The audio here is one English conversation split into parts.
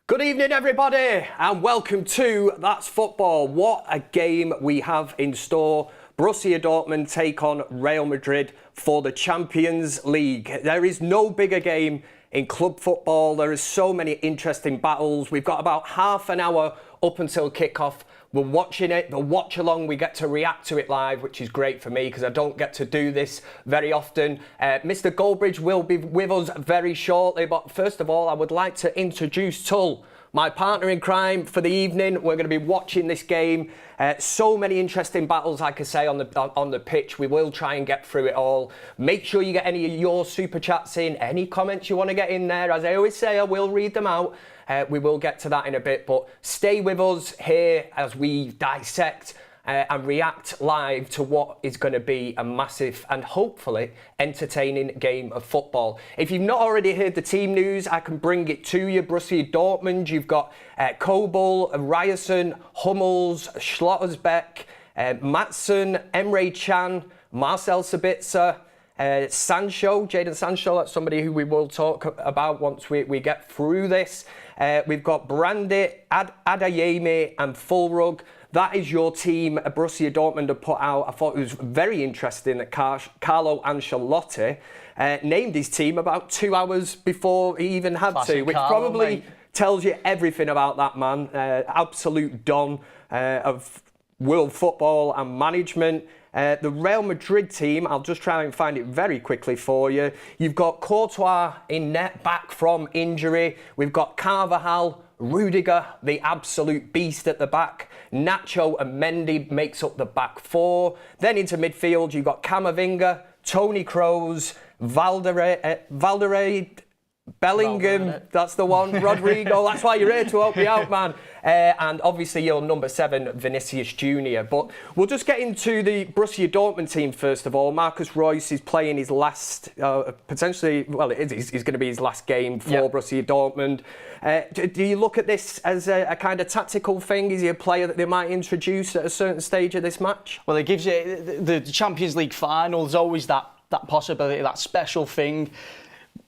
Good evening, everybody, and welcome to That's Football. What a game we have in store. Borussia Dortmund take on Real Madrid for the Champions League. There is no bigger game in club football. There are so many interesting battles. We've got about half an hour up until kickoff. We're watching it, the watch along, we get to react to it live, which is great for me because I don't get to do this very often. Mr. Goldbridge will be with us very shortly, but first of all, I would like to introduce Tull, my partner in crime for the evening. We're going to be watching this game. So many interesting battles, like I say, on the pitch. We will try and get through it all. Make sure you get any of your super chats in, any comments you want to get in there. As I always say, I will read them out. We will get to that in a bit, but stay with us here as we dissect and react live to what is going to be a massive and hopefully entertaining game of football. If you've not already heard the team news, I can bring it to you. Borussia Dortmund, you've got Kobel, Ryerson, Hummels, Schlottersbeck, Maatsen, Emre Can, Marcel Sabitzer, Sancho, Jadon Sancho, that's somebody who we will talk about once we get through this. We've got Brandy, Adeyemi and Fulrug. That is your team Borussia Dortmund have put out. I thought it was very interesting that Carlo Ancelotti named his team about 2 hours before he even had to, which probably tells you everything about that man. Absolute don of world football and management. The Real Madrid team, I'll just try and find it very quickly for you. You've got Courtois in net, back from injury. We've got Carvajal, Rudiger, the absolute beast at the back. Nacho and Mendy makes up the back four. Then into midfield, you've got Camavinga, Toni Kroos, Valderrama, Bellingham, that's the one, Rodrigo, that's why you're here, to help me out, man. And obviously your number 7, Vinicius Jr. But we'll just get into the Borussia Dortmund team first of all. Marcus Royce is playing his last, potentially, well, he's going to be his last game for Borussia Dortmund. Do you look at this as a kind of tactical thing? Is he a player that they might introduce at a certain stage of this match? Well, it gives you the Champions League final. There's always that possibility, that special thing.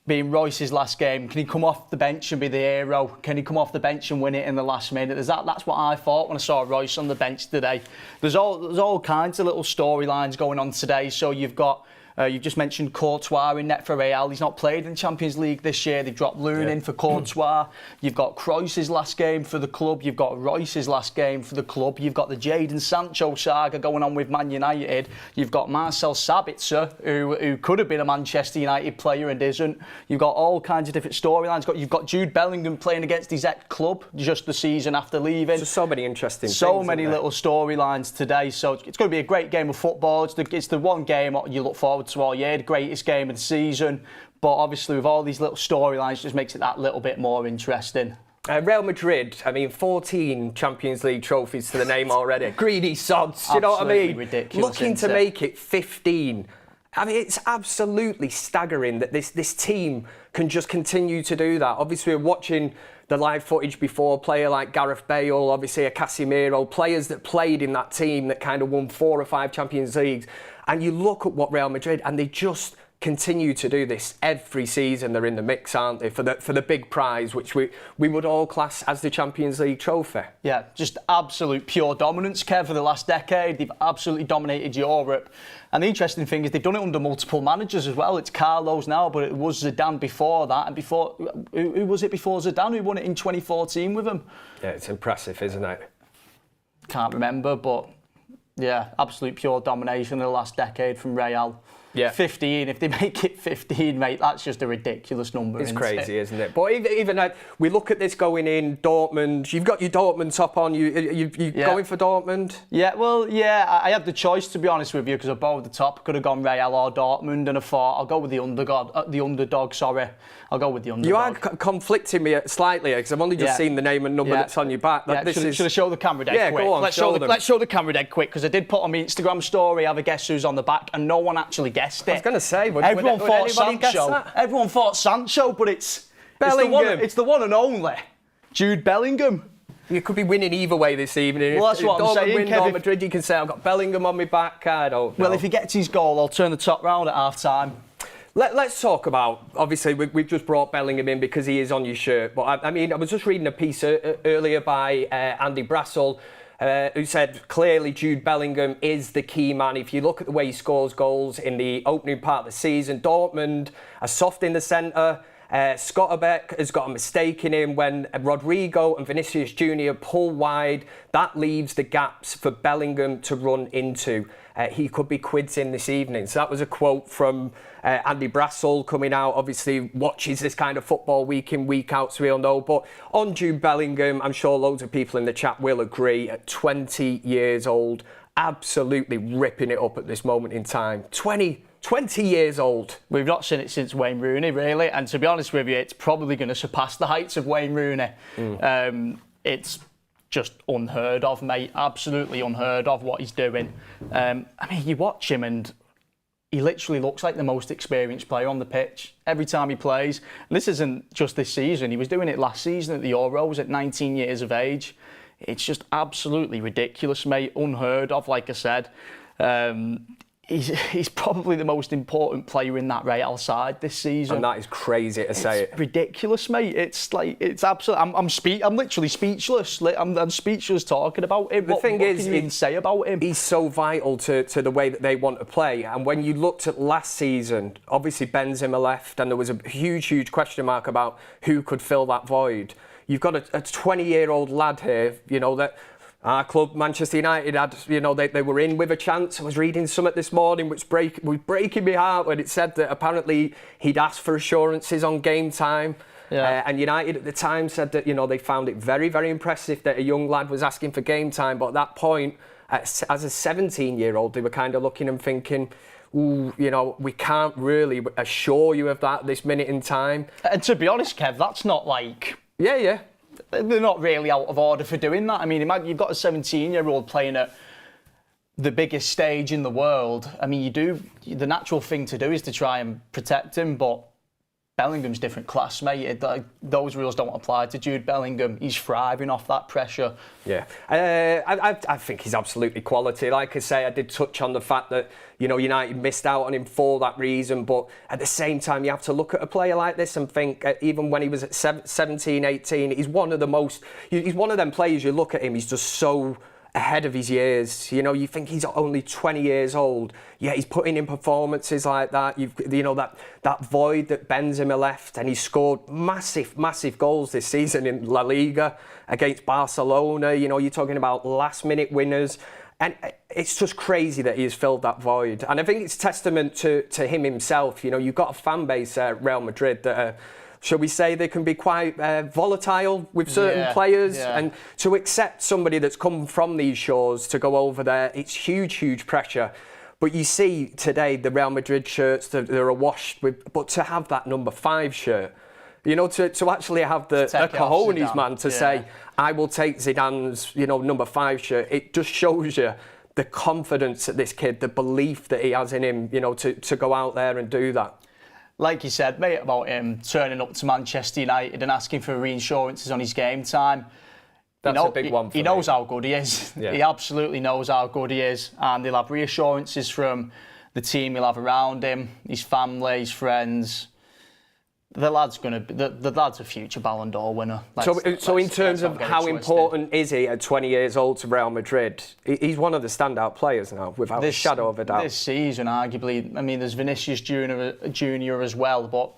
Being Royce's last game, can he come off the bench and be the hero? Can he come off the bench and win it in the last minute? That's what I thought when I saw Royce on the bench today. There's all kinds of little storylines going on today. So you've got, you've just mentioned Courtois in net for Real. He's not played in Champions League this year. They've dropped Loon in for Courtois. You've got Kroos's last game for the club. You've got Royce's last game for the club. You've got the Jadon Sancho saga going on with Man United. You've got Marcel Sabitzer, who could have been a Manchester United player and isn't. You've got all kinds of different storylines. You've got Jude Bellingham playing against his ex-club just the season after leaving. So many interesting things. So many little storylines today. So it's going to be a great game of football. It's the one game you look forward to all year, the greatest game of the season, but obviously with all these little storylines just makes it that little bit more interesting. Real Madrid, I mean, 14 Champions League trophies to the name already. Greedy sods, you know what I mean? Ridiculous, looking to make it 15. I mean, it's absolutely staggering that this team can just continue to do that. Obviously, we're watching the live footage before, a player like Gareth Bale, obviously a Casemiro, players that played in that team that kind of won 4 or 5 Champions Leagues. And you look at what Real Madrid, and they just continue to do this every season. They're in the mix, aren't they, for the big prize, which we would all class as the Champions League trophy. Yeah, just absolute pure dominance, Kev, for the last decade. They've absolutely dominated Europe. And the interesting thing is they've done it under multiple managers as well. It's Carlos now, but it was Zidane before that. And before, who was it before Zidane who won it in 2014 with him? Yeah, it's impressive, isn't it? Can't remember, but yeah, absolute pure domination in the last decade from Real. Yeah. 15, if they make it 15, mate, that's just a ridiculous number. It's crazy, isn't it? But even we look at this going in, Dortmund, you've got your Dortmund top on, you going for Dortmund? Yeah, well, yeah, I had the choice, to be honest with you, because above the top, could have gone Real or Dortmund, and I thought, I'll go with the underdog, I'll go with the underdog. You are conflicting me slightly, because I've only just seen the name and number that's on your back. Should I show the camera dead quick? Go on, let's show the camera dead quick, because I did put on my Instagram story, have a guess who's on the back, and no one actually guessed it. I was going to say, everyone thought Sancho. Everyone thought Sancho, but it's Bellingham. It's the one and only Jude Bellingham. You could be winning either way this evening. Well, that's what I'm saying, Dortmund win Madrid, you can say I've got Bellingham on my back. I don't know. Well, if he gets his goal, I'll turn the top round at half time. Let's talk about, obviously, we've just brought Bellingham in because he is on your shirt. But I mean, I was just reading a piece earlier by Andy Brassel, who said clearly Jude Bellingham is the key man. If you look at the way he scores goals in the opening part of the season, Dortmund are soft in the centre. Scotterbeck has got a mistake in him when Rodrigo and Vinicius Jr. pull wide. That leaves the gaps for Bellingham to run into. He could be quids in this evening. So that was a quote from Andy Brassel coming out. Obviously watches this kind of football week in, week out, so we all know. But on Jude Bellingham, I'm sure loads of people in the chat will agree, at 20 years old, absolutely ripping it up at this moment in time. 20 years old. We've not seen it since Wayne Rooney, really. And to be honest with you, it's probably going to surpass the heights of Wayne Rooney. It's just unheard of, mate. Absolutely unheard of what he's doing. I mean, you watch him and he literally looks like the most experienced player on the pitch every time he plays. And this isn't just this season. He was doing it last season at the Euros at 19 years of age. It's just absolutely ridiculous, mate. Unheard of, like I said. He's probably the most important player in that Real side this season. And that is crazy to say it. It's ridiculous, mate. It's absolutely. I'm literally speechless. I'm speechless talking about him. What can you even say about him? He's so vital to the way that they want to play. And when you looked at last season, obviously Benzema left, and there was a huge question mark about who could fill that void. You've got a 20-year-old lad here, you know, that our club, Manchester United, had, you know, they were in with a chance. I was reading something this morning which was breaking my heart when it said that apparently he'd asked for assurances on game time. Yeah. And United at the time said that, you know, they found it very, very impressive that a young lad was asking for game time. But at that point, as a 17-year-old, they were kind of looking and thinking, ooh, you know, we can't really assure you of that this minute in time. And to be honest, Kev, that's not like... Yeah. They're not really out of order for doing that. I mean, imagine you've got a 17-year-old playing at the biggest stage in the world. I mean, the natural thing to do is to try and protect him, but Bellingham's different class, mate. Those rules don't apply to Jude Bellingham. He's thriving off that pressure. Yeah, I think he's absolutely quality. Like I say, I did touch on the fact that, you know, United missed out on him for that reason, but at the same time, you have to look at a player like this and think, even when he was at 17, 18, he's one of them players, you look at him, he's just so ahead of his years. You know, you think he's only 20 years old, yet he's putting in performances like that. You know, that void that Benzema left, and he scored massive goals this season in La Liga against Barcelona. You know, you're talking about last-minute winners. And it's just crazy that he has filled that void. And I think it's testament to him himself. You know, you've got a fan base at Real Madrid that shall we say, they can be quite volatile with certain players. Yeah. And to accept somebody that's come from these shores to go over there, it's huge pressure. But you see today the Real Madrid shirts, they're awash with, but to have that number 5 shirt, you know, to actually have the cojones, man, to say, I will take Zidane's, you know, number 5 shirt, it just shows you the confidence of this kid, the belief that he has in him, you know, to go out there and do that. Like you said, mate, about him turning up to Manchester United and asking for reinsurances on his game time. That's a big one for me. He knows how good he is. Yeah. He absolutely knows how good he is. And he'll have reassurances from the team he'll have around him, his family, his friends. The lad's a future Ballon d'Or winner. So in terms of how important is he at 20 years old to Real Madrid? He's one of the standout players now, without a shadow of a doubt. This season, arguably. I mean, there's Vinicius Jr. as well, but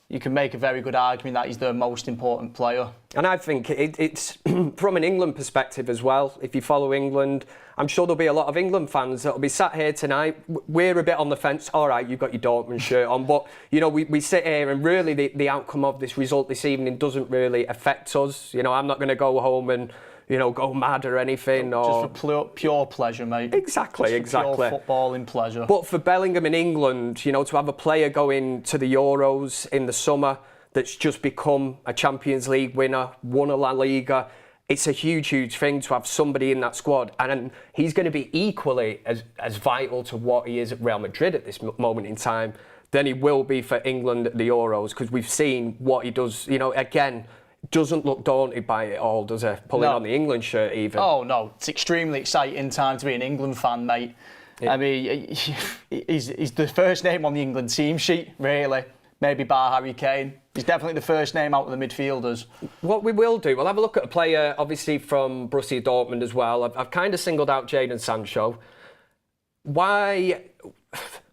you can make a very good argument that he's the most important player. And I think it's from an England perspective as well. If you follow England, I'm sure there'll be a lot of England fans that'll be sat here tonight. We're a bit on the fence. All right, you've got your Dortmund shirt on, but you know, we sit here and really the outcome of this result this evening doesn't really affect us. You know, I'm not going to go home and, you know, go mad or anything. Just for pure pleasure, mate. Exactly. Pure footballing pleasure. But for Bellingham in England, you know, to have a player going to the Euros in the summer that's just become a Champions League winner, won a La Liga, it's a huge thing to have somebody in that squad. And he's going to be equally as vital to what he is at Real Madrid at this moment in time than he will be for England at the Euros, because we've seen what he does, you know, again, doesn't look daunted by it all, does he? Pulling on the England shirt even. Oh, no. It's extremely exciting time to be an England fan, mate. I mean, he's the first name on the England team sheet, really. Maybe bar Harry Kane. He's definitely the first name out of the midfielders. What we will do, we'll have a look at a player, obviously, from Borussia Dortmund as well. I've kind of singled out Jadon Sancho. Why...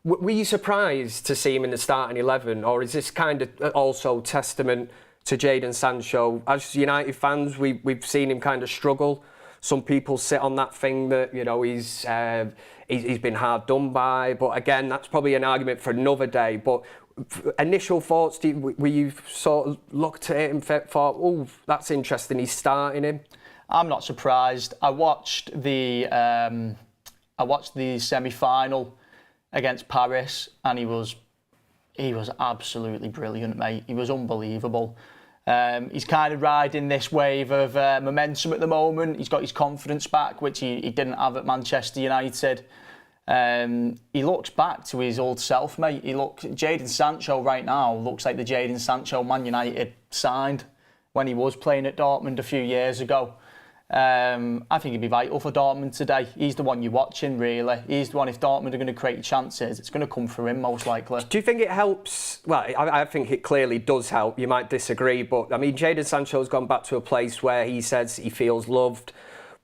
Were you surprised to see him in the starting 11, or is this kind of also testament to Jadon Sancho? As United fans, we've seen him kind of struggle. Some people sit on that thing that, you know, he's been hard done by. But again, that's probably an argument for another day. But initial thoughts, were you sort of looked at it and thought, oh, that's interesting, he's starting him? I'm not surprised. I watched the semi-final against Paris, and he was absolutely brilliant, mate. He was unbelievable. He's kind of riding this wave of momentum at the moment. He's got his confidence back, which he didn't have at Manchester United. He looks back to his old self, mate. Jadon Sancho right now looks like the Jadon Sancho Man United signed when he was playing at Dortmund a few years ago. I think he'd be vital for Dortmund today. He's the one you're watching, really. He's the one, if Dortmund are going to create chances, it's going to come for him, most likely. Do you think it helps? Well, I think it clearly does help. You might disagree, but I mean, Jadon Sancho's gone back to a place where he says he feels loved.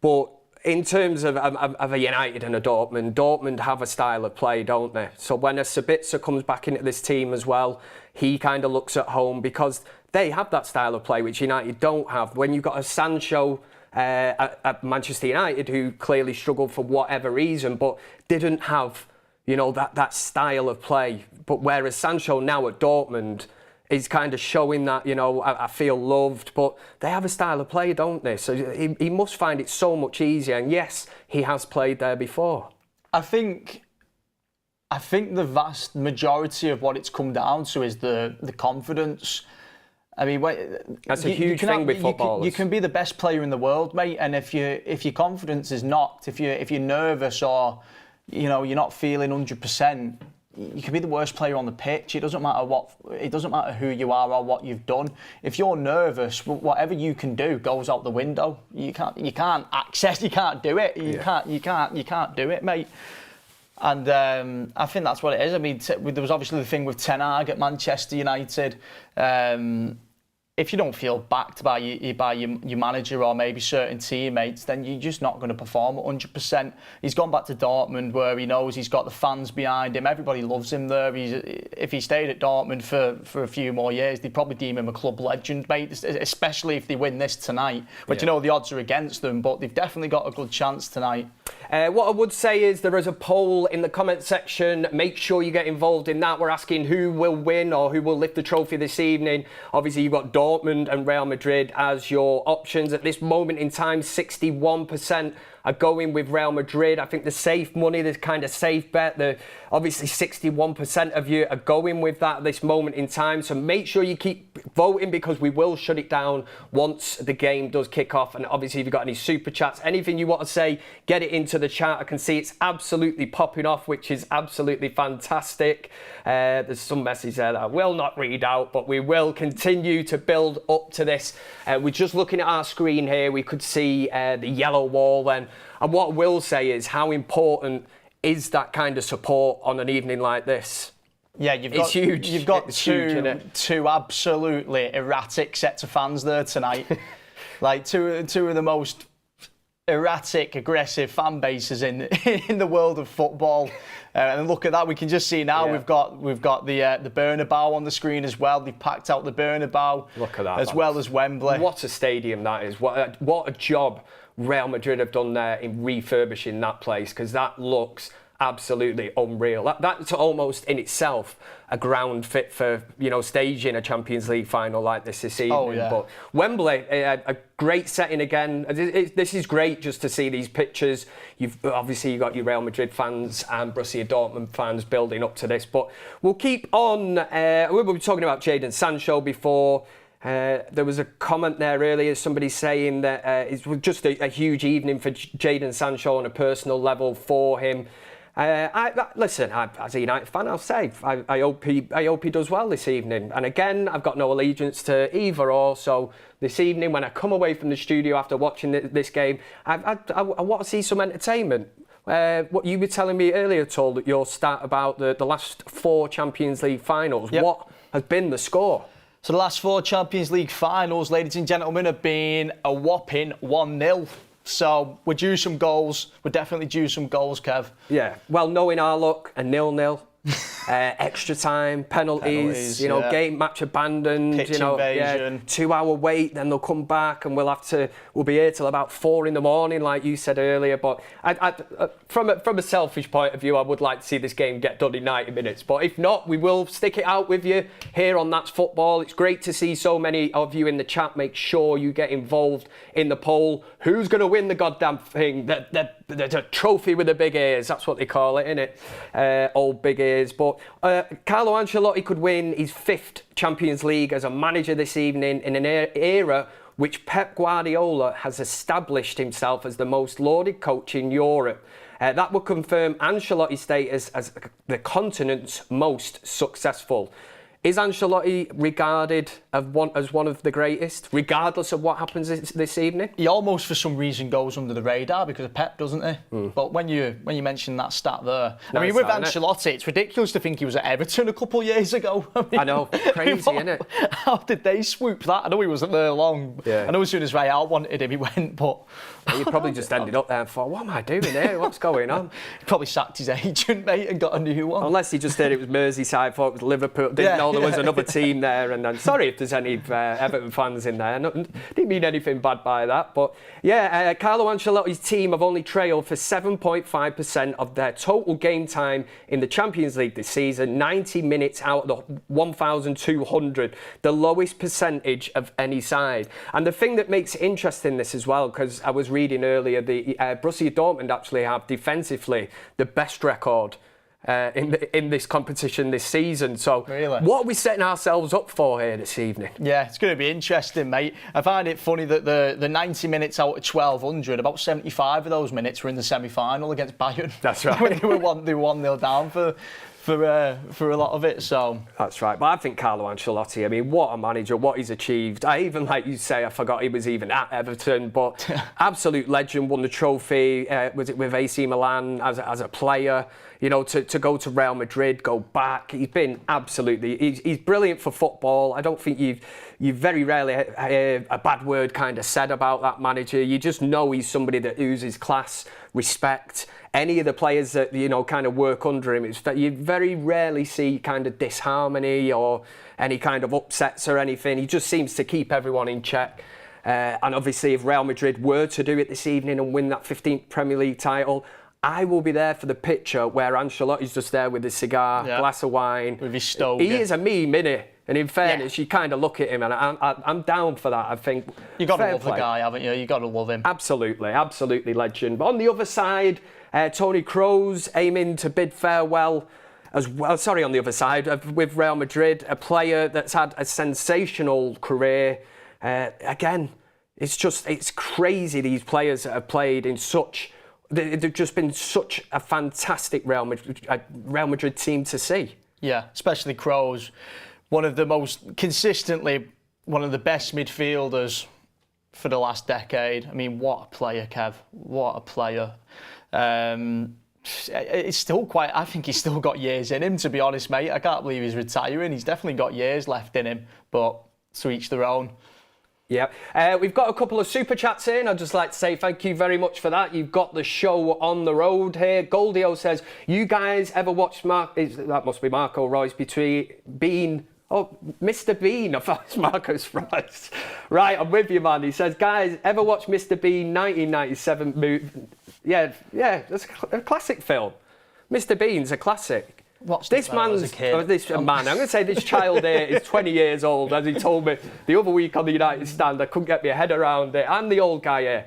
But in terms of a United and a Dortmund have a style of play, don't they? So when a Sabitzer comes back into this team as well, he kind of looks at home because they have that style of play, which United don't have. When you've got a Sancho at Manchester United, who clearly struggled for whatever reason, but didn't have, you know, that style of play. But whereas Sancho now at Dortmund is kind of showing that, you know, I feel loved, but they have a style of play, don't they? So he must find it so much easier. And yes, he has played there before. I think the vast majority of what it's come down to is the confidence. I mean, that's a huge thing with footballers. You can be the best player in the world, mate, and if your confidence is knocked, if you're nervous or, you know, you're not feeling 100%, you can be the worst player on the pitch. It doesn't matter who you are or what you've done. If you're nervous, whatever you can do goes out the window. You can't do it. You can't do it, mate. And I think that's what it is. I mean, there was obviously the thing with Ten Hag at Manchester United. If you don't feel backed by your manager or maybe certain teammates, then you're just not going to perform at 100%. He's gone back to Dortmund where he knows he's got the fans behind him. Everybody loves him there. If he stayed at Dortmund for a few more years, they'd probably deem him a club legend, mate, especially if they win this tonight. But you know, the odds are against them, but they've definitely got a good chance tonight. What I would say is there is a poll in the comment section. Make sure you get involved in that. We're asking who will win or who will lift the trophy this evening. Obviously, you've got Dortmund and Real Madrid as your options. At this moment in time, 61% are going with Real Madrid. I think the safe money, the kind of safe bet, obviously 61% of you are going with that at this moment in time. So make sure you keep voting because we will shut it down once the game does kick off. And obviously, if you've got any super chats, anything you want to say, get it into the chat. I can see it's absolutely popping off, which is absolutely fantastic. There's some message there that I will not read out, but we will continue to build up to this. We're just looking at our screen here. We could see the yellow wall then. And what I will say is how important is that kind of support on an evening like this? Yeah, it's huge. You've got two absolutely erratic sets of fans there tonight. Like two of the most erratic, aggressive fan bases in the world of football. And look at that, we can just see now we've got the Bernabeu on the screen as well. They've packed out the Bernabeu. Look at that, as well as Wembley. What a stadium that is! What a job Real Madrid have done there in refurbishing that place, because that looks absolutely unreal. That's almost in itself a ground fit for, you know, staging a Champions League final like this evening. Oh, yeah. But Wembley, a great setting again. This is great just to see these pictures. You've got your Real Madrid fans and Borussia Dortmund fans building up to this. But we'll keep on. We were talking about Jadon Sancho before. There was a comment there earlier, somebody saying that it was just a huge evening for Jadon Sancho on a personal level for him. Listen, as a United fan, I'll say I hope he does well this evening. And again, I've got no allegiance to either or. So this evening, when I come away from the studio after watching this game, I want to see some entertainment. What you were telling me earlier, told that your stat about the last 4 Champions League finals. Yep. What has been the score? So the last 4 Champions League finals, ladies and gentlemen, have been a whopping 1-0. So we're due some goals. We're definitely due some goals, Kev. Yeah. Well, knowing our luck, a 0-0. Extra time, penalties, game match abandoned, Pitch invasion. 2-hour wait, then they'll come back and we'll be here till about 4 in the morning, like you said earlier. But from a selfish point of view, I would like to see this game get done in 90 minutes. But if not, we will stick it out with you here on That's Football. It's great to see so many of you in the chat. Make sure you get involved in the poll. Who's going to win the goddamn thing? The trophy with the big ears, that's what they call it, innit? Old big ears. But Carlo Ancelotti could win his 5th Champions League as a manager this evening in an era which Pep Guardiola has established himself as the most lauded coach in Europe. That would confirm Ancelotti's status as the continent's most successful. Is Ancelotti regarded as one of the greatest, regardless of what happens this evening? He almost, for some reason, goes under the radar because of Pep, doesn't he? But when you mention that stat there, with Ancelotti, it's ridiculous to think he was at Everton a couple of years ago. I know, crazy, isn't it? How did they swoop that? I know he wasn't there long. Yeah. I know as soon as Real wanted him, he went, but... He probably just ended up there and thought, what am I doing here? What's going on? He probably sacked his agent, mate, and got a new one. Unless he just heard it was Merseyside, thought it was Liverpool, didn't know there was another team there. And then, sorry if there's any Everton fans in there. Didn't mean anything bad by that. But yeah, Carlo Ancelotti's team have only trailed for 7.5% of their total game time in the Champions League this season, 90 minutes out of the 1,200, the lowest percentage of any side. And the thing that makes it interesting this as well, because I was reading earlier, the Borussia Dortmund actually have defensively the best record in this competition this season. So really? What are we setting ourselves up for here this evening? Yeah, it's going to be interesting, mate. I find it funny that the 90 minutes out of 1,200, about 75 of those minutes were in the semi-final against Bayern. That's right. When they were 1-0 down for a lot of it, so... That's right, but I think Carlo Ancelotti, I mean, what a manager, what he's achieved. I even, like you say, I forgot he was even at Everton, but absolute legend, won the trophy, was it with AC Milan as a player, to go to Real Madrid, go back. He's been absolutely, he's brilliant for football. I don't think you've very rarely hear a bad word kind of said about that manager. You just know he's somebody that oozes class, respect. Any of the players that, kind of work under him, you very rarely see kind of disharmony or any kind of upsets or anything. He just seems to keep everyone in check. And obviously, if Real Madrid were to do it this evening and win that 15th Premier League title, I will be there for the picture where Ancelotti's just there with his cigar, glass of wine. With his stove. He is a meme, innit? And in fairness, you kind of look at him, and I'm down for that. I think you got to love the guy, haven't you? You got to love him. Absolutely legend. But on the other side, Toni Kroos aiming to bid farewell as well. Sorry, on the other side with Real Madrid, a player that's had a sensational career. Again, it's crazy. These players that have played in such. They've just been such a fantastic Real Madrid team to see. Yeah, especially Kroos, one of the best midfielders for the last decade. I mean, what a player, Kev. What a player. It's still I think he's still got years in him, to be honest, mate. I can't believe he's retiring. He's definitely got years left in him, but to each their own. Yeah, we've got a couple of super chats in. I'd just like to say thank you very much for that. You've got the show on the road here. Goldio says, you guys ever watched that must be Marco Reus Bean. Oh, Mr. Bean. I thought it was Marcus Reus. Right, I'm with you, man. He says, guys, ever watch Mr. Bean 1997 movie? Yeah, that's a classic film. Mr. Bean's a classic. This man, I'm going to say this child here is 20 years old, as he told me the other week on the United Stand. I couldn't get my head around it. And the old guy here.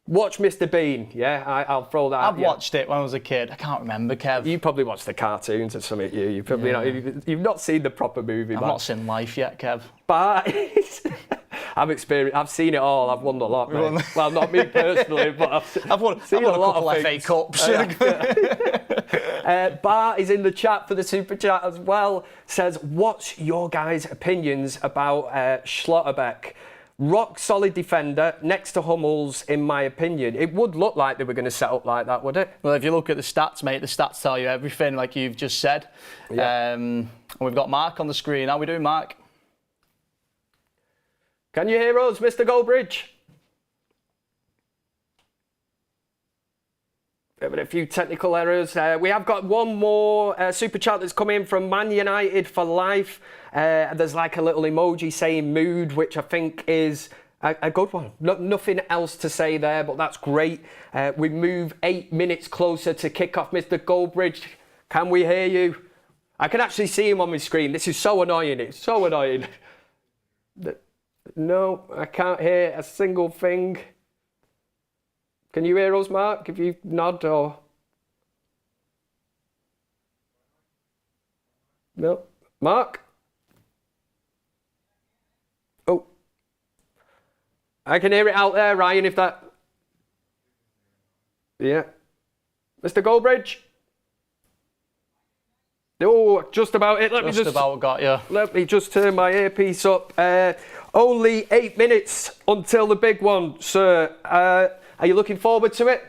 Watch Mr. Bean, yeah? I'll throw that I've watched it when I was a kid. I can't remember, Kev. You probed watched the cartoons or something, you probably you've not seen the proper movie, man. I've not seen Life yet, Kev. But I've seen it all. I've won a lot, mate. Well, not me personally, but I've won a couple of FA Cups. Bart is in the chat for the super chat as well. Says, what's your guys' opinions about Schlotterbeck? rock solid defender next to Hummels, in my opinion. It would look like they were going to set up like that, would it? Well, if you look at the stats, mate, the stats tell you everything, like you've just said. Yeah. And we've got Mark on the screen. How are we doing, Mark? Can you hear us, Mr. Goldbridge? Having a few technical errors. We have got one more super chat that's come in from Man United for life. There's like a little emoji saying mood, which I think is a good one. Nothing else to say there, but that's great. We move 8 minutes closer to kick-off. Mr. Goldbridge, can we hear you? I can actually see him on my screen. This is so annoying. It's so annoying. No, I can't hear a single thing. Can you hear us, Mark, if you nod or... No. Mark? Oh. I can hear it out there, Ryan, if that... Yeah. Mr. Goldbridge? Oh, just about it. Just about got you. Let me just turn my earpiece up. Only 8 minutes until the big one, sir. Are you looking forward to it?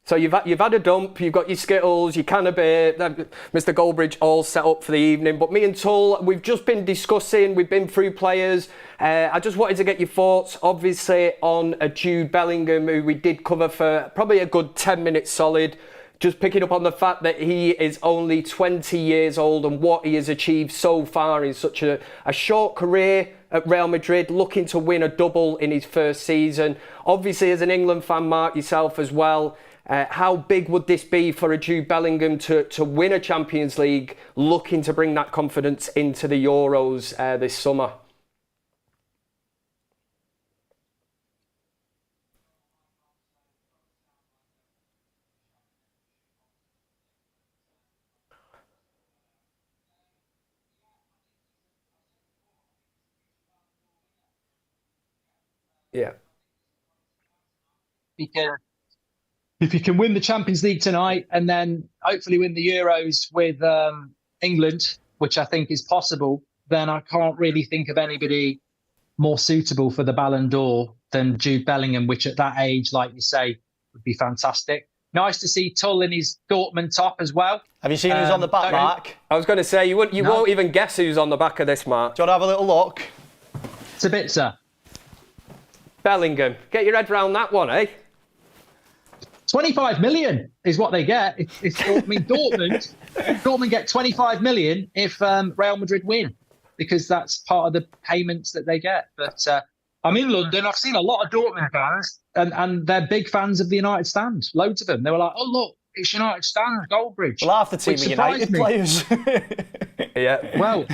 So you've had a dump, you've got your Skittles, your can of beer, Mr. Goldbridge all set up for the evening. But me and Tull, we've just been discussing, we've been through players. I just wanted to get your thoughts, obviously, on a Jude Bellingham, who we did cover for probably a good 10 minutes solid. Just picking up on the fact that he is only 20 years old and what he has achieved so far in such a short career at Real Madrid, looking to win a double in his first season. Obviously, as an England fan, Mark, yourself as well, how big would this be for a Jude Bellingham to win a Champions League, looking to bring that confidence into the Euros this summer? Yeah. Because if you can win the Champions League tonight and then hopefully win the Euros with England, which I think is possible, then I can't really think of anybody more suitable for the Ballon d'Or than Jude Bellingham, which at that age, like you say, would be fantastic. Nice to see Tull in his Dortmund top as well. Have you seen who's on the back, Mark? I was going to say, you won't even guess who's on the back of this, Mark. Do you want to have a little look? Sabitzer. Bellingham. Get your head around that one, eh? 25 million is what they get. Dortmund get 25 million if Real Madrid win, because that's part of the payments that they get. But I'm in London. I've seen a lot of Dortmund fans, and they're big fans of the United stand. Loads of them. They were like, "Oh look, it's United stand, Goldbridge." Well, half the team are United players. Yeah. Well,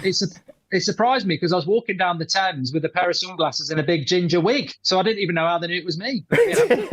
it surprised me because I was walking down the Thames with a pair of sunglasses and a big ginger wig, so I didn't even know how they knew it was me. But, you know.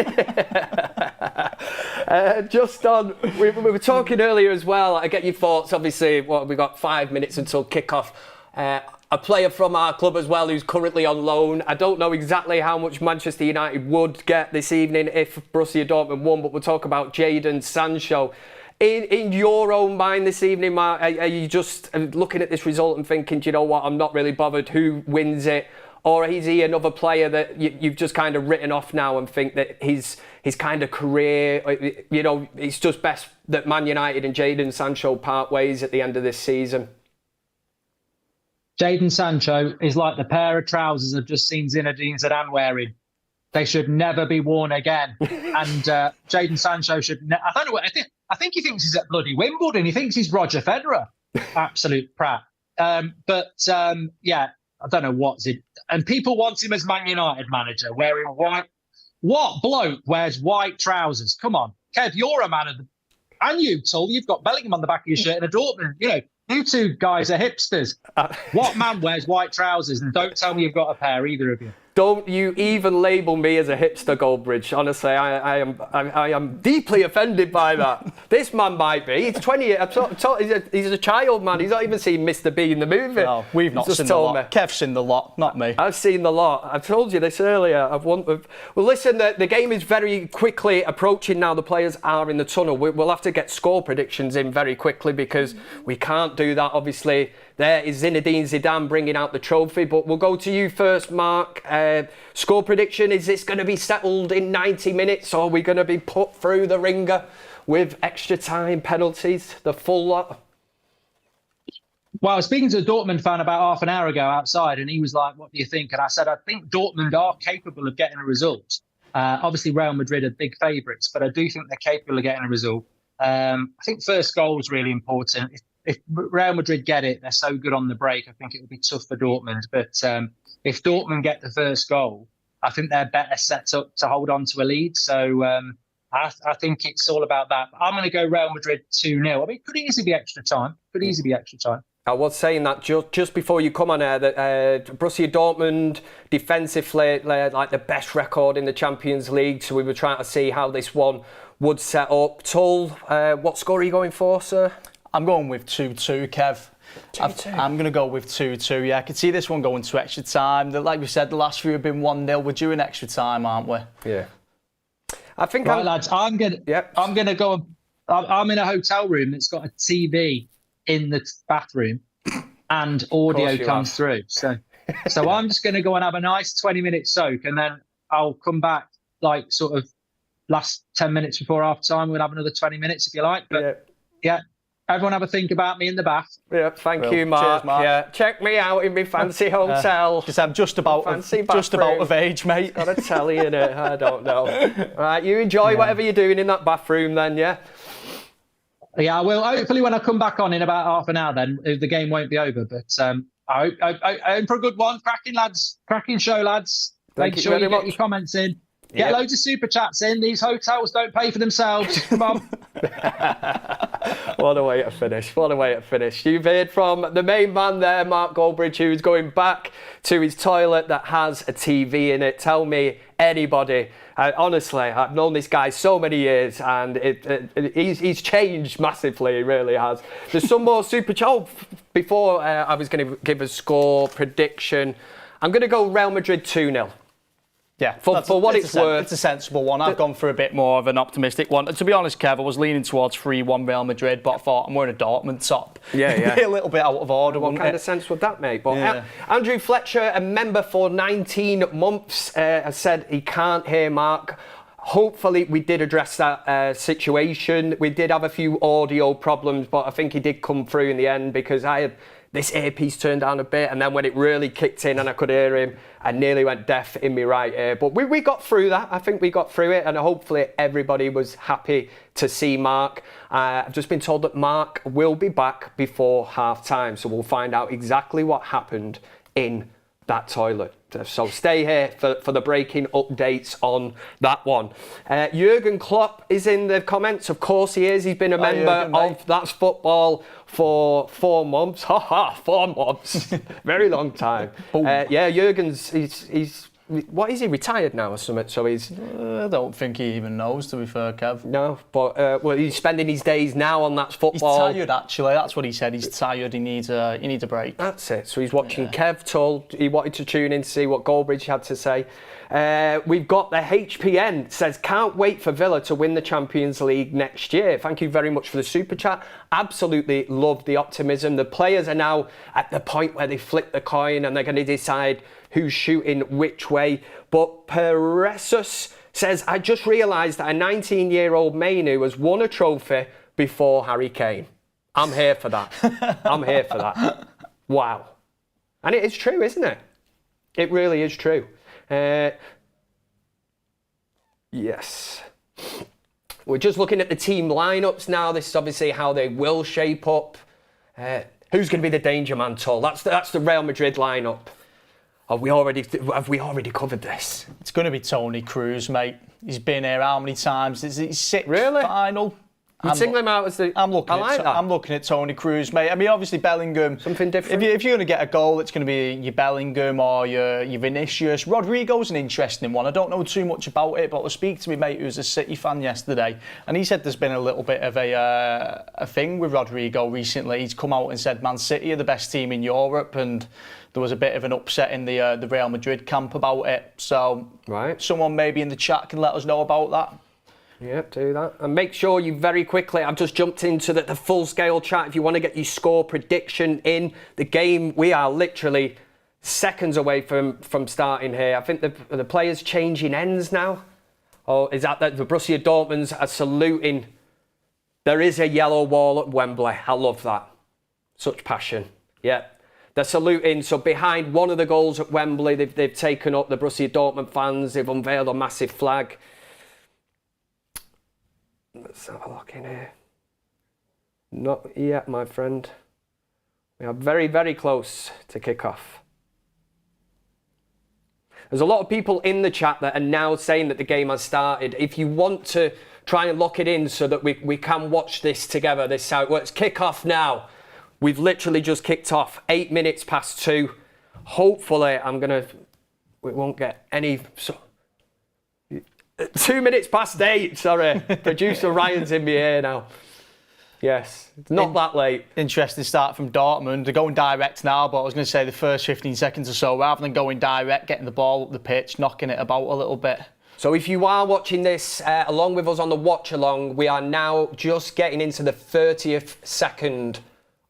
Just on, we were talking earlier as well. I get your thoughts. Obviously, we've got 5 minutes until kick-off. A player from our club as well who's currently on loan. I don't know exactly how much Manchester United would get this evening if Borussia Dortmund won, but we'll talk about Jadon Sancho. In your own mind this evening, Mark, are you just looking at this result and thinking, do you know what, I'm not really bothered who wins it? Or is he another player that you've just kind of written off now and think that his kind of career, you know, it's just best that Man United and Jadon Sancho part ways at the end of this season? Jadon Sancho is like the pair of trousers I've just seen Zinedine Zidane wearing. They should never be worn again. And Jadon Sancho should... I don't know what... I think he thinks he's at bloody Wimbledon. He thinks he's Roger Federer. Absolute prat. Yeah, I don't know what's it. And people want him as Man United manager, wearing white. What bloke wears white trousers? Come on. Kev, you're a man of the... And you, Tull, you've got Bellingham on the back of your shirt and a Dortmund. You know, You two guys are hipsters. What man wears white trousers? And don't tell me you've got a pair, either of you. Don't you even label me as a hipster, Goldbridge. Honestly, I am deeply offended by that. This man might be. He's 20. He's a child, man. He's not even seen Mr. B in the movie. No, we've not seen the lot. Kev's seen the lot, not me. I've seen the lot. I've told you this earlier. Well, listen, the game is very quickly approaching now. The players are in the tunnel. We'll have to get score predictions in very quickly because we can't do that, obviously. There is Zinedine Zidane bringing out the trophy, but we'll go to you first, Mark. Score prediction, is this going to be settled in 90 minutes or are we going to be put through the ringer with extra time, penalties, the full lot? Well, I was speaking to a Dortmund fan about half an hour ago outside and he was like, what do you think? And I said, I think Dortmund are capable of getting a result. Obviously, Real Madrid are big favourites, but I do think they're capable of getting a result. I think first goal is really important. If Real Madrid get it, they're so good on the break. I think it would be tough for Dortmund. But if Dortmund get the first goal, I think they're better set up to hold on to a lead. So I think it's all about that. I'm going to go Real Madrid 2-0. I mean, it could easily be extra time. I was saying that just before you come on air that Borussia Dortmund defensively like the best record in the Champions League. So we were trying to see how this one would set up. Tull, what score are you going for, sir? I'm going with 2-2, Kev. 2-2. I'm going to go with 2-2, yeah. I could see this one going to extra time. Like we said, the last few have been 1-0. We're due in extra time, aren't we? Yeah. I think lads, I'm gonna go. I'm in a hotel room that's got a TV in the bathroom and audio comes through. So I'm just going to go and have a nice 20-minute soak and then I'll come back like sort of last 10 minutes before half time. We'll have another 20 minutes if you like. But yeah. Everyone have a think about me in the bath. Yeah, thank you, Mark. Cheers, Mark. Yeah, check me out in my fancy hotel. Because I'm just about of age, mate. Got to tell you, innit? I don't know. All right, you enjoy whatever you're doing in that bathroom then, yeah? Yeah, I will. Hopefully when I come back on in about half an hour then, the game won't be over. But I aim for a good one. Cracking, lads. Cracking show, lads. Make sure you get your comments in. Get loads of super chats in. These hotels don't pay for themselves. Come on. What a way to finish. You've heard from the main man there, Mark Goldbridge, who's going back to his toilet that has a TV in it. Tell me, anybody. Honestly, I've known this guy so many years and he's changed massively, he really has. There's some more super chat. Before I was going to give a score prediction, I'm going to go Real Madrid 2-0. Yeah, for what it's worth. It's a sensible one. I've gone for a bit more of an optimistic one. To be honest, Kev, I was leaning towards 3-1 Real Madrid, but I thought I'm wearing a Dortmund top. Yeah. It'd be a little bit out of order. What kind of sense would that make? But Andrew Fletcher, a member for 19 months, has said he can't hear Mark. Hopefully we did address that situation. We did have a few audio problems, but I think he did come through in the end because I had this earpiece turned down a bit, and then when it really kicked in and I could hear him, I nearly went deaf in my right ear. But we got through that. I think we got through it, and hopefully everybody was happy to see Mark. I've just been told that Mark will be back before half-time, so we'll find out exactly what happened in that toilet. So stay here for the breaking updates on that one. Jurgen Klopp is in the comments. Of course he is. He's been a member of That's Football for 4 months. 4 months. Very long time. Jurgen's, he's what is he, retired now or something? So he's... I don't think he even knows, to be fair, Kev. No, but he's spending his days now on That's Football. He's tired, actually. That's what he said. He's tired. He needs a break. That's it. So he's watching Kev Tull. He wanted to tune in to see what Goldbridge had to say. We've got the HPN says, can't wait for Villa to win the Champions League next year. Thank you very much for the super chat. Absolutely love the optimism. The players are now at the point where they flip the coin and they're going to decide who's shooting which way. But Peresus says, I just realised that a 19-year-old Mainu has won a trophy before Harry Kane. I'm here for that. Wow. And it is true, isn't it? It really is true. Yes. We're just looking at the team lineups now. This is obviously how they will shape up. Who's going to be the danger man, Tull? That's the Real Madrid lineup. Have we already covered this? It's going to be Toni Kroos, mate. He's been here how many times? Is it his sixth really? final? You single him out as the... I'm looking at Toni Kroos, mate. I mean, obviously Bellingham. Something different. If you're going to get a goal, it's going to be your Bellingham or your Vinicius. Rodrigo's an interesting one. I don't know too much about it, but I was speaking to my mate who's a City fan yesterday, and he said there's been a little bit of a thing with Rodrigo recently. He's come out and said Man City are the best team in Europe, and there was a bit of an upset in the Real Madrid camp about it. So someone maybe in the chat can let us know about that. Yep, do that. And make sure you very quickly, I've just jumped into the full-scale chat. If you want to get your score prediction in the game, we are literally seconds away from starting here. I think the players changing ends now. Or is that the Borussia Dortmunds are saluting? There is a yellow wall at Wembley. I love that. Such passion. Yeah. They're saluting. So behind one of the goals at Wembley, they've taken up the Borussia Dortmund fans. They've unveiled a massive flag. Let's have a look in here. Not yet, my friend. We are very, very close to kick-off. There's a lot of people in the chat that are now saying that the game has started. If you want to try and lock it in so that we can watch this together, this is how it works. Kick-off now. We've literally just kicked off 8 minutes past 2. Hopefully, we won't get any... 2 minutes past 8, sorry. Producer Ryan's in my ear now. Yes, it's not that late. Interesting start from Dortmund. They're going direct now, but I was going to say the first 15 seconds or so, rather than going direct, getting the ball up the pitch, knocking it about a little bit. So if you are watching this along with us on the watch along, we are now just getting into the 30th second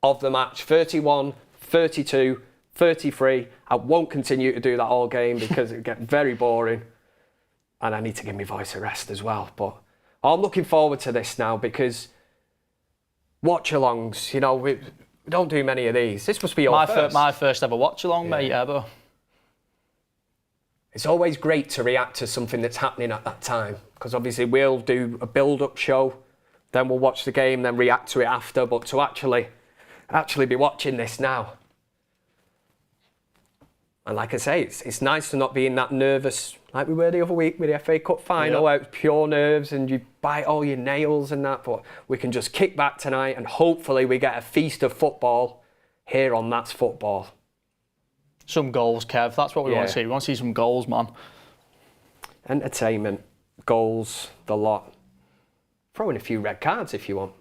of the match. 31, 32, 33. I won't continue to do that all game because it gets very boring. And I need to give my voice a rest as well. But I'm looking forward to this now because watch-alongs, we don't do many of these. This must be your first. My first ever watch-along, mate, ever. It's always great to react to something that's happening at that time because obviously we'll do a build-up show, then we'll watch the game, then react to it after. But to actually be watching this now. And like I say, it's nice to not be in that nervous, like we were the other week with the FA Cup final, where it's pure nerves and you bite all your nails and that. But we can just kick back tonight and hopefully we get a feast of football here on That's Football. Some goals, Kev. That's what we want to see. We want to see some goals, man. Entertainment, goals, the lot. Throw in a few red cards if you want.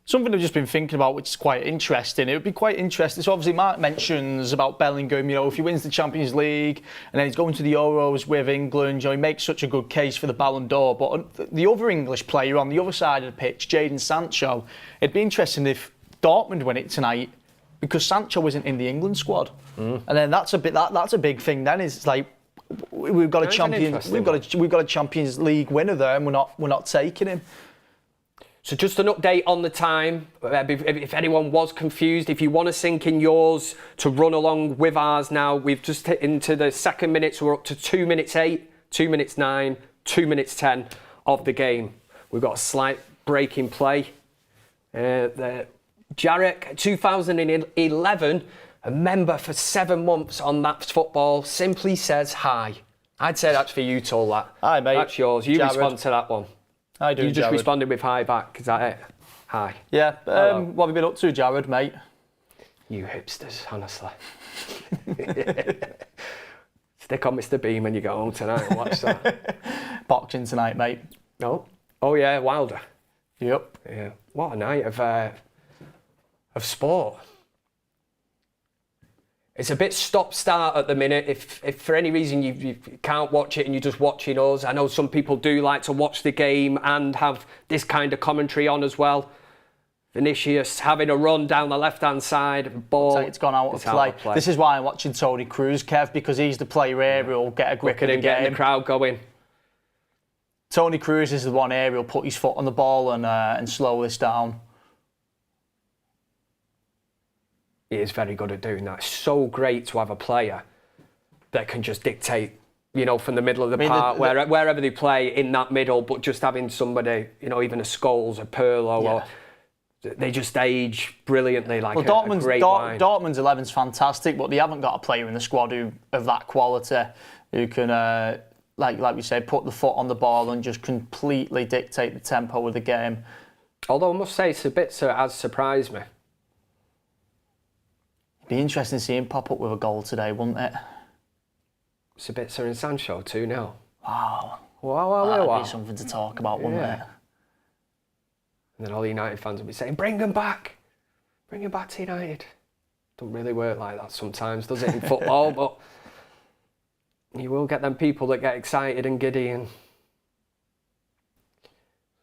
Something I've just been thinking about, which is quite interesting. It would be quite interesting. So obviously Mark mentions about Bellingham, if he wins the Champions League and then he's going to the Euros with England, he makes such a good case for the Ballon d'Or. But the other English player on the other side of the pitch, Jadon Sancho, it'd be interesting if Dortmund win it tonight because Sancho isn't in the England squad. And then that's a big thing then. It's like we've got a Champions League winner there and we're not taking him. So just an update on the time, if anyone was confused, if you want to sync in yours to run along with ours now, we've just hit into the second minutes, we're up to 2 minutes 8, 2 minutes 9, 2 minutes 10 of the game. We've got a slight break in play. Jarek, 2011, a member for 7 months on That's Football, simply says hi. I'd say that's for you, Toll, Hi, mate. That's yours. You Jared. respond to that one. I do, You just Jared. responded with hi back, is that it? Hi. Yeah, what have you been up to, Jared, mate? You hipsters, honestly. Stick on Mr. Bean when you go home tonight and watch that. Boxing tonight, mate. No? Oh yeah, Wilder. Yep. Yeah. What a night of sport. It's a bit stop-start at the minute. If for any reason you can't watch it and you're just watching us, I know some people do like to watch the game and have this kind of commentary on as well. Vinicius having a run down the left-hand side, ball. It's gone out of play. This is why I'm watching Toni Kroos, Kev, because he's the player here who'll get a grip of the game. Getting the crowd going. Toni Kroos is the one here who'll put his foot on the ball and slow this down. He is very good at doing that. It's so great to have a player that can just dictate, from the middle of the park, wherever they play in that middle, but just having somebody, even a Scholes, a Pirlo, or they just age brilliantly like a great wine. Dortmund's 11's fantastic, but they haven't got a player in the squad of that quality who can like we said, put the foot on the ball and just completely dictate the tempo of the game. Although I must say, Sabitzer has surprised me. It'd be interesting to see him pop up with a goal today, wouldn't it? Sabitzer and Sancho, 2-0. Wow. Wow. Be something to talk about, wouldn't it? And then all the United fans will be saying, bring him back. Bring him back to United. Don't really work like that sometimes, does it, in football? But you will get them people that get excited and giddy. And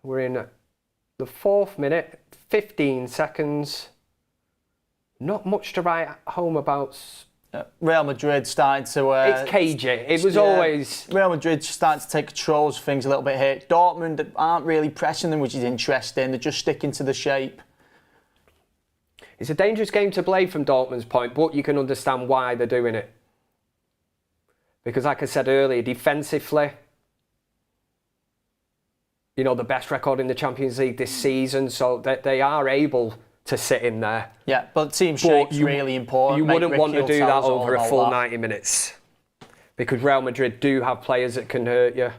we're in the 4th minute, 15 seconds. Not much to write home about. Real Madrid starting to... it's cagey. It was always... Real Madrid starting to take control of things a little bit here. Dortmund aren't really pressing them, which is interesting. They're just sticking to the shape. It's a dangerous game to play from Dortmund's point, but you can understand why they're doing it. Because like I said earlier, defensively, you know, the best record in the Champions League this season, so they are able to sit in there. Yeah, but team shape's really important. You wouldn't want to do that over a full 90 minutes. Because Real Madrid do have players that can hurt you.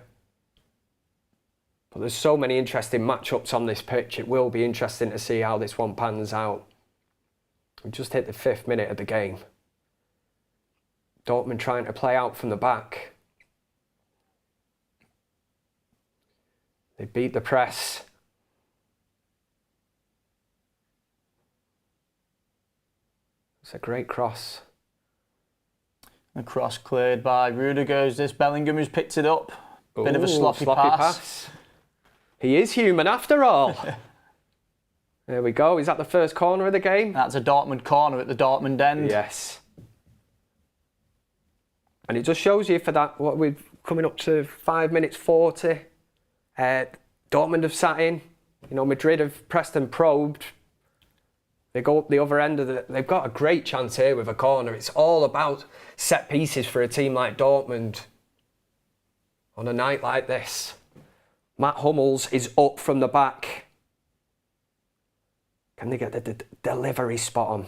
But there's so many interesting matchups on this pitch. It will be interesting to see how this one pans out. We just hit the 5th minute of the game. Dortmund trying to play out from the back. They beat the press. It's a great cross. The cross cleared by Rudiger. This Bellingham who's picked it up. Bit of a sloppy pass. He is human after all. There we go. Is that the first corner of the game? That's a Dortmund corner at the Dortmund end. Yes. And it just shows you for that, what we're coming up to 5 minutes 40. Dortmund have sat in. You know, Madrid have pressed and probed. They go up the other end of the... They've got a great chance here with a corner. It's all about set pieces for a team like Dortmund on a night like this. Matt Hummels is up from the back. Can they get the delivery spot on?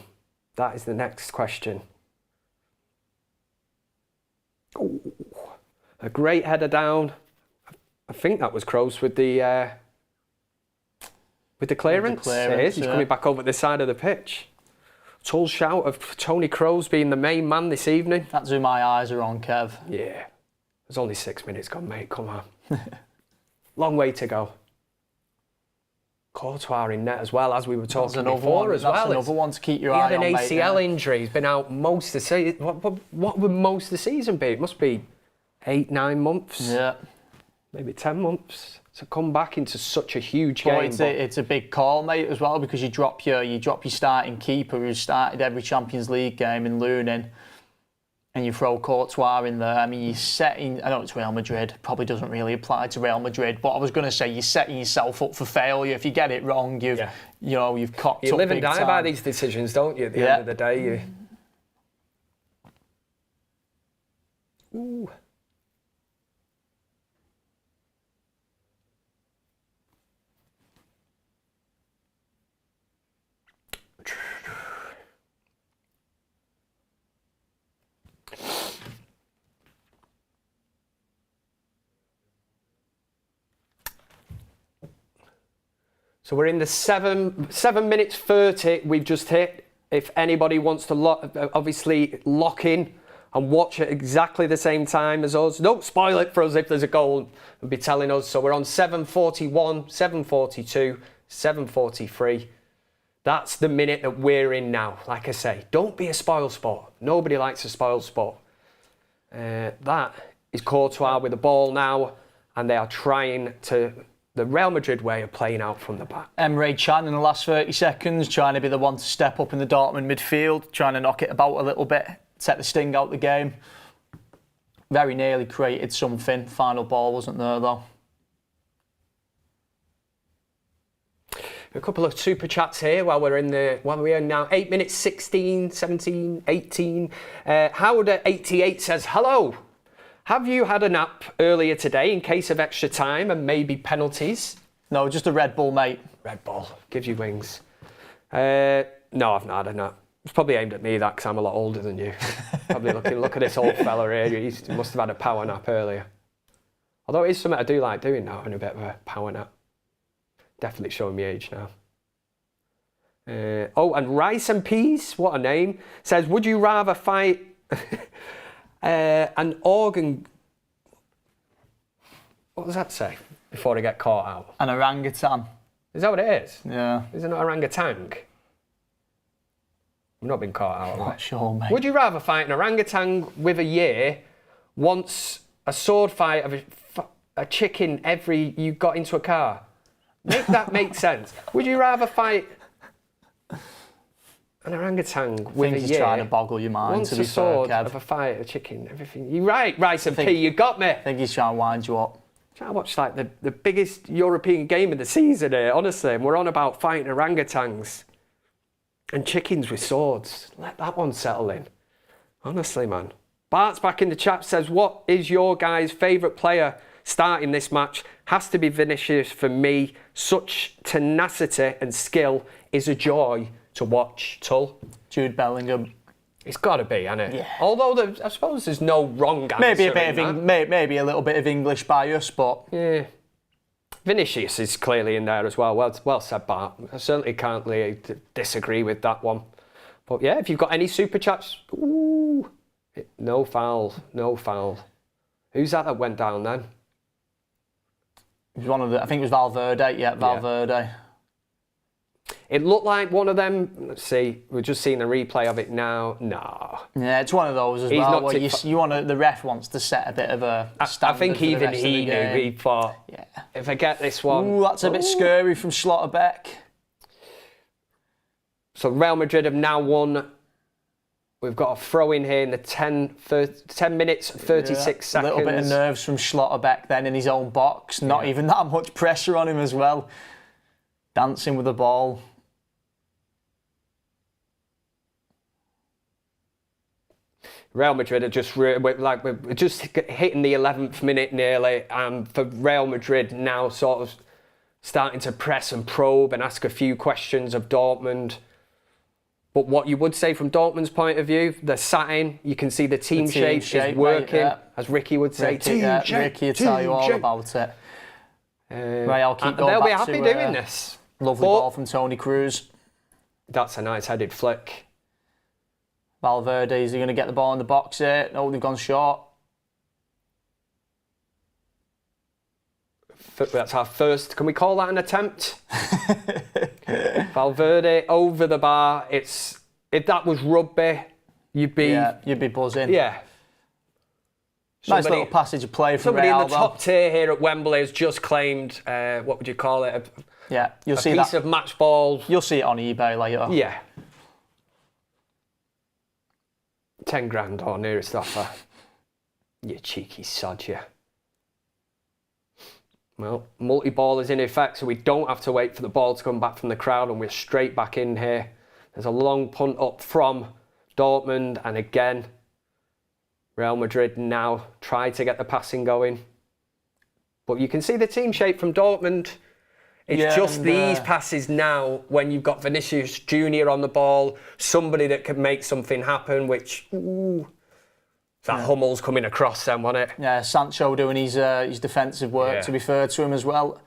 That is the next question. Ooh, a great header down. I think that was Kroos with the clearance. It is. He's coming back over the side of the pitch. Tall shout of Tony Kroos being the main man this evening. That's who my eyes are on, Kev. Yeah. There's only 6 minutes gone, mate. Come on. Long way to go. Courtois in net as well, as we were talking before as well. That's another one to keep your eye on. He had an ACL injury. He's been out most of the season. What would most of the season be? It must be 8-9 months. Yeah. Maybe 10 months to come back into such a huge game. It's a big call, mate, as well, because you drop your starting keeper who started every Champions League game in Lunin, and you throw Courtois in there. I mean, you're setting... I know it's Real Madrid. Probably doesn't really apply to Real Madrid, but I was going to say you're setting yourself up for failure. If you get it wrong, you've cocked up. You live and die by these decisions, don't you? At the end of the day, Ooh. So we're in the 7 minutes 30 we've just hit. If anybody wants to lock in and watch at exactly the same time as us, don't spoil it for us if there's a goal and be telling us. So we're on 7:41, 7:42, 7:43. That's the minute that we're in now. Like I say, don't be a spoil sport. Nobody likes a spoil sport. That is Courtois with the ball now, and they are trying to... The Real Madrid way of playing out from the back. Emre Can in the last 30 seconds, trying to be the one to step up in the Dortmund midfield, trying to knock it about a little bit, take the sting out the game. Very nearly created something. Final ball wasn't there, though. A couple of super chats here while we're now 8 minutes 16, 17, 18. Howard at 88 says, hello. Have you had a nap earlier today in case of extra time and maybe penalties? No, just a Red Bull, mate. Red Bull gives you wings. No, I've not had a nap. It's probably aimed at me, that, because I'm a lot older than you. Probably look at this old fella here. He must have had a power nap earlier. Although it is something I do like doing now, and a bit of a power nap. Definitely showing me age now. And Rice and Peas, what a name, says, would you rather fight an organ... What does that say before they get caught out? An orangutan. Is that what it is? Yeah. Is it not orangutan? I've not been caught out. Not sure, mate. Would you rather fight an orangutan with a year, once a sword fight of a chicken every you got into a car? Make that make sense. Would you rather fight an orangutan with a year? He's trying to boggle your mind. Once to be a sword fair, Kev. of a fight, a chicken, everything. You're right, Rice and P, you got me. I think he's trying to wind you up. I watched like the biggest European game of the season here, honestly, and we're on about fighting orangutans and chickens with swords. Let that one settle in. Honestly, man. Bart's back in the chat, says, what is your guys' favourite player starting this match? Has to be Vinicius for me. Such tenacity and skill is a joy to watch. Tull? Jude Bellingham. It's got to be, hasn't it? Yeah. Although I suppose there's no wrong answer. Maybe a little bit of English bias, but yeah. Vinicius is clearly in there as well. Well said, Bart. I certainly can't really disagree with that one. But yeah, if you've got any super chats, ooh, no foul, no foul. Who's that went down then? It was one of the. I think it was Valverde. Yeah, Valverde. Yeah. It looked like one of them. Let's see. We're just seeing a replay of it now. No. Yeah, it's one of those as well. Where you want to. The ref wants to set a bit of a standard. I think even he knew. He thought, yeah, if I get this one. Ooh, that's a bit scary from Schlotterbeck. So Real Madrid have now won. We've got a throw in here in the 10 minutes, 36 seconds. A little bit of nerves from Schlotterbeck then in his own box. Not even that much pressure on him as well. Dancing with the ball. Real Madrid are just we're just hitting the 11th minute nearly, and for Real Madrid now sort of starting to press and probe and ask a few questions of Dortmund. But what you would say from Dortmund's point of view, they're sat in, you can see the team shape is working, mate, as Ricky would say. Ricky will tell you all about it. Right, I'll keep going. They'll be happy doing this. Lovely ball from Toni Kroos. That's a nice headed flick. Valverde, is he going to get the ball in the box here? No, they've gone short. That's our first, can we call that an attempt? Valverde over the bar. If that was rugby, you'd be buzzing. Yeah. Nice little passage of play from somebody Real, in the top tier here at Wembley has just claimed, what would you call it? You'll see a piece of match ball. You'll see it on eBay later. Yeah. 10 grand or nearest offer. You cheeky sod, you. Well, multi-ball is in effect, so we don't have to wait for the ball to come back from the crowd, and we're straight back in here. There's a long punt up from Dortmund, and again, Real Madrid now try to get the passing going. But you can see the team shape from Dortmund. It's just these passes now when you've got Vinicius Jr. on the ball, somebody that can make something happen, which, Hummel's coming across then, wasn't it? Yeah, Sancho doing his defensive work, to be fair to him as well.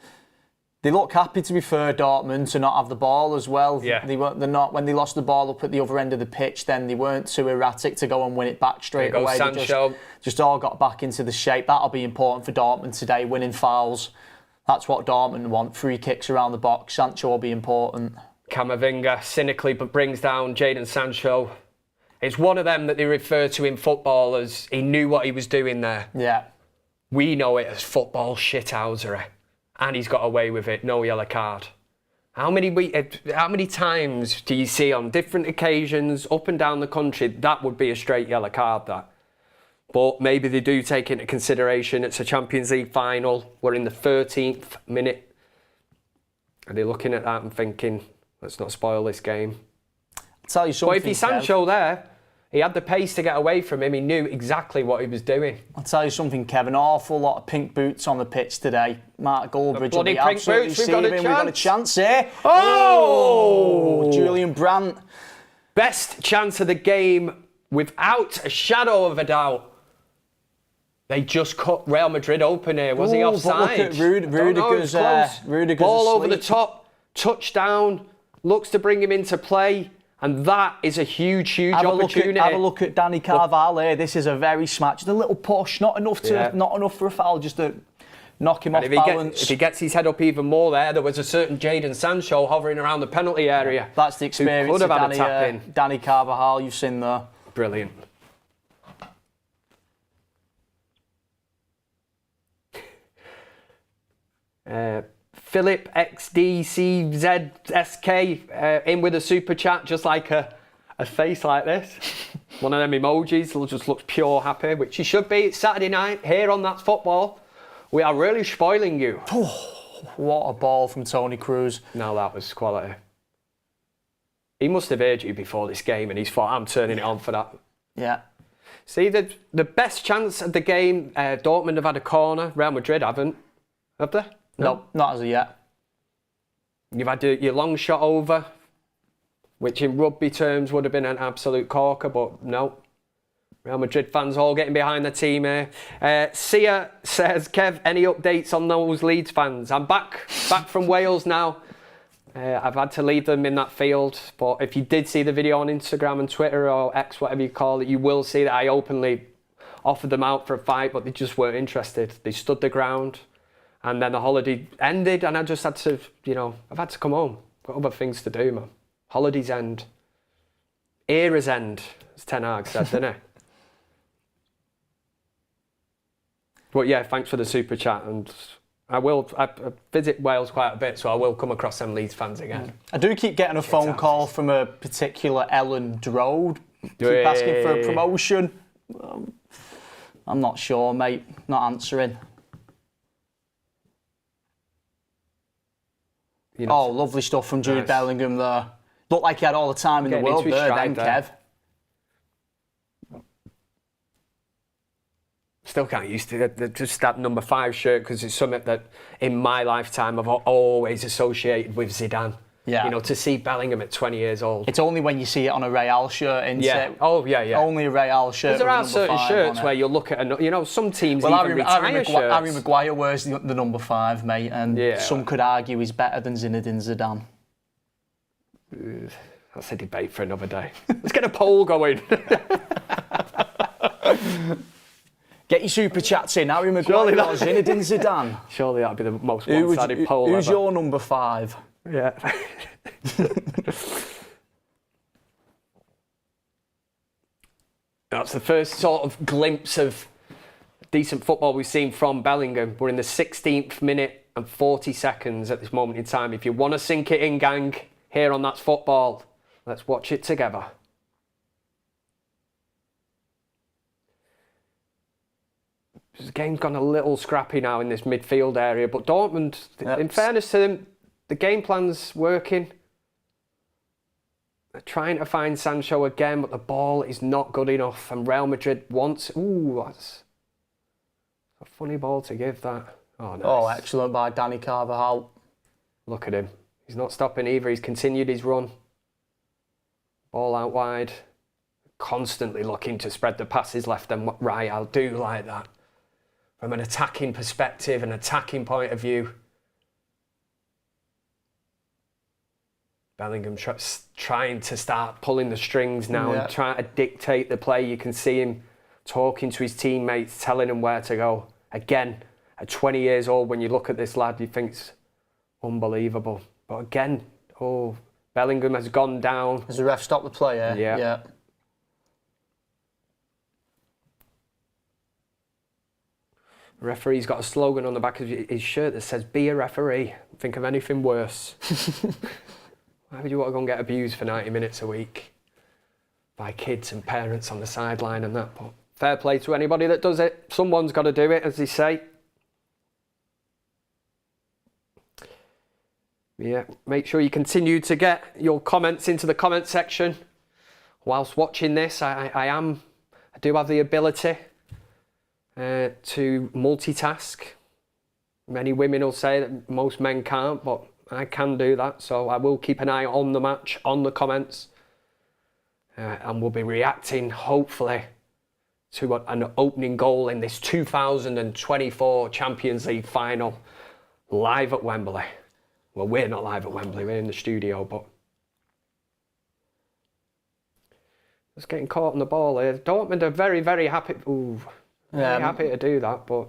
They look happy, to be fair, Dortmund, to not have the ball as well. Yeah. They're not, when they lost the ball up at the other end of the pitch, then they weren't too erratic to go and win it back straight away. Sancho. They just all got back into the shape. That'll be important for Dortmund today, winning fouls. That's what Dortmund want. Free kicks around the box. Sancho will be important. Camavinga cynically but brings down Jadon Sancho. It's one of them that they refer to in football as he knew what he was doing there. Yeah. We know it as football shithousery. And he's got away with it. No yellow card. How many times do you see on different occasions up and down the country that would be a straight yellow card, that? But maybe they do take into consideration it's a Champions League final. We're in the 13th minute. Are they looking at that and thinking, let's not spoil this game? I'll tell you something. But if he's Sancho there, he had the pace to get away from him. He knew exactly what he was doing. I'll tell you something, Kev. An awful lot of pink boots on the pitch today. Mark Goldbridge will be absolutely seething. We've got a chance here. Oh! Julian Brandt. Best chance of the game without a shadow of a doubt. They just cut Real Madrid open here. Was he Ooh, offside? But look at Rudiger's ball over the asleep. top, touchdown, looks to bring him into play, and that is a huge opportunity. Have a look at Danny Carvalho here. This is a very smart, just a little push, not enough for a foul, just to knock him off balance. If he gets his head up even more there was a certain Jadon Sancho hovering around the penalty area. That's the experience could have of had a tap in. Danny Carvalho you've seen there. Brilliant. Philip XDCZSK in with a super chat, just like a face like this. One of them emojis just looks pure happy, which he should be. It's Saturday night here on That's Football. We are really spoiling you. What a ball from Toni Kroos. No, that was quality. He must have heard you before this game and he's thought, I'm turning it on for that. Yeah. See, the best chance of the game, Dortmund have had a corner, Real Madrid haven't. Have they? No, not as of yet. You've had your long shot over, which in rugby terms would have been an absolute corker, but no. Real Madrid fans all getting behind the team here. Sia says, Kev, any updates on those Leeds fans? I'm back from Wales now. I've had to leave them in that field, but if you did see the video on Instagram and Twitter or X, whatever you call it, you will see that I openly offered them out for a fight, but they just weren't interested. They stood the ground. And then the holiday ended and I just had to, I've had to come home. Got other things to do, man. Holidays end. Eras end, as Ten Hag said, didn't he? But yeah, thanks for the super chat. And I visit Wales quite a bit, so I will come across some Leeds fans again. I do keep getting a phone call from a particular Ellen Drode. Keep asking for a promotion. I'm not sure, mate. Not answering. Lovely stuff from Jude Bellingham there. Looked like he had all the time in the world there, Kev. Still can't used to it. Just that number 5 shirt, because it's something that in my lifetime I've always associated with Zidane. Yeah. To see Bellingham at 20 years old. It's only when you see it on a Real shirt, isn't it? Oh, yeah. Only a Real shirt. There are certain shirts where you look at, some teams even retire shirts. Harry Maguire wears the number 5, mate, and some could argue he's better than Zinedine Zidane. That's a debate for another day. Let's get a poll going. Get your super chats in. Harry Maguire or Zinedine Zidane? Surely that'd be the most one-sided poll Who's your number 5? Yeah. That's the first sort of glimpse of decent football we've seen from Bellingham. We're in the 16th minute and 40 seconds at this moment in time. If you want to sink it in, gang, here on That's Football, let's watch it together. The game's gone a little scrappy now in this midfield area, but Dortmund, in fairness to them, the game plan's working. They're trying to find Sancho again, but the ball is not good enough. And Real Madrid wants... Ooh, that's a funny ball to give that. Oh, nice. Oh, excellent by Danny Carvalho. Look at him. He's not stopping either. He's continued his run. Ball out wide. Constantly looking to spread the passes left and right. I do like that. From an attacking perspective, an attacking point of view. Bellingham trying to start pulling the strings now and trying to dictate the play. You can see him talking to his teammates, telling them where to go. Again, at 20 years old, when you look at this lad, you think it's unbelievable. But again, Bellingham has gone down. Has the ref stopped the play? Yeah. The referee's got a slogan on the back of his shirt that says, "Be a referee." Think of anything worse. Why would you want to go and get abused for 90 minutes a week by kids and parents on the sideline and that? But fair play to anybody that does it. Someone's got to do it, as they say. Yeah, make sure you continue to get your comments into the comment section whilst watching this. I do have the ability to multitask. Many women will say that most men can't, but I can do that, so I will keep an eye on the match, on the comments, and we'll be reacting, hopefully, to an opening goal in this 2024 Champions League final, live at Wembley. Well, we're not live at Wembley, we're in the studio, but just getting caught on the ball here. Dortmund are very, very happy. Ooh, very happy to do that, but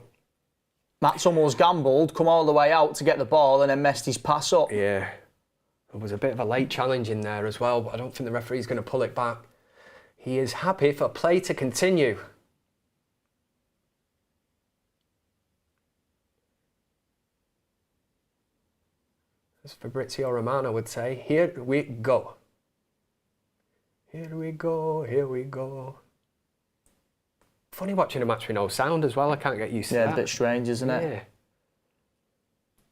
Matt's almost gambled, come all the way out to get the ball and then messed his pass up. yeah, there was a bit of a late challenge in there as well, but I don't think the referee's going to pull it back. He is happy for play to continue. As Fabrizio Romano would say, here we go. Here we go, here we go. Funny watching a match with no sound as well, I can't get used to that. Yeah, a bit strange, isn't it? Yeah.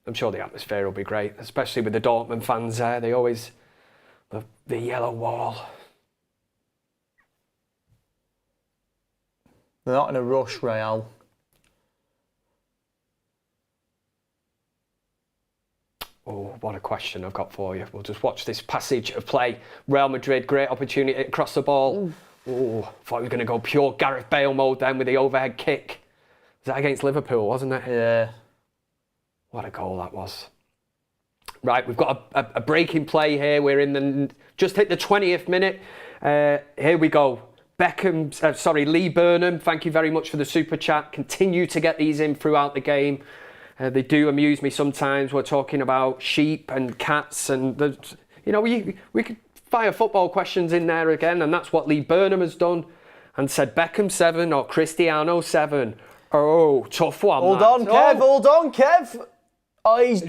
I'm sure the atmosphere will be great, especially with the Dortmund fans there. They always, the yellow wall. They're not in a rush, Real. Oh, what a question I've got for you. We'll just watch this passage of play. Real Madrid, great opportunity to cross the ball. Oh, thought he was going to go pure Gareth Bale mode then with the overhead kick. Was that against Liverpool, wasn't it? Yeah. What a goal that was. Right, we've got a break in play here. We're in the, just hit the 20th minute. Here we go. Lee Burnham, thank you very much for the super chat. Continue to get these in throughout the game. They do amuse me sometimes. We're talking about sheep and cats, and we could fire football questions in there again, and that's what Lee Burnham has done, and said Beckham 7 or Cristiano 7. Oh, tough one. Hold on, Kev. Oh, he's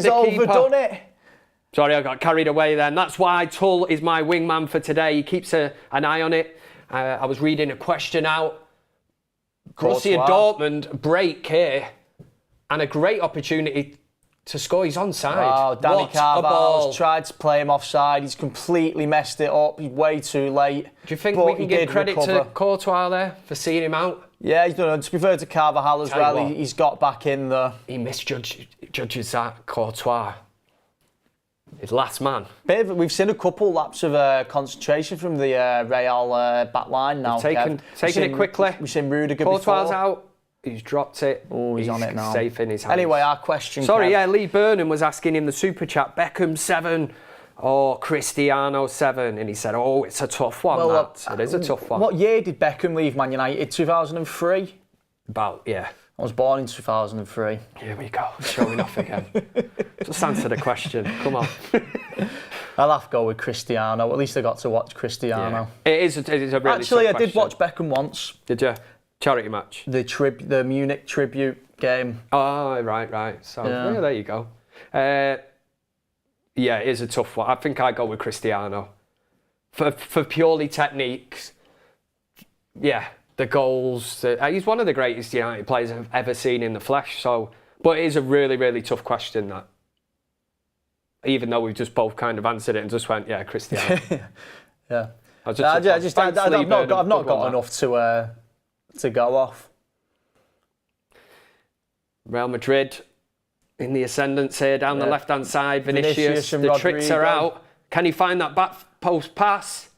overdone it. Sorry, I got carried away then. That's why Tull is my wingman for today. He keeps an eye on it. I was reading a question out. Borussia Dortmund break here. And a great opportunity to score. He's onside. Oh, Danny Carvalho's tried to play him offside. He's completely messed it up. He's way too late. Do you think we can give credit to Courtois there for seeing him out? Yeah, he's done it. To be fair to Carvajal as well, he's got back in there. He misjudges that, Courtois. His last man. We've seen a couple laps of concentration from the Real back line now. Taking it quickly. We've seen Rudiger Courtois before. Out. He's dropped it. Oh, he's on it now. Safe in his hands. Anyway, our question. Sorry, Kev. yeah, Lee Burnham was asking in the super chat, Beckham 7 or Cristiano 7, and he said, "Oh, it's a tough one. It is a tough one." What year did Beckham leave Man United? 2003. Yeah. I was born in 2003. Here we go, showing off again. Just answer the question. Come on. I'll have to go with Cristiano. At least I got to watch Cristiano. Yeah. It is a really tough Actually, I question. did watch Beckham once. Did you? Charity match. The Munich tribute game. Oh, right. So yeah, there you go. It is a tough one. I think I go with Cristiano for purely techniques. Yeah, the goals. He's one of the greatest United players I've ever seen in the flesh. So, but it is a really, really tough question. That, even though we've just both kind of answered it and just went, yeah, Cristiano. Yeah. I've not got enough to go off. Real Madrid in the ascendance here down the left-hand side. Vinicius and the Rodrigo. tricks are out. Can he find that back post pass?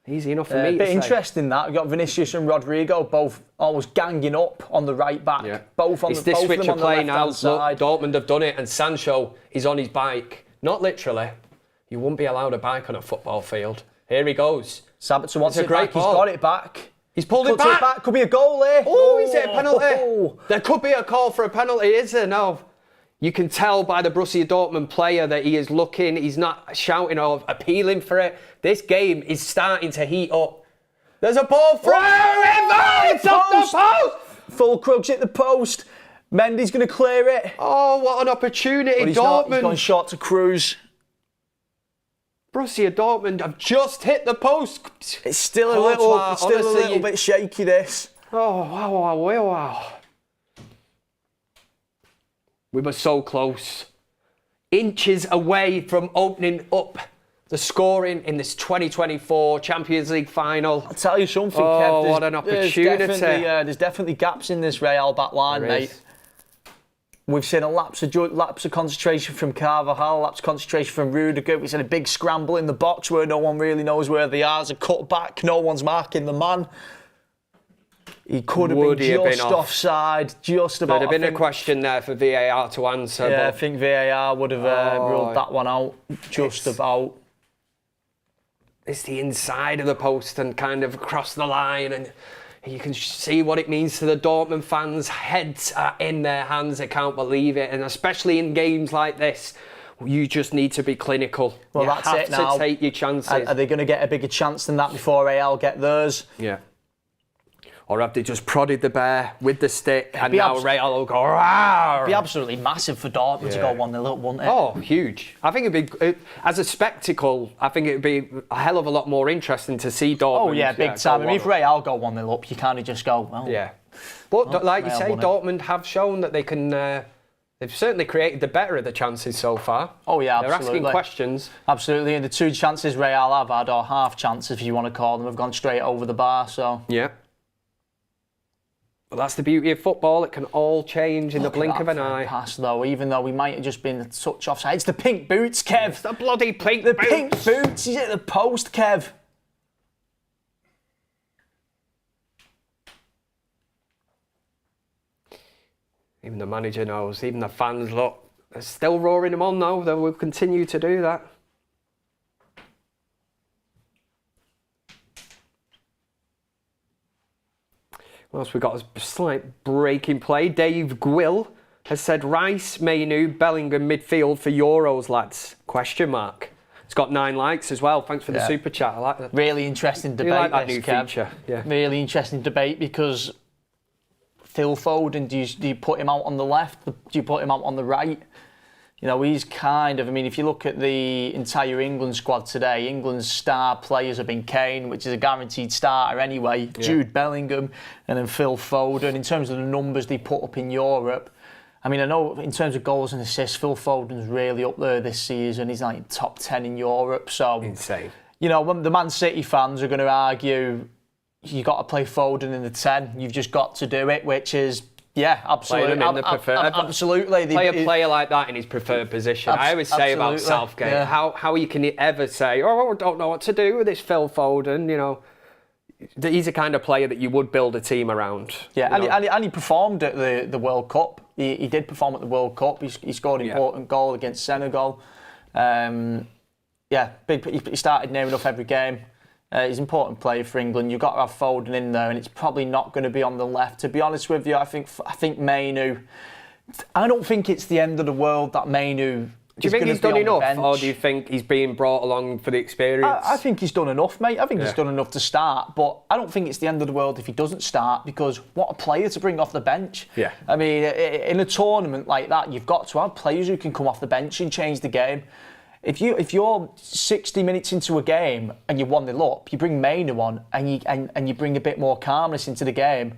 Easy enough for me to bit say. interesting that. We've got Vinicius and Rodrigo both always ganging up on the right back. Yeah. Both on it's the this both switch of them of on play the now. left-hand side. Look, Dortmund have done it, and Sancho is on his bike. Not literally. You wouldn't be allowed a bike on a football field. Here he goes. Sabitzer wants It's a it great back. ball. He's got it back. He's pulled it back. Could be a goal here. Oh, is it a penalty? Oh. There could be a call for a penalty, is there? No. You can tell by the Borussia Dortmund player that he is looking. He's not shouting or appealing for it. This game is starting to heat up. There's a ball through. It's off the post. Full Krug's hit the post. Mendy's going to clear it. Oh, what an opportunity, But he's Dortmund. He's gone short to Cruz. Borussia Dortmund have just hit the post. It's still Courtois, a little bit shaky, this. Oh, wow. We were so close. Inches away from opening up the scoring in this 2024 Champions League final. I'll tell you something, Oh, Kev. what an opportunity. There's definitely gaps in this Real back line, mate. We've seen a lapse of concentration from Carvajal, lapse of concentration from Rudiger. We've seen a big scramble in the box where no one really knows where they are. There's a cut back, no one's marking the man. He could have been just offside, just about. There'd have been a question there for VAR to answer. Yeah, but I think VAR would have ruled that one out just about. It's the inside of the post and kind of across the line, and you can see what it means to the Dortmund fans. Heads are in their hands, they can't believe it, and especially in games like this, you just need to be clinical. Well, you that's have it now. to take your chances. Are they going to get a bigger chance than that before Real get theirs? Yeah. Or have they just prodded the bear with the stick and now Real will go, rawr. It'd be absolutely massive for Dortmund to go 1-0 up, wouldn't it? Oh, huge. I think it'd be, as a spectacle, I think it'd be a hell of a lot more interesting to see Dortmund. Oh, yeah, big time. I mean, if Real go 1-0 up, you kind of just go, well. Yeah. But like you Real say, won it. Dortmund have shown that they can, they've certainly created the better of the chances so far. Oh, yeah, They're absolutely. asking questions. Absolutely, and the 2 chances Real have had, or half chances if you want to call them, have gone straight over the bar, so. Yeah. But that's the beauty of football. It can all change in the blink of an eye. Pass though, even though we might have just been a touch offside. It's the pink boots, Kev. It's the bloody pink The boots. pink boots. He's at the post, Kev. Even the manager knows. Even the fans, look, they're still roaring him on though. They will continue to do that. Whilst we've got a slight break in play, Dave Gwill has said Rice, Mainu, Bellingham midfield for Euros, lads? Question mark. It's got 9 likes as well. Thanks for the super chat. I like that. Really interesting debate. You like that this, new Kev. feature? Yeah. Really interesting debate because Phil Foden, do you put him out on the left? Do you put him out on the right? You know, he's kind of, I mean, if you look at the entire England squad today, England's star players have been Kane, which is a guaranteed starter anyway, Jude, Bellingham, and then Phil Foden. In terms of the numbers they put up in Europe, I mean, I know in terms of goals and assists, Phil Foden's really up there this season. He's like top 10 in Europe. So insane. You know, when the Man City fans are going to argue, you got to play Foden in the 10. You've just got to do it, which is, yeah, absolutely. Play them in the preferred, absolutely. Play a player like that in his preferred position. I always say about Southgate, how you can ever say, oh, I don't know what to do with this Phil Foden, you know. He's the kind of player that you would build a team around. Yeah, and he performed at the World Cup. He did perform at the World Cup. He scored an important goal against Senegal. Yeah, he started near enough every game. He's an important player for England. You've got to have Foden in there, and it's probably not going to be on the left. To be honest with you, I think Mainu. I don't think it's the end of the world that Mainu. Do you think he's done enough, or do you think he's being brought along for the experience? I think he's done enough, mate. I think he's done enough to start, but I don't think it's the end of the world if he doesn't start, because what a player to bring off the bench. Yeah. I mean, in a tournament like that, you've got to have players who can come off the bench and change the game. If you're 60 minutes into a game and you're 1-0 up, you bring Mainu on and you bring a bit more calmness into the game.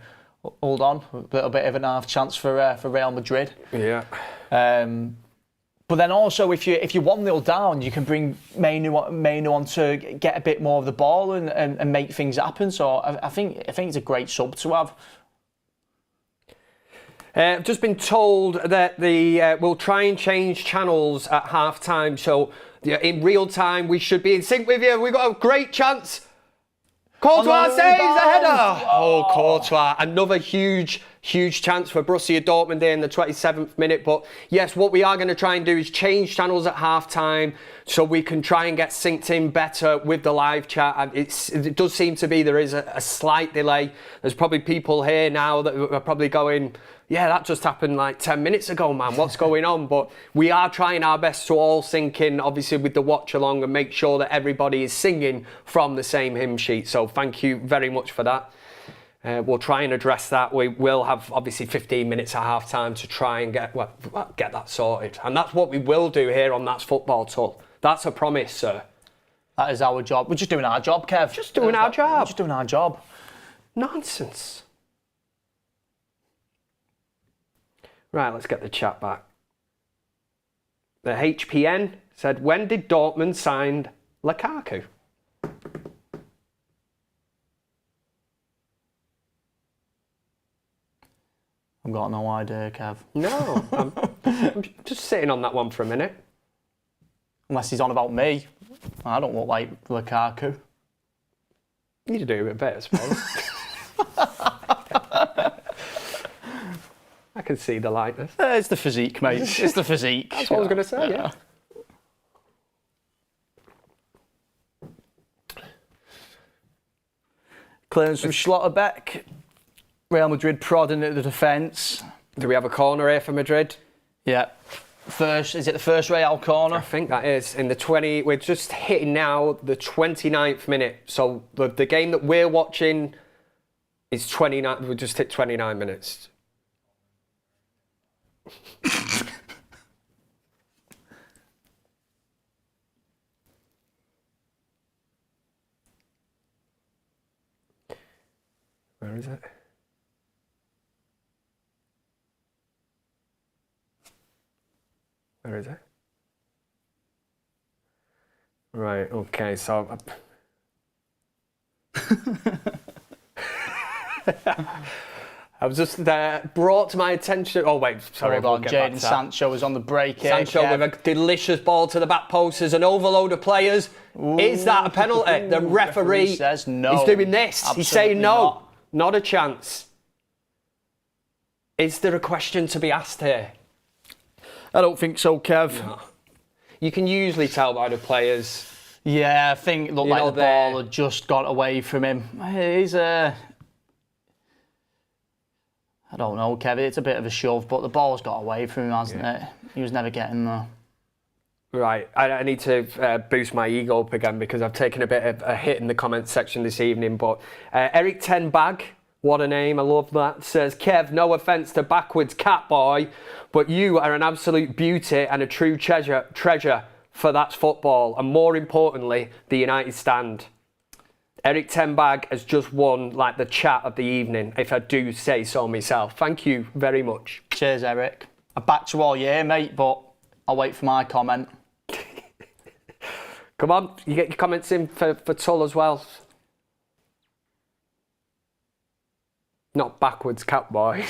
Hold on, a little bit of an half chance for Real Madrid. Yeah. But then also, if you're 1-0 down, you can bring Mainu on to get a bit more of the ball and make things happen. So I think it's a great sub to have. I've just been told that we'll try and change channels at half time, so in real time we should be in sync with you. We've got a great chance. Courtois saves the header. Oh, Courtois. Another huge chance for Borussia Dortmund there in the 27th minute. But yes, what we are going to try and do is change channels at half time so we can try and get synced in better with the live chat. It does seem to be there is a slight delay. There's probably people here now that are probably going, yeah, that just happened like 10 minutes ago, man. What's going on? But we are trying our best to all sync in, obviously, with the watch along and make sure that everybody is singing from the same hymn sheet. So thank you very much for that. We'll try and address that. We will have, obviously, 15 minutes at half time to try and get that sorted. And that's what we will do here on That's Football Tull. That's a promise, sir. That is our job. We're just doing our job, Kev. Just doing our job. We're just doing our job. Nonsense. Right, let's get the chat back. The HPN said, when did Dortmund sign Lukaku? I've got no idea, Kev. No, I'm just sitting on that one for a minute. Unless he's on about me. I don't look like Lukaku. You do a bit, I suppose. can see the likeness. It's the physique, mate. It's the physique. That's what I was going to say, yeah. Clearance from Schlotterbeck. Real Madrid prodding at the defence. Do we have a corner here for Madrid? Yeah. Is it the first Real corner? I think that is. In the 20, we're just hitting now the 29th minute. So the game that we're watching is 29, we just hit 29 minutes. Where is it? Where is it? Right, okay, so... I was just brought to my attention... Oh, wait, sorry. Hold on, Jadon Sancho was on the break here. Sancho with a delicious ball to the back post. There's an overload of players. Ooh. Is that a penalty? The referee says no. He's doing this. Absolutely He's saying no. Not a chance. Is there a question to be asked here? I don't think so, Kev. No. You can usually tell by the players. Yeah, I think it looked like the ball had just got away from him. He's I don't know, Kev. It's a bit of a shove, but the ball's got away from him, hasn't it? He was never getting there. Right, I need to boost my ego up again because I've taken a bit of a hit in the comments section this evening. But Eric Ten Bag, what a name, I love that, says, Kev, no offence to backwards cat boy, but you are an absolute beauty and a true treasure for That's Football, and more importantly, the United stand. Eric Ten Bag has just won like the chat of the evening, if I do say so myself. Thank you very much. Cheers, Eric. I backed you all year, mate, but I'll wait for my comment. Come on, you get your comments in for Tull as well. Not backwards, cat boy.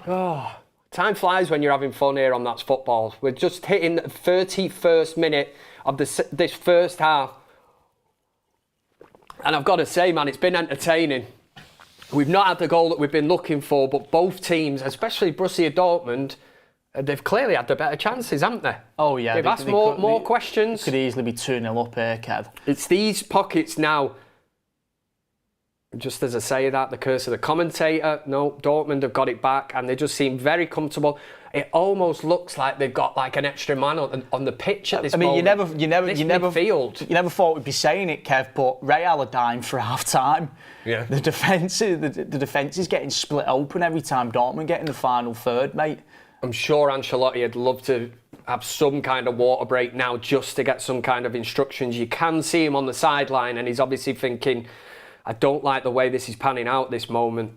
Oh, time flies when you're having fun here on That's Football. We're just hitting the 31st minute of this first half. And I've got to say, man, it's been entertaining. We've not had the goal that we've been looking for, but both teams, especially Borussia Dortmund, they've clearly had the better chances, haven't they? Oh, yeah. They've asked more questions. Could easily be 2-0 up here, Kev. It's these pockets now. Just as I say that, the curse of the commentator. No, Dortmund have got it back and they just seem very comfortable. It almost looks like they've got like an extra man on the pitch at this moment. You never thought we'd be saying it, Kev, but Real are dying for half time. Yeah. The defence is getting split open every time Dortmund get in the final third, mate. I'm sure Ancelotti would love to have some kind of water break now just to get some kind of instructions. You can see him on the sideline and he's obviously thinking, I don't like the way this is panning out this moment.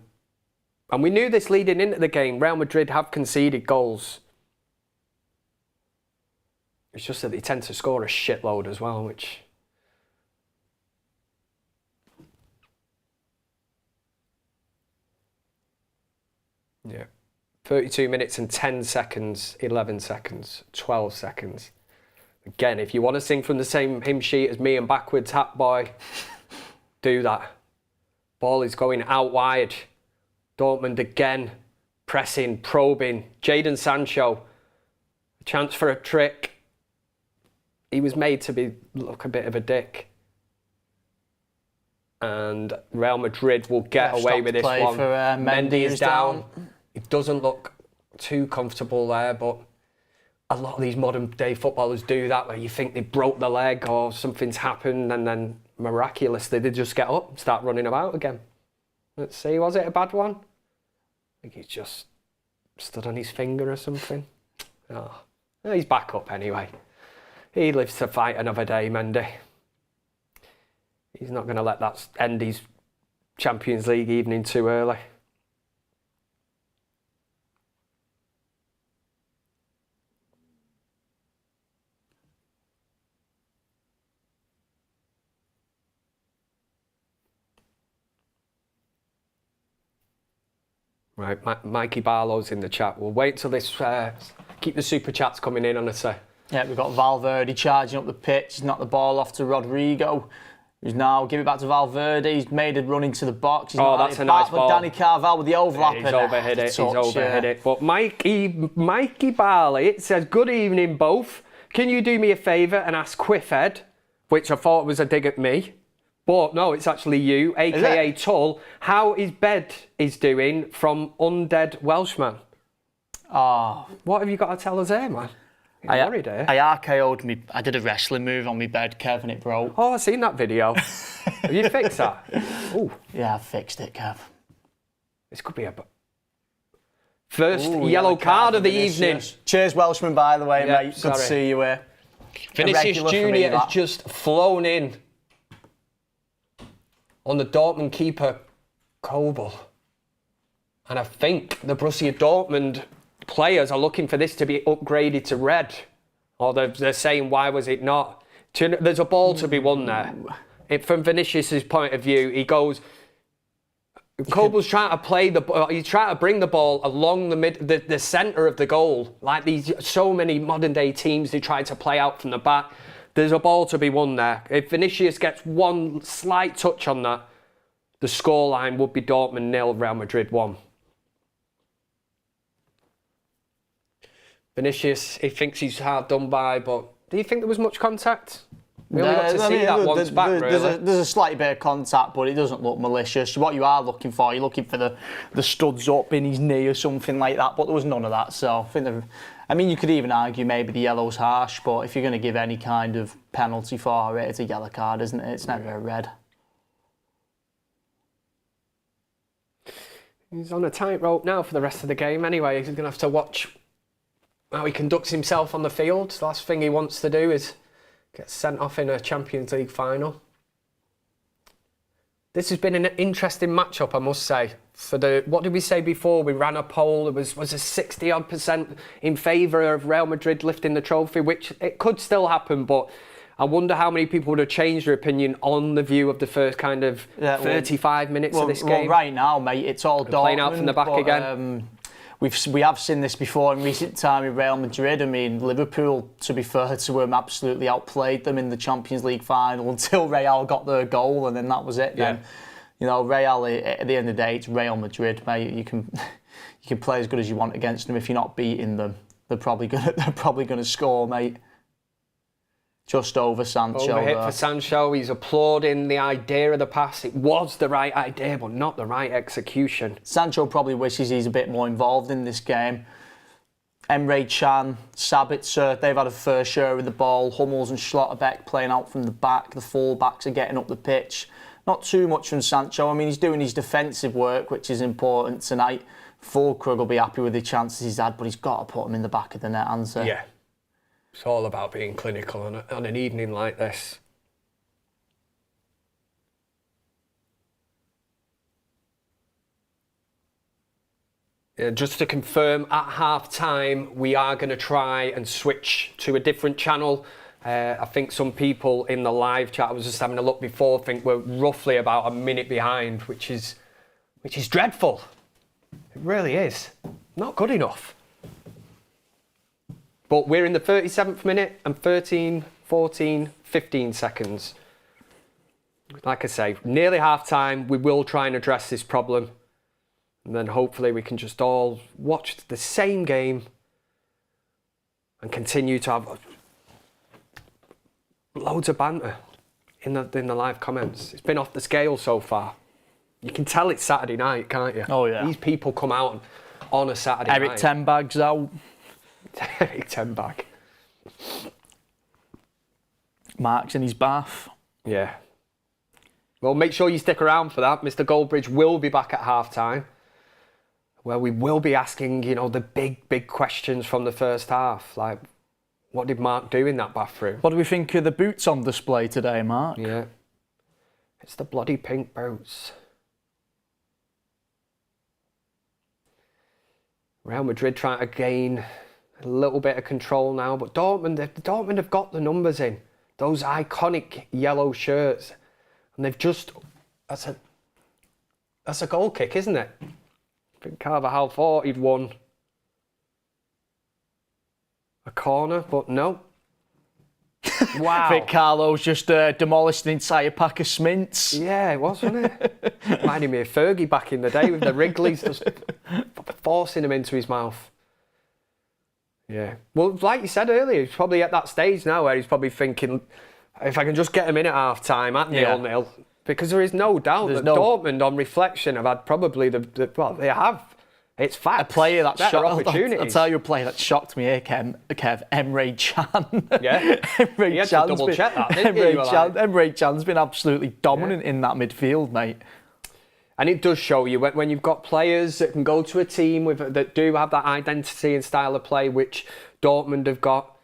And we knew this leading into the game. Real Madrid have conceded goals. It's just that they tend to score a shitload as well, which... Yeah. 32 minutes and 10 seconds, 11 seconds, 12 seconds. Again, if you want to sing from the same hymn sheet as me and Backwards Hat Boy, do that. Ball is going out wide. Dortmund again, pressing, probing. Jadon Sancho, a chance for a trick. He was made to look a bit of a dick. And Real Madrid will get away with this one. For, Mendy is down. It doesn't look too comfortable there, but a lot of these modern day footballers do that, where you think they broke the leg or something's happened, and then miraculously they just get up and start running about again. Let's see, was it a bad one? I think he's just stood on his finger or something. Oh, he's back up anyway. He lives to fight another day, Mendy. He's not going to let that end his Champions League evening too early. Right, Mikey Barlow's in the chat. We'll wait till this, keep the super chats coming in, honestly. Yeah, we've got Valverde charging up the pitch. He's knocked the ball off to Rodrigo. He's now give it back to Valverde. He's made a run into the box. He's That's a nice ball. Danny Carvalho with the overlap. He's overhit it. He's overhit it. But Mikey Barley says, good evening, both. Can you do me a favour and ask Quiffhead, which I thought was a dig at me, but no, it's actually you, a.k.a. Tull, how his bed is doing from Undead Welshman. Oh. What have you got to tell us there, man? I RKO'd me. I did a wrestling move on my bed, Kev, and it broke. Oh, I've seen that video. Have you fixed that? Ooh. Yeah, I fixed it, Kev. This could be a first yellow card of the evening. Cheers, Welshman, by the way, mate. Good to see you here. Vinicius Junior has just flown in on the Dortmund keeper, Kobel. And I think the Borussia Dortmund players are looking for this to be upgraded to red. Or they're saying, why was it not? There's a ball to be won there. From Vinicius' point of view, he goes... Kobel's trying to play he's trying to bring the ball along the centre of the goal. Like so many modern day teams, they try to play out from the back. There's a ball to be won there. If Vinicius gets one slight touch on that, the scoreline would be Dortmund 0, Real Madrid 1. Vinicius, he thinks he's hard done by, but do you think there was much contact? We only got to see that once back, really. There's a slight bit of contact, but it doesn't look malicious. What you are looking for, you're looking for the studs up in his knee or something like that, but there was none of that. So I mean, you could even argue maybe the yellow's harsh, but if you're going to give any kind of penalty for it, it's a yellow card, isn't it? It's never a red. He's on a tightrope now for the rest of the game anyway. He's going to have to watch how he conducts himself on the field. The last thing he wants to do is get sent off in a Champions League final. This has been an interesting matchup, I must say. What did we say before? We ran a poll. It was a 60-odd% in favour of Real Madrid lifting the trophy, which it could still happen, but I wonder how many people would have changed their opinion on the view of the first kind of 35 minutes of this game. Well, right now, mate, it's all Dortmund. Playing out from the back again. We have seen this before in recent time in Real Madrid. I mean, Liverpool, to be fair to them, absolutely outplayed them in the Champions League final until Real got their goal, and then that was it. Yeah. Then, Real, at the end of the day, it's Real Madrid, mate. You can play as good as you want against them. If you're not beating them, they're probably gonna score, mate. Just over Sancho. Overhit for Sancho. He's applauding the idea of the pass. It was the right idea, but not the right execution. Sancho probably wishes he's a bit more involved in this game. Emre Can, Sabitzer, they've had a fair share with the ball. Hummels and Schlotterbeck playing out from the back. The full-backs are getting up the pitch. Not too much from Sancho. I mean, he's doing his defensive work, which is important tonight. Fulkrug will be happy with the chances he's had, but he's got to put him in the back of the net, hasn't he? Yeah. It's all about being clinical on an evening like this. Yeah, just to confirm, at half-time, we are going to try and switch to a different channel. I think some people in the live chat, I was just having a look before, think we're roughly about a minute behind, which is dreadful. It really is. Not good enough. But we're in the 37th minute and 13, 14, 15 seconds. Like I say, nearly half-time. We will try and address this problem. And then hopefully we can just all watch the same game and continue to have loads of banter in the live comments. It's been off the scale so far. You can tell it's Saturday night, can't you? Oh, yeah. These people come out on a Saturday night. Eric Ten Bag's out. Eric Ten Bag. Mark's in his bath. Yeah. Well, make sure you stick around for that. Mr. Goldbridge will be back at half-time, where we will be asking, the big questions from the first half. Like, what did Mark do in that bathroom? What do we think of the boots on display today, Mark? Yeah. It's the bloody pink boots. Real Madrid trying to gain a little bit of control now, but Dortmund have got the numbers in. Those iconic yellow shirts. And they've just... That's a goal kick, isn't it? I think Carvajal thought he'd won a corner, but no. Wow. I think Carlo's just demolished an entire pack of Smints. Yeah, it was, wasn't it? Reminded me of Fergie back in the day with the Wrigley's, just forcing them into his mouth. Yeah. Well, like you said earlier, he's probably at that stage now where he's probably thinking, if I can just get him in at half time at 0-0, because there is no doubt that Dortmund, on reflection, have had probably well, they have. It's fact. A player that better opportunities. I'll tell you a player that shocked me here, Kev, Emre Can. Yeah. Emre You had to double check that, didn't you? Emre Can's been absolutely dominant in that midfield, mate. And it does show you when you've got players that can go to a team that do have that identity and style of play, which Dortmund have got.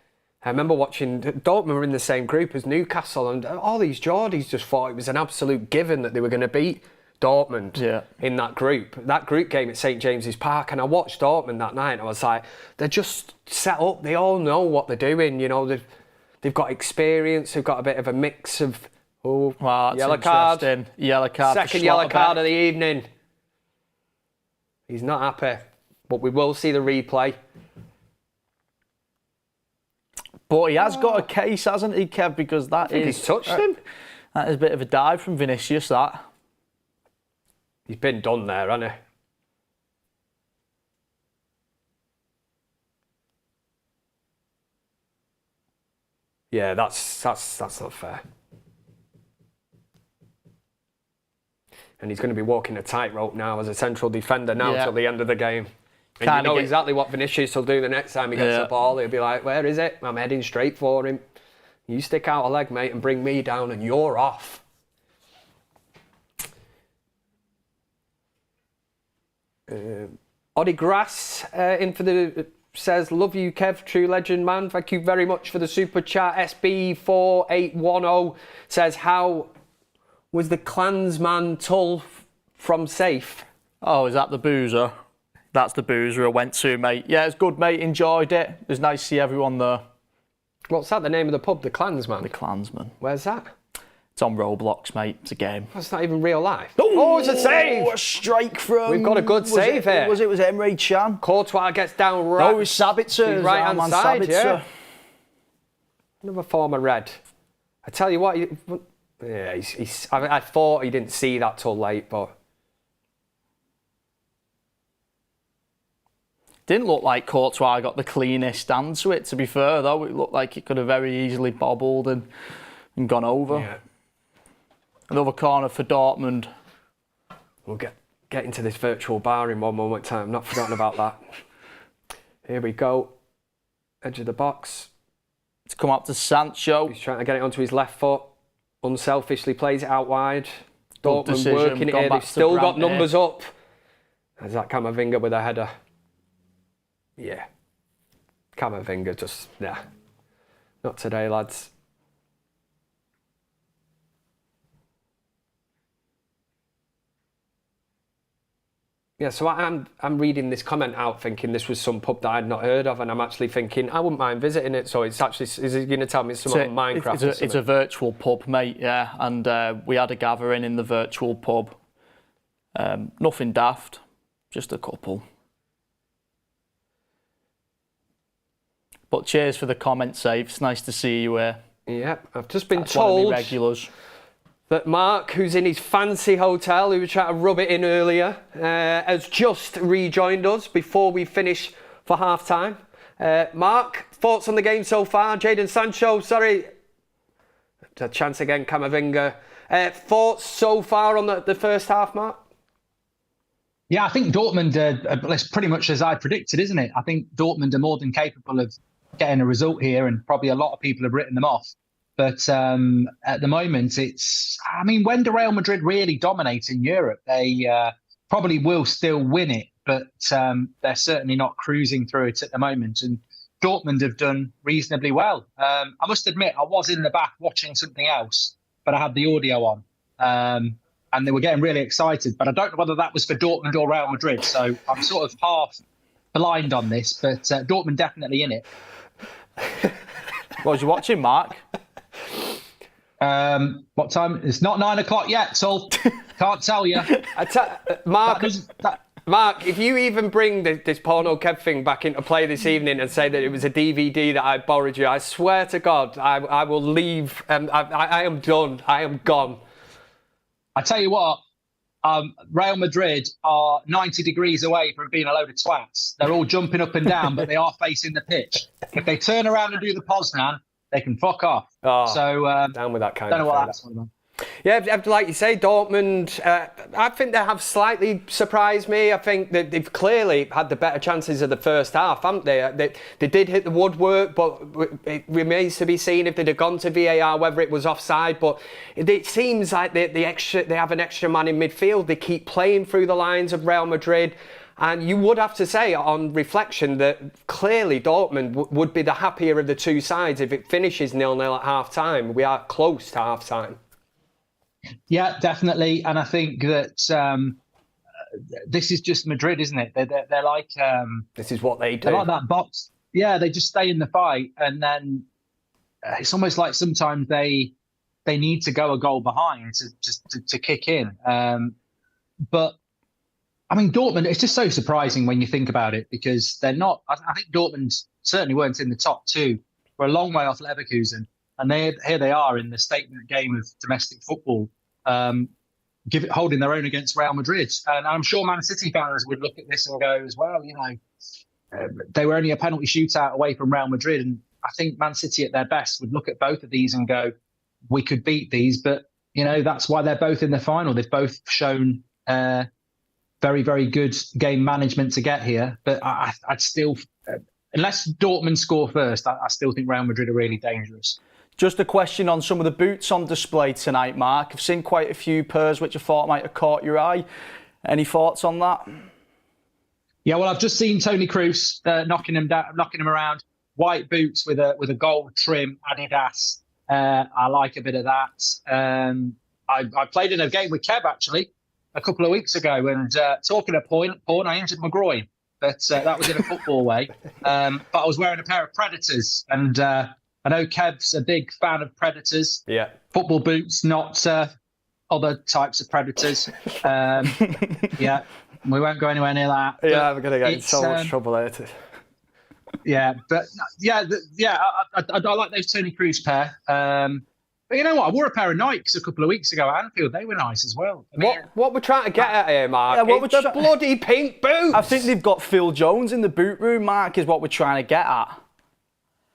I remember watching, Dortmund were in the same group as Newcastle, and all these Geordies just thought it was an absolute given that they were going to beat Dortmund in that group. That group game at St James's Park, and I watched Dortmund that night, and I was like, they're just set up. They all know what they're doing. You know, they've got experience. They've got a bit of a mix of wow, that's yellow card. Yellow card. Second yellow card of the evening. He's not happy, but we will see the replay. But he has got a case, hasn't he, Kev? Because he's touched him. That is a bit of a dive from Vinicius, that. He's been done there, hasn't he? Yeah, that's not fair. And he's going to be walking a tightrope now as a central defender till the end of the game. And you know exactly what Vinicius will do the next time he gets the ball. He'll be like, where is it? I'm heading straight for him. You stick out a leg, mate, and bring me down, and you're off. Oddy Grass in for the says, love you, Kev, true legend, man. Thank you very much for the super chat. SB4810 says, how was the Klansman Tull from safe? Oh, is that the boozer? That's the boozer I went to, mate. Yeah, it's good, mate. Enjoyed it. It was nice to see everyone there. What's that, the name of the pub? The Klansman? The Klansman. Where's that? It's on Roblox, mate. It's a game. That's not even real life. Oh, it's a save! A strike from... We've got a good save here. It was Emre Can. Courtois gets down right. No, it was Sabitzer. Right hand side, Sabitzer. yeah. Another former red. I tell you what, I thought he didn't see that till late, but... Didn't look like Courtois got the cleanest stand to it, to be fair, though. It looked like it could have very easily bobbled and gone over. Yeah. Another corner for Dortmund. We'll get into this virtual bar in one moment time. Not forgotten about that. Here we go. Edge of the box. It's come up to Sancho. He's trying to get it onto his left foot. Unselfishly plays it out wide. Dortmund decision. Working it here. They've still got numbers up. There's that Camavinga with a header. Yeah. Camavinga just, not today, lads. Yeah, so I'm reading this comment out thinking this was some pub that I'd not heard of, and I'm actually thinking I wouldn't mind visiting it. So it's actually, is he going to tell me something on Minecraft? It's a virtual pub, mate, yeah. And we had a gathering in the virtual pub. Nothing daft, just a couple. But cheers for the comment, Save. It's nice to see you here. Yeah, I've just been told that Mark, who's in his fancy hotel, who was trying to rub it in earlier, has just rejoined us before we finish for half-time. Mark, thoughts on the game so far? Jadon Sancho, sorry. A chance again, Camavinga. Thoughts so far on the first half, Mark? Yeah, I think Dortmund, that's pretty much as I predicted, isn't it? I think Dortmund are more than capable of getting a result here, and probably a lot of people have written them off. But at the moment, when do Real Madrid really dominate in Europe? They probably will still win it, but they're certainly not cruising through it at the moment. And Dortmund have done reasonably well. I must admit, I was in the back watching something else, but I had the audio on. And they were getting really excited. But I don't know whether that was for Dortmund or Real Madrid. So I'm sort of half blind on this, but Dortmund definitely in it. What was you watching, Mark? What time? It's not 9 o'clock yet, so can't tell you. Mark, Mark, if you even bring this porno Kev thing back into play this evening and say that it was a DVD that I borrowed you, I swear to God, I will leave. I am done. I am gone. I tell you what, Real Madrid are 90 degrees away from being a load of twats. They're all jumping up and down, but they are facing the pitch. If they turn around and do the Poznan, they can fuck off. Oh, so down with that kind don't of know what thing. that's all about. Yeah, like you say, Dortmund, I think they have slightly surprised me. I think that they've clearly had the better chances of the first half, haven't they? They did hit the woodwork, but it remains to be seen if they'd have gone to VAR, whether it was offside. But it seems like they have an extra man in midfield. They keep playing through the lines of Real Madrid. And you would have to say, on reflection, that clearly Dortmund would be the happier of the two sides if it finishes 0-0 at half-time. We are close to half-time. Yeah, definitely. And I think that this is just Madrid, isn't it? They're like... this is what they do. They're like that box. Yeah, they just stay in the fight. And then it's almost like sometimes they need to go a goal behind to kick in. But, I mean, Dortmund, it's just so surprising when you think about it, because they're not... I think Dortmund certainly weren't in the top two. We're a long way off Leverkusen. And here they are in the statement game of domestic football, holding their own against Real Madrid. And I'm sure Man City fans would look at this and go as well, they were only a penalty shootout away from Real Madrid. And I think Man City at their best would look at both of these and go, we could beat these. But, that's why they're both in the final. They've both shown very, very good game management to get here. But I'd still, unless Dortmund score first, I still think Real Madrid are really dangerous. Just a question on some of the boots on display tonight, Mark. I've seen quite a few pairs which I thought might have caught your eye. Any thoughts on that? Yeah, well, I've just seen Toni Kroos knocking him around. White boots with a gold trim, Adidas. I like a bit of that. I played in a game with Kev actually a couple of weeks ago, and talking of porn, I injured my groin, but that was in a football way. But I was wearing a pair of Predators, and I know Kev's a big fan of Predators. Yeah. Football boots, not other types of Predators. Yeah, we won't go anywhere near that. Yeah, we're going to get in so much trouble later. Yeah, but I like those Toni Kroos pair. But you know what? I wore a pair of Nikes a couple of weeks ago at Anfield. They were nice as well. I mean, what we're trying to get at here, Mark, is the bloody pink boots. I think they've got Phil Jones in the boot room, Mark, is what we're trying to get at.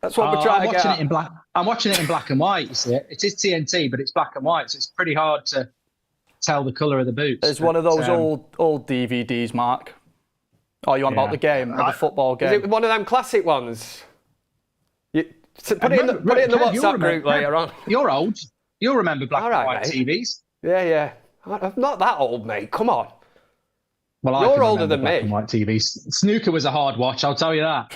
That's what we're trying to get at. I'm watching it in black and white, you see it. It is TNT, but it's black and white, so it's pretty hard to tell the colour of the boots. It's one of those old DVDs, Mark. Oh, you on about the game, the football game? Is it one of them classic ones? Put it in the WhatsApp group later on. You're old. You'll remember black and white TVs. Yeah. I'm not that old, mate. Come on. Well, you're older than black me. And white TVs. Snooker was a hard watch, I'll tell you that.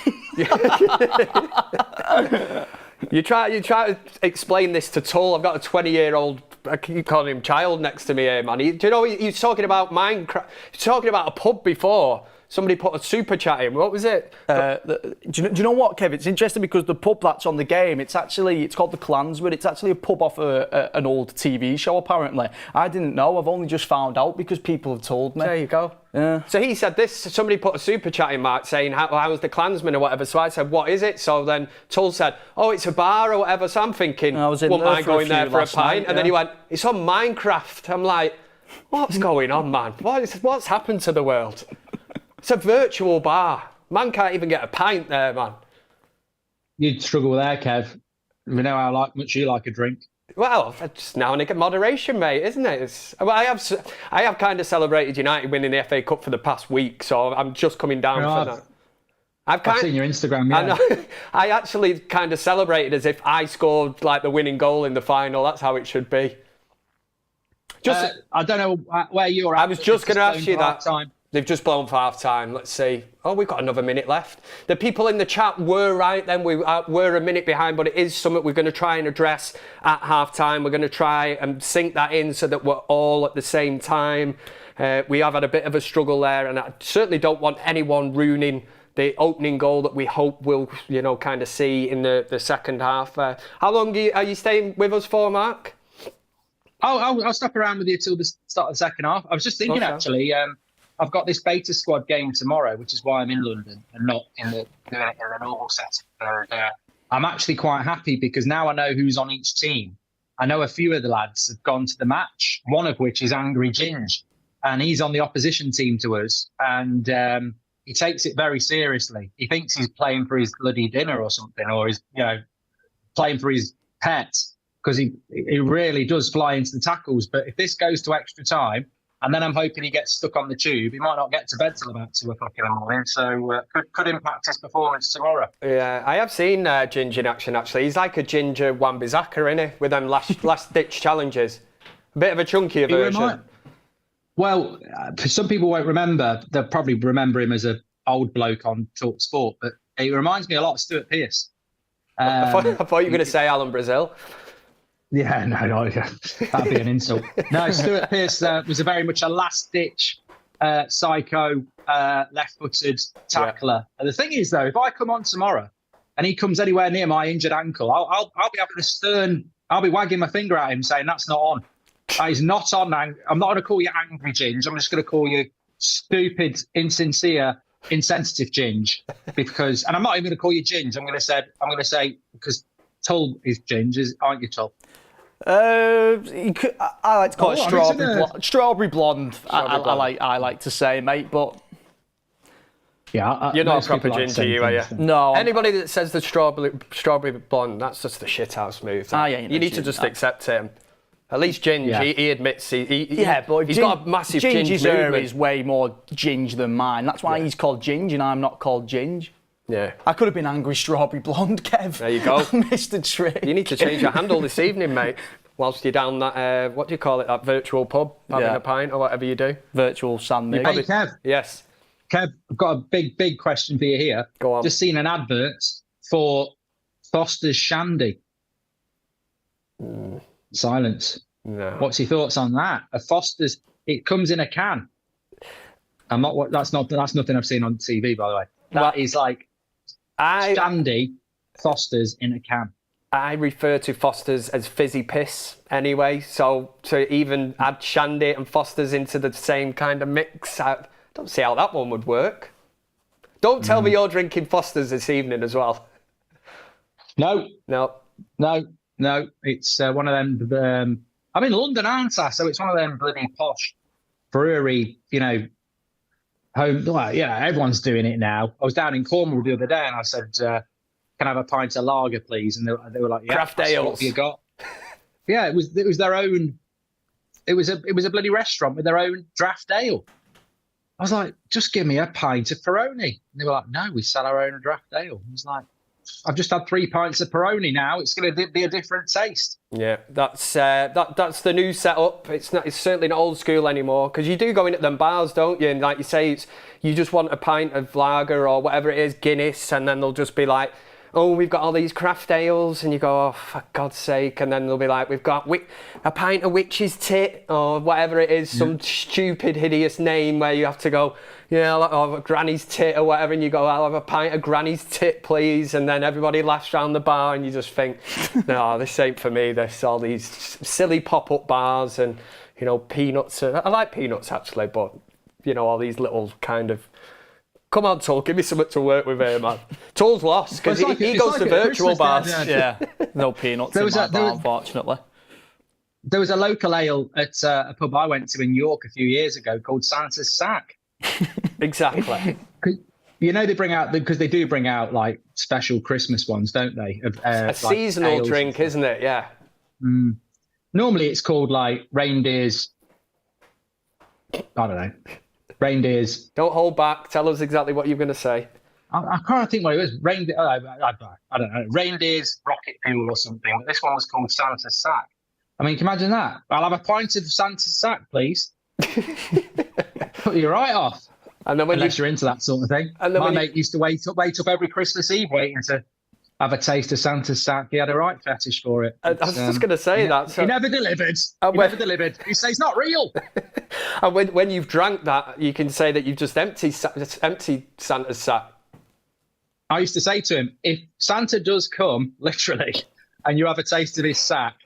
You try to explain this to Tull. I've got a 20-year-old. I keep calling him child next to me here, man. Do you know he was talking about Minecraft? He was talking about a pub before. Somebody put a super chat in. What was it? Do you know what, Kev? It's interesting because the pub that's on the game, it's called the Clansman. It's actually a pub off an old TV show, apparently. I didn't know. I've only just found out because people have told me. There you go. Yeah. So he said this. Somebody put a super chat in, Mark, saying, how's the Klansman or whatever. So I said, what is it? So then Tull said, oh, it's a bar or whatever. So I'm thinking, wouldn't mind going there for a pint. And then he went, it's on Minecraft. I'm like, what's going on, man? What's happened to the world? It's a virtual bar. Man can't even get a pint there, man. You'd struggle there, Kev. We know how much you like a drink. Well, just now and again, moderation, mate, isn't it? I have kind of celebrated United winning the FA Cup for the past week, so I'm just coming down for that. I've seen your Instagram, yeah. I know. I actually kind of celebrated as if I scored like the winning goal in the final. That's how it should be. I don't know where you're at. I was just going to ask you that. Time. They've just blown for half time. Let's see. Oh, we've got another minute left. The people in the chat were right then. We were a minute behind, but it is something we're going to try and address at half time. We're going to try and sync that in so that we're all at the same time. We have had a bit of a struggle there, and I certainly don't want anyone ruining the opening goal that we hope we'll, kind of see in the second half. How long are you staying with us for, Mark? I'll stop around with you till the start of the second half. I was just thinking, actually, I've got this beta squad game tomorrow, which is why I'm in London and not in the normal setting. And, I'm actually quite happy because now I know who's on each team. I know a few of the lads have gone to the match, one of which is Angry Ginge, and he's on the opposition team to us. And he takes it very seriously. He thinks he's playing for his bloody dinner or something, or he's, playing for his pet, because he really does fly into the tackles. But if this goes to extra time, and then I'm hoping he gets stuck on the tube, he might not get to bed till about 2 o'clock in the morning. So could impact his performance tomorrow. Yeah, I have seen Ginge in action, actually. He's like a Ginger Wan-Bissaka, isn't he? With them last-ditch challenges. A bit of a chunkier version. Well, some people won't remember. They'll probably remember him as an old bloke on Talk Sport, but he reminds me a lot of Stuart Pearce. I thought you were going to say Alan Brazil. Yeah, no, that'd be an insult. No, Stuart Pearce was very much a last-ditch psycho, left-footed tackler. And the thing is, though, if I come on tomorrow and he comes anywhere near my injured ankle, I'll be having a stern. I'll be wagging my finger at him, saying that's not on. That is not on. I'm not going to call you Angry Ginge. I'm just going to call you stupid, insincere, insensitive Ginge. Because, and I'm not even going to call you Ginge. I'm going to say because Tull is Ginge, aren't you, Tull? I like to call it strawberry blonde. I like to say, mate, but yeah, you're not a proper ginger, are you? No. Anybody that says the strawberry blonde, that's just the shit house move. You need to just accept him. At least Ginge, he admits but he's got a massive Ginge's hair is way more Ginge than mine. That's why he's called Ginge and I'm not called Ginge. Yeah. I could have been angry strawberry blonde, Kev. There you go. I missed the trick. You need to change your handle this evening, mate. Whilst you're down that, what do you call it, that virtual pub, having a pint or whatever you do. Virtual sandwich. Hey, Kev. Yes. Kev, I've got a big question for you here. Go on. Just seen an advert for Foster's Shandy. Silence. No. What's your thoughts on that? A Foster's, it comes in a can. That's nothing I've seen on TV, by the way. That is like Shandy Foster's in a can. I refer to Foster's as fizzy piss anyway, so to even add Shandy and Foster's into the same kind of mix, I don't see how that one would work. Don't tell me you're drinking Foster's this evening as well. No. It's one of them. I'm in London, aren't I? So it's one of them bloody posh brewery, home. Well, everyone's doing it now. I was down in Cornwall the other day and I said, can I have a pint of lager, please? And they were like, yeah. Craft ales. What have you got? Yeah, it was their own. It was a bloody restaurant with their own draft ale. I was like, just give me a pint of Peroni. And they were like, no, we sell our own draft ale. I was like, I've just had 3 pints of Peroni now. It's going to be a different taste. Yeah, that's the new setup. It's certainly not old school anymore, because you do go in at them bars, don't you? And like you say, you just want a pint of lager or whatever it is, Guinness, and then they'll just be like, oh, we've got all these craft ales, and you go, oh, for God's sake, and then they'll be like, we've got a pint of witch's tit, or whatever it is, some stupid, hideous name where you have to go, or granny's tit or whatever, and you go, I'll have a pint of granny's tit, please, and then everybody laughs around the bar, and you just think, no, this ain't for me, there's all these silly pop-up bars, and, peanuts, I like peanuts, actually, but, all these little kind of, come on, Tull, give me something to work with here, man. Tull's lost, because he goes to virtual bars. Yeah, no peanuts in my bar, unfortunately. There was a local ale at a pub I went to in York a few years ago called Santa's Sack. Exactly. They bring out, because they do bring out, like, special Christmas ones, don't they? A seasonal drink, isn't it? Yeah. Normally it's called, like, reindeers. I don't know. Reindeers. Don't hold back. Tell us exactly what you're going to say. I can't think what it was. Reindeer. I don't know. Reindeers rocket fuel or something. But this one was called Santa's Sack. I mean, can you imagine that? I'll have a pint of Santa's Sack, please. Put you right off. And then unless you're into that sort of thing. And then my mate used to wait up every Christmas Eve waiting to have a taste of Santa's Sack. He had a right fetish for it. I was just going to say that. So. He never delivered. Never delivered. He says it's not real. And when you've drank that, you can say that you've just emptied Santa's sack. I used to say to him, if Santa does come, literally, and you have a taste of his sack,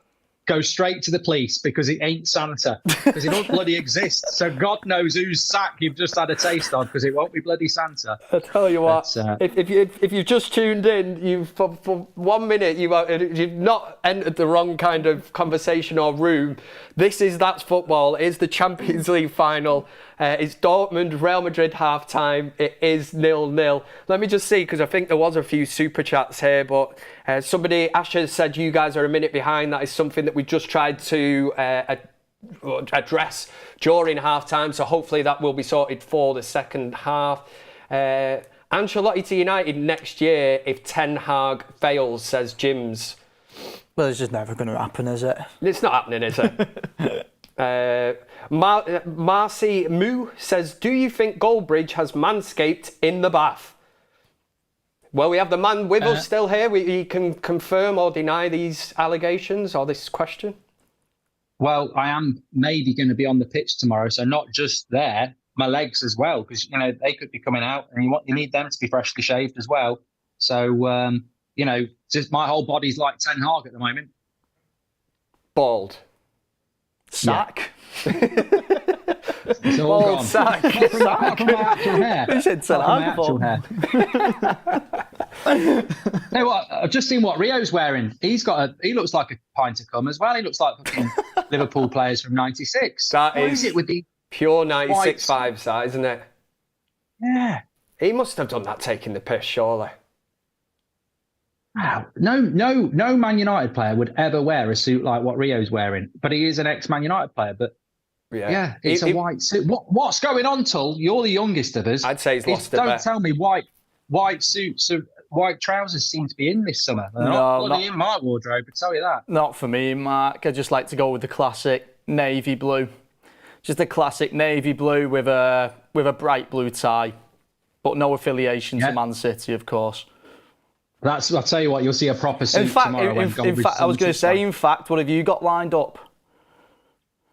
go straight to the police because it ain't Santa, because it don't bloody exist. So God knows whose sack you've just had a taste of, because it won't be bloody Santa. I tell you what, if you've just tuned in, for 1 minute you've not entered the wrong kind of conversation or room. That's football. It's the Champions League final. It's Dortmund, Real Madrid half-time. It is 0-0. Let me just see, because I think there was a few super chats here, but somebody, Asher, said you guys are a minute behind. That is something that we just tried to address during half-time, so hopefully that will be sorted for the second half. Ancelotti to United next year if Ten Hag fails, says Jims. Well, it's just never going to happen, is it? It's not happening, is it? Marcy Moo says, do you think Goldbridge has manscaped in the bath? Well, we have the man with us still here. He can confirm or deny these allegations or this question. Well, I am maybe going to be on the pitch tomorrow, so not just there, my legs as well, because they could be coming out, and you need them to be freshly shaved as well. So just my whole body's like Ten Hag at the moment. Bald. Sack. Yeah. It's all Bald gone. sack. Apart from my actual hair. Who said Ten Hag? Hey, what? I've just seen what Rio's wearing. He looks like a pint of cum as well. He looks like fucking Liverpool players from '96. That What is it with the pure 96.5 size, isn't it? Yeah. He must have done that taking the piss, surely. Wow. No Man United player would ever wear a suit like what Rio's wearing. But he is an ex-Man United player. But yeah, it's a white suit. What's going on, Tull? You're the youngest of us. I'd say he's lost a Don't bet. tell me white suits, white trousers seem to be in this summer. They're not in my wardrobe, I tell you that. Not for me, Mark. I just like to go with the classic navy blue. Just a classic navy blue with a bright blue tie, but no affiliation to Man City, of course. I'll tell you what, you'll see a proper suit tomorrow. In fact, I was going to say, what have you got lined up?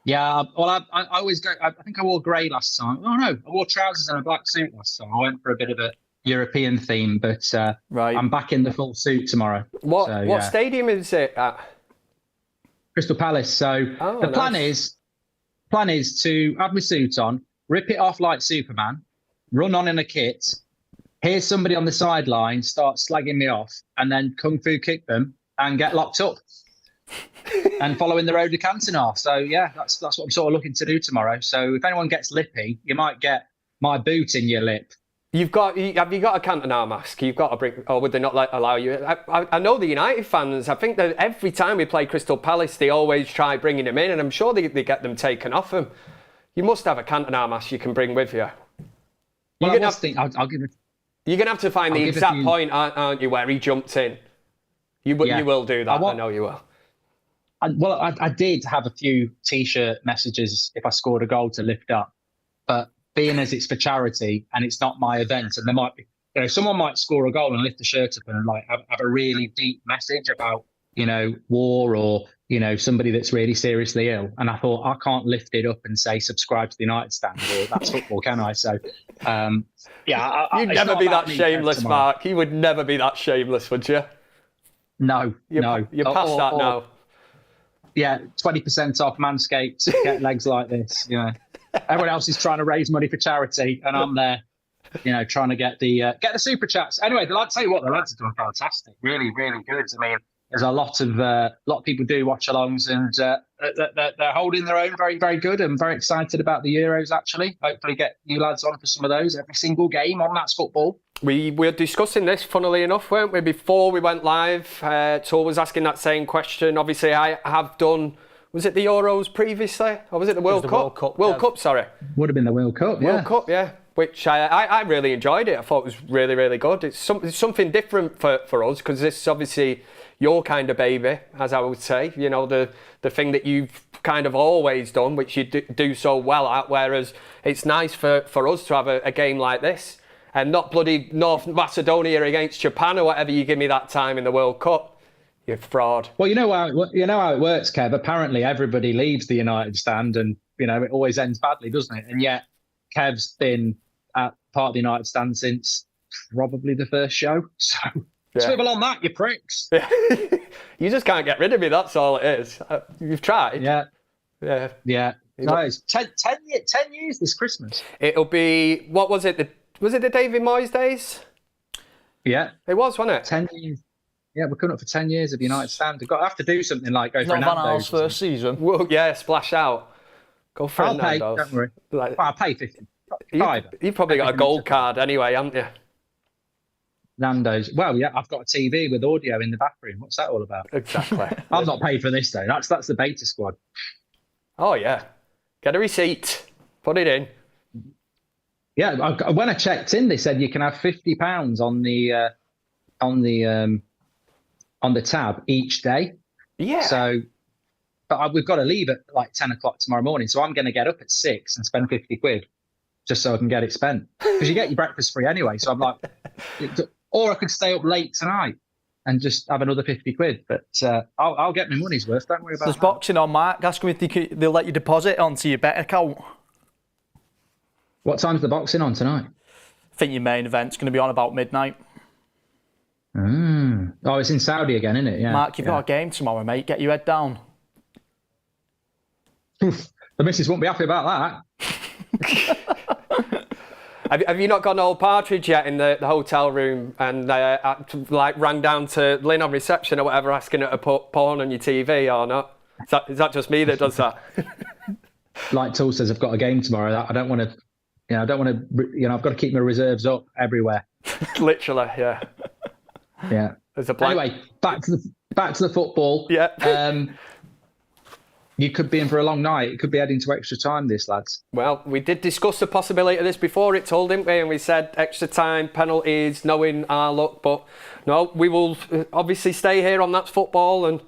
Yeah, well, I always go. I think I wore grey last time. Oh no, I wore trousers and a black suit last time. I went for a bit of a European theme, but right. I'm back in the full suit tomorrow. What stadium is it at? Crystal Palace. So the plan is to have my suit on, rip it off like Superman, run on in a kit, hear somebody on the sideline start slagging me off, and then kung fu kick them and get locked up. And following the road to Cantona. So yeah, that's what I'm sort of looking to do tomorrow. So if anyone gets lippy, you might get my boot in your lip. Have you got a Cantona mask? You've got to bring, or would they not allow you? I know the United fans. I think that every time we play Crystal Palace, they always try bringing them in, and I'm sure they get them taken off them. You must have a Cantona mask you can bring with you. Well, I'll give it. You're gonna have to find the exact point, aren't you, where he jumped in? You will do that. I know you will. I did have a few T-shirt messages if I scored a goal to lift up, but being as it's for charity and it's not my event, and there might be, someone might score a goal and lift the shirt up and like have a really deep message about, war or, somebody that's really seriously ill. And I thought, I can't lift it up and say, subscribe to the United Stand, or that's football, can I? So, You'd never be that shameless, Mark. You would never be that shameless, would you? No. You're past that now. Yeah, 20% off Manscaped to get legs like this. Everyone else is trying to raise money for charity, and I'm there, trying to get the super chats. Anyway, I'll tell you what, the lads are doing fantastic, really, really good. I mean, there's a lot of people do watch-alongs, and they're holding their own very, very good. I'm very excited about the Euros, actually. Hopefully get you lads on for some of those. Every single game on That's Football. We were discussing this, funnily enough, weren't we, before we went live? Tor was asking that same question. Obviously, I have done, was it the Euros previously? Or was it the World Cup? World Cup, sorry. Would have been the World Cup, yeah. World Cup, yeah. Which I really enjoyed it. I thought it was really, really good. It's something different for us, because this is obviously your kind of baby, as I would say. The thing that you've kind of always done, which you do so well at, whereas it's nice for us to have a game like this. And not bloody North Macedonia against Japan or whatever you give me that time in the World Cup. You fraud. Well, you know how it works, Kev. Apparently, everybody leaves the United Stand, and it always ends badly, doesn't it? And yet, Kev's been at part of the United Stand since probably the first show. So Swivel on that, you pricks. You just can't get rid of me, that's all it is. You've tried. Yeah. Yeah. No, it's 10 years this Christmas. It'll be, what was it? Was it the David Moyes days? Yeah. It was, wasn't it? 10 years. Yeah, we're coming up for 10 years of United stand. We've got to have to do something like go for Not Van Gaal's first season. Well, yeah, splash out. Go for I'll pay, Nando's. don't worry. Like, I'll pay 50. You've probably got a gold card anyway, haven't you? Nando's. Well, yeah, I've got a TV with audio in the bathroom. What's that all about? Exactly. I've not paid for this though. That's the beta squad. Oh yeah. Get a receipt. Put it in. Yeah, when I checked in, they said you can have £50 on the tab each day. Yeah. So, but we've got to leave at like 10 o'clock tomorrow morning. So I'm going to get up at 6 and spend 50 quid just so I can get it spent. Because you get your breakfast free anyway. So I'm like, or I could stay up late tonight and just have another 50 quid. But I'll get my money's worth. Don't worry about There's that. boxing on, Mark. Ask them if they'll let you deposit onto your bet account. What time's the boxing on tonight? I think your main event's going to be on about midnight. Oh, it's in Saudi again, isn't it? Yeah. Mark, you've got a game tomorrow, mate. Get your head down. The missus won't be happy about that. Have you not got an old partridge yet in the hotel room and like rang down to Lynn on reception or whatever asking her to put porn on your TV or not? Is that just me that does that? Like Tool says, I've got a game tomorrow. I don't want to, I've got to keep my reserves up everywhere. Literally, yeah. Yeah. There's a plan. Anyway, back to the football. Yeah. You could be in for a long night. It could be heading to extra time, this, lads. Well, we did discuss the possibility of this before it told, didn't we? And we said extra time, penalties, knowing our luck. But no, we will obviously stay here on That's Football and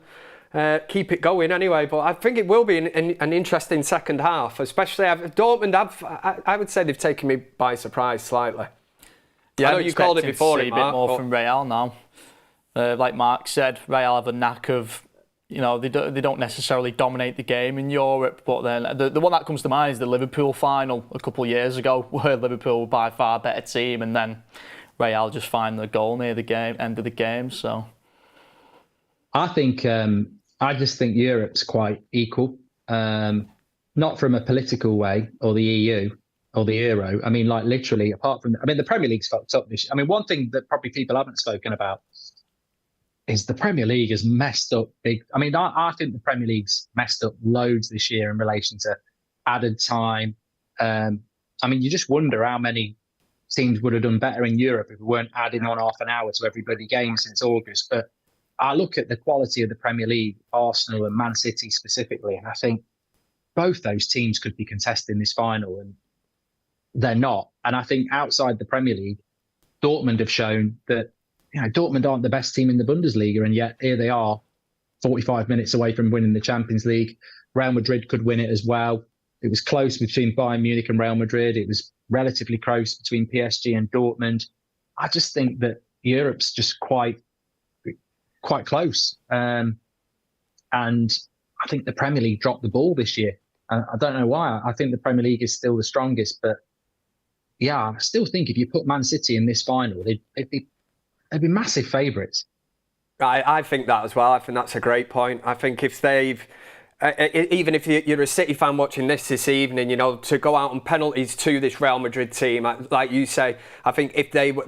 keep it going anyway. But I think it will be an interesting second half, especially Dortmund. I would say they've taken me by surprise slightly. Yeah, I know you called it before. A bit more from Real now. Like Mark said, Real have a knack of, they don't necessarily dominate the game in Europe, but then the one that comes to mind is the Liverpool final a couple of years ago, where Liverpool were by far better team, and then Real just find the goal near the end of the game. So, I just think Europe's quite equal, not from a political way or the EU or the Euro. I mean, like literally, apart from, the Premier League's fucked up this year. I mean, one thing that probably people haven't spoken about is the Premier League has messed up big. I mean, I think the Premier League's messed up loads this year in relation to added time. You just wonder how many teams would have done better in Europe if we weren't adding on half an hour to every bloody game since August. But I look at the quality of the Premier League, Arsenal and Man City specifically, and I think both those teams could be contesting this final, and they're not. And I think outside the Premier League, Dortmund have shown that Dortmund aren't the best team in the Bundesliga, and yet here they are, 45 minutes away from winning the Champions League. Real Madrid could win it as well. It was close between Bayern Munich and Real Madrid. It was relatively close between PSG and Dortmund. I just think that Europe's just quite close. And I think the Premier League dropped the ball this year. I don't know why. I think the Premier League is still the strongest, but yeah, I still think if you put Man City in this final, they'd be massive favourites. I think that as well. I think that's a great point. I think if they've, even if you're a City fan watching this evening, to go out on penalties to this Real Madrid team, like you say, I think if they were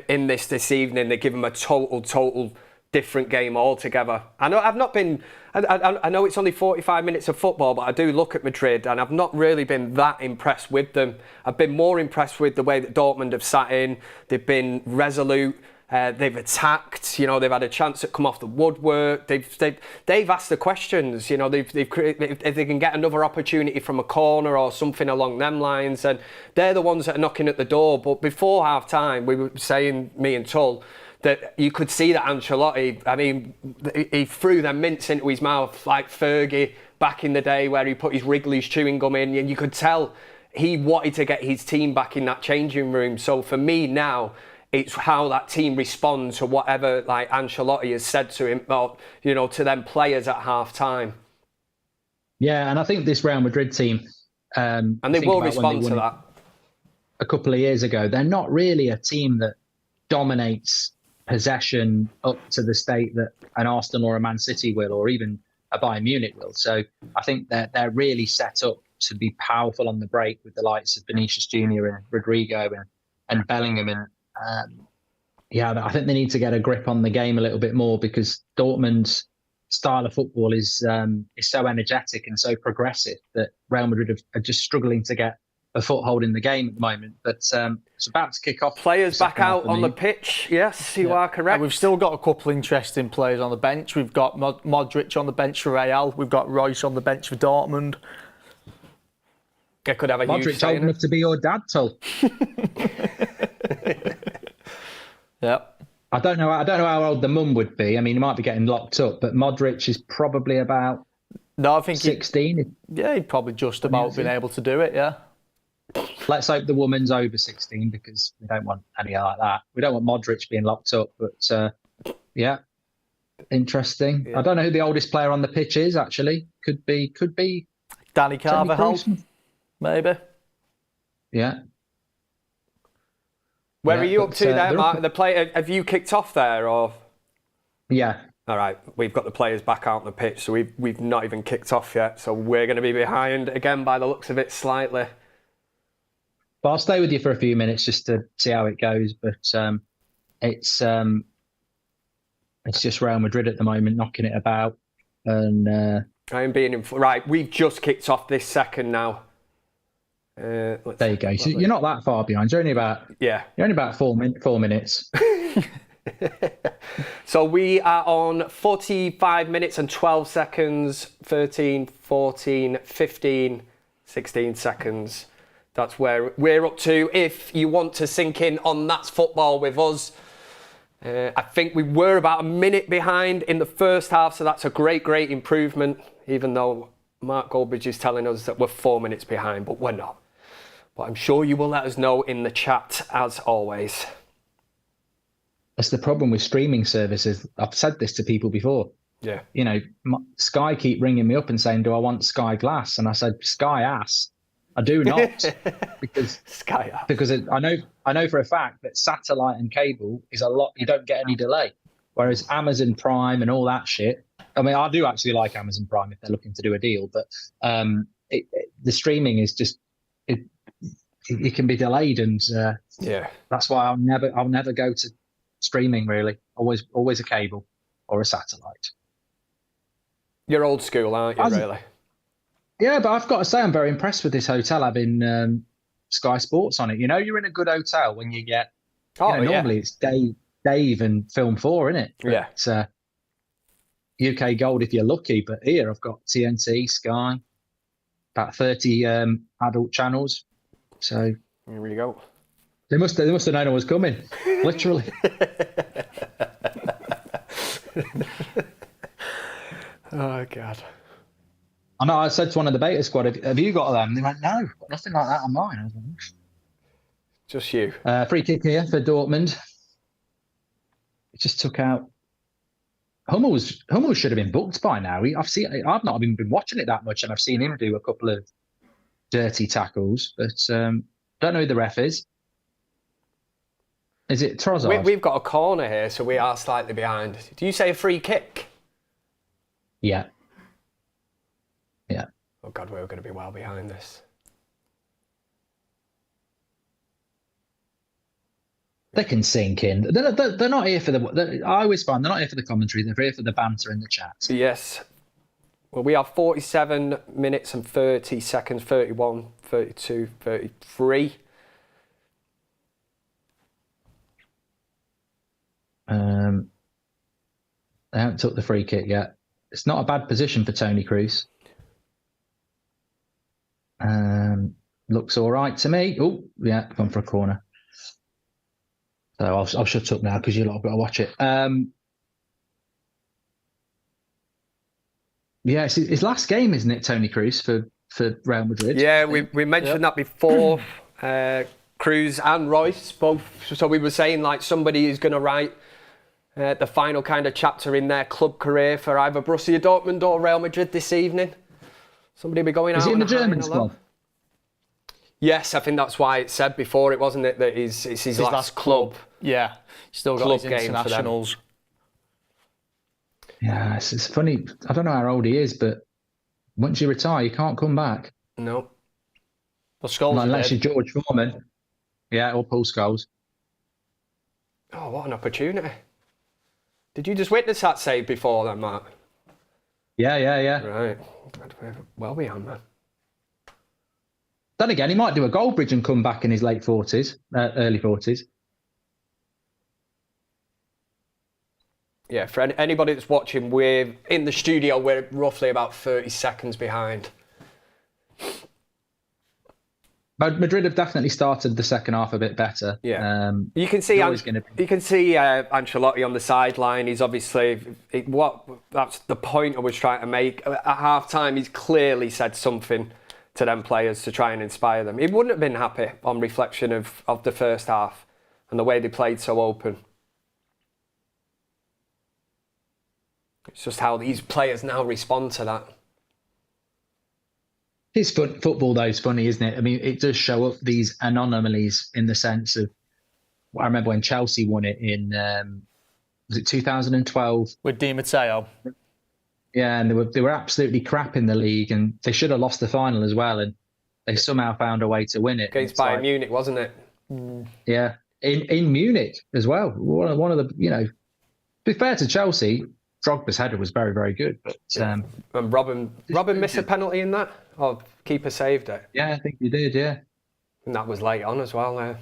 in this evening, they give them a total different game altogether. I know it's only 45 minutes of football, but I do look at Madrid and I've not really been that impressed with them. I've been more impressed with the way that Dortmund have sat in. They've been resolute. They've attacked, they've had a chance to come off the woodwork. They've asked the questions, if they can get another opportunity from a corner or something along them lines, and they're the ones that are knocking at the door. But before half time, we were saying, me and Tull, that you could see that Ancelotti, he threw them mints into his mouth like Fergie back in the day where he put his Wrigley's chewing gum in, and you could tell he wanted to get his team back in that changing room. So for me now, it's how that team responds to whatever like Ancelotti has said to him, or, to them players at half time. Yeah, and I think this Real Madrid team, and they will respond to that. A couple of years ago, they're not really a team that dominates possession up to the state that an Arsenal or a Man City will, or even a Bayern Munich will. So I think they're really set up to be powerful on the break with the likes of Vinicius Junior and Rodrigo and Bellingham. And I think they need to get a grip on the game a little bit more, because Dortmund's style of football is so energetic and so progressive that Real Madrid are just struggling to get a foothold in the game at the moment. But it's about to kick off. Players back out on the pitch. Yes, you are correct. And we've still got a couple interesting players on the bench. We've got Modric on the bench for Real. We've got Royce on the bench for Dortmund. I could have a Modric huge old enough to be your dad, Tull. Yeah. I don't know how old the mum would be. I mean, he might be getting locked up, but Modric is probably about I think 16. He'd probably just about been able to do it, yeah. Let's hope the woman's over 16, because we don't want any like that. We don't want Modric being locked up, but interesting. Yeah. I don't know who the oldest player on the pitch is, actually. Could be Danny Carvajal, maybe. Yeah. Where are you up to there, Mark? The player, have you kicked off there, or? Yeah. All right, we've got the players back out on the pitch, so we've not even kicked off yet. So we're going to be behind again by the looks of it, slightly. But I'll stay with you for a few minutes just to see how it goes. But it's just Real Madrid at the moment, knocking it about. And I am being right. We've just kicked off this second now. There you go. So you're not that far behind. You're only about 4 minutes. So we are on 45 minutes and 12 seconds, 13, 14, 15, 16 seconds. That's where we're up to. If you want to sink in on That's Football with us, I think we were about a minute behind in the first half, so that's a great improvement, even though Mark Goldbridge is telling us that we're 4 minutes behind, but we're not. But I'm sure you will let us know in the chat, as always. That's the problem with streaming services. I've said this to people before. Yeah. You know, Sky keep ringing me up and saying, do I want Sky Glass? And I said, Sky ass. I do not. because Sky ass. Because I know for a fact that satellite and cable is a lot, you don't get any delay. Whereas Amazon Prime and all that shit, I mean, I do actually like Amazon Prime if they're looking to do a deal, but the streaming is just, it can be delayed, and that's why I'll never go to streaming, really. Always a cable or a satellite. You're old school, aren't you, really? Yeah, but I've got to say I'm very impressed with this hotel having Sky Sports on it. You know, you're in a good hotel when you get, normally it's Dave and Film 4, isn't it? Yeah. It's UK Gold if you're lucky, but here I've got TNT, Sky, about 30 adult channels. So here we go. They must have known I was coming, literally. Oh God! I know. I said to one of the beta squad, "Have you got them?" They went, "No, got nothing like that on mine." I was like, just you. Free kick here for Dortmund. It just took out. Hummels should have been booked by now. I've not even been watching it that much, and I've seen him do a couple of dirty tackles, but don't know who the ref is. Is it Trossard? We've got a corner here, so we are slightly behind. Do you say a free kick? Yeah. Oh God, we're going to be well behind this. They can sink in. They're not here for the. I always find they're not here for the commentary. They're here for the banter in the chat. Yes. Well, we have 47 minutes and 30 seconds, 31, 32, 33. They haven't took the free kick yet. It's not a bad position for Toni Kroos. Looks all right to me. Oh, yeah, gone for a corner. So I'll shut up now because you've got to watch it. Yeah, it's his last game, isn't it, Toni Kroos for Real Madrid? Yeah, we mentioned that before. Kroos and Royce both. So we were saying like somebody is going to write the final kind of chapter in their club career for either Borussia Dortmund or Real Madrid this evening. Somebody will be going out. Is he in the German squad? Yes, I think that's why it said before it, wasn't it, that it's his last club. Yeah, still got club his game for them. internationals. Yeah, it's funny. I don't know how old he is, but once you retire, you can't come back. No. Well, Scholes Unless did. you're George Foreman. Yeah, or Paul Scholes. Oh, what an opportunity. Did you just witness that save before then, Mark? Yeah. Right. Well, we are, man. Then again, he might do a Goldbridge and come back in his late 40s, early 40s. Yeah, for anybody that's watching, we're in the studio, we're roughly about 30 seconds behind. But Madrid have definitely started the second half a bit better. Yeah, you can see Ancelotti on the sideline. He's obviously that's the point I was trying to make. At half time, he's clearly said something to them players to try and inspire them. He wouldn't have been happy on reflection of the first half and the way they played so open. It's just how these players now respond to that. It's football, though, is funny, isn't it? I mean, it does show up these anomalies in the sense of, I remember when Chelsea won it in, was it 2012? With Di Matteo. Yeah, and they were absolutely crap in the league, and they should have lost the final as well, and they somehow found a way to win it. Against Bayern Munich, wasn't it? Yeah, in Munich as well. One of the, to be fair to Chelsea, Drogba's header was very, very good. But and Robin missed a penalty in that? Or keeper saved it? Yeah, I think he did, yeah. And that was late on as well. I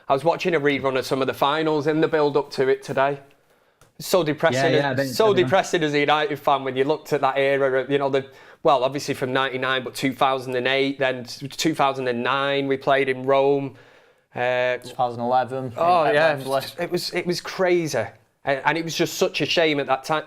was watching a rerun of some of the finals in the build-up to it today. It's so depressing. Depressing as a United fan when you looked at that era. Obviously from '99, but 2008, then 2009 we played in Rome. 2011. Oh yeah, it was crazy, and it was just such a shame at that time,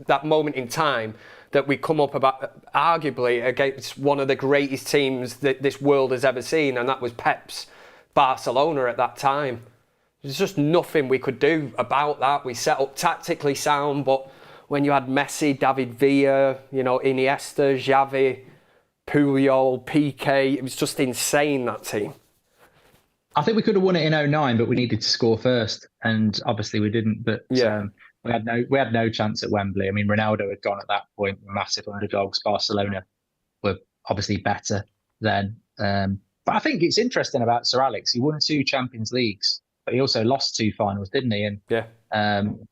that moment in time, that we come up about arguably against one of the greatest teams that this world has ever seen, and that was Pep's Barcelona at that time. There's just nothing we could do about that. We set up tactically sound, but when you had Messi, David Villa, Iniesta, Xavi, Puyol, Piqué, it was just insane, that team. I think we could have won it in 2009, but we needed to score first, and obviously we didn't. But we had no chance at Wembley. I mean, Ronaldo had gone at that point, massive underdogs. Barcelona were obviously better then. But I think it's interesting about Sir Alex. He won 2 Champions Leagues, but he also lost 2 finals, didn't he? And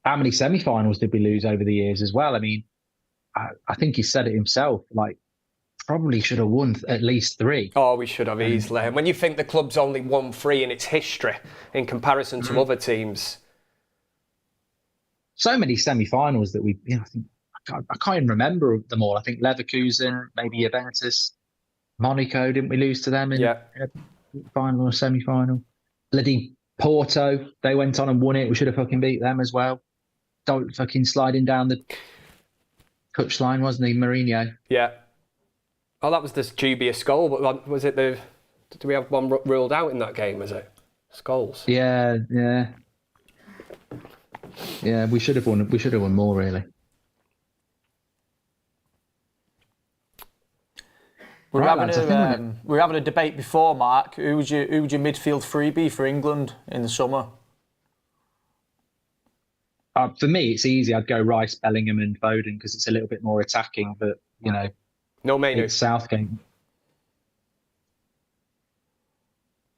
how many semi-finals did we lose over the years as well? I mean, I think he said it himself, probably should have won at least 3. Oh, we should have easily. And when you think the club's only won 3 in its history in comparison to other teams. So many semi-finals that I can't even remember them all. I think Leverkusen, maybe Juventus, Monaco, didn't we lose to them in final or semi-final? Bloody Porto, they went on and won it. We should have fucking beat them as well. Don't fucking sliding down the touchline, wasn't he, Mourinho? Yeah. Oh, that was this dubious goal, but was it did we have one ruled out in that game, was it? Scholes? Yeah. Yeah, we should have won. We should have won more, really. We were having a debate before, Mark. Who would your midfield freebie for England in the summer? For me, it's easy. I'd go Rice, Bellingham, and Foden because it's a little bit more attacking. But no Mainu. It's Southgate.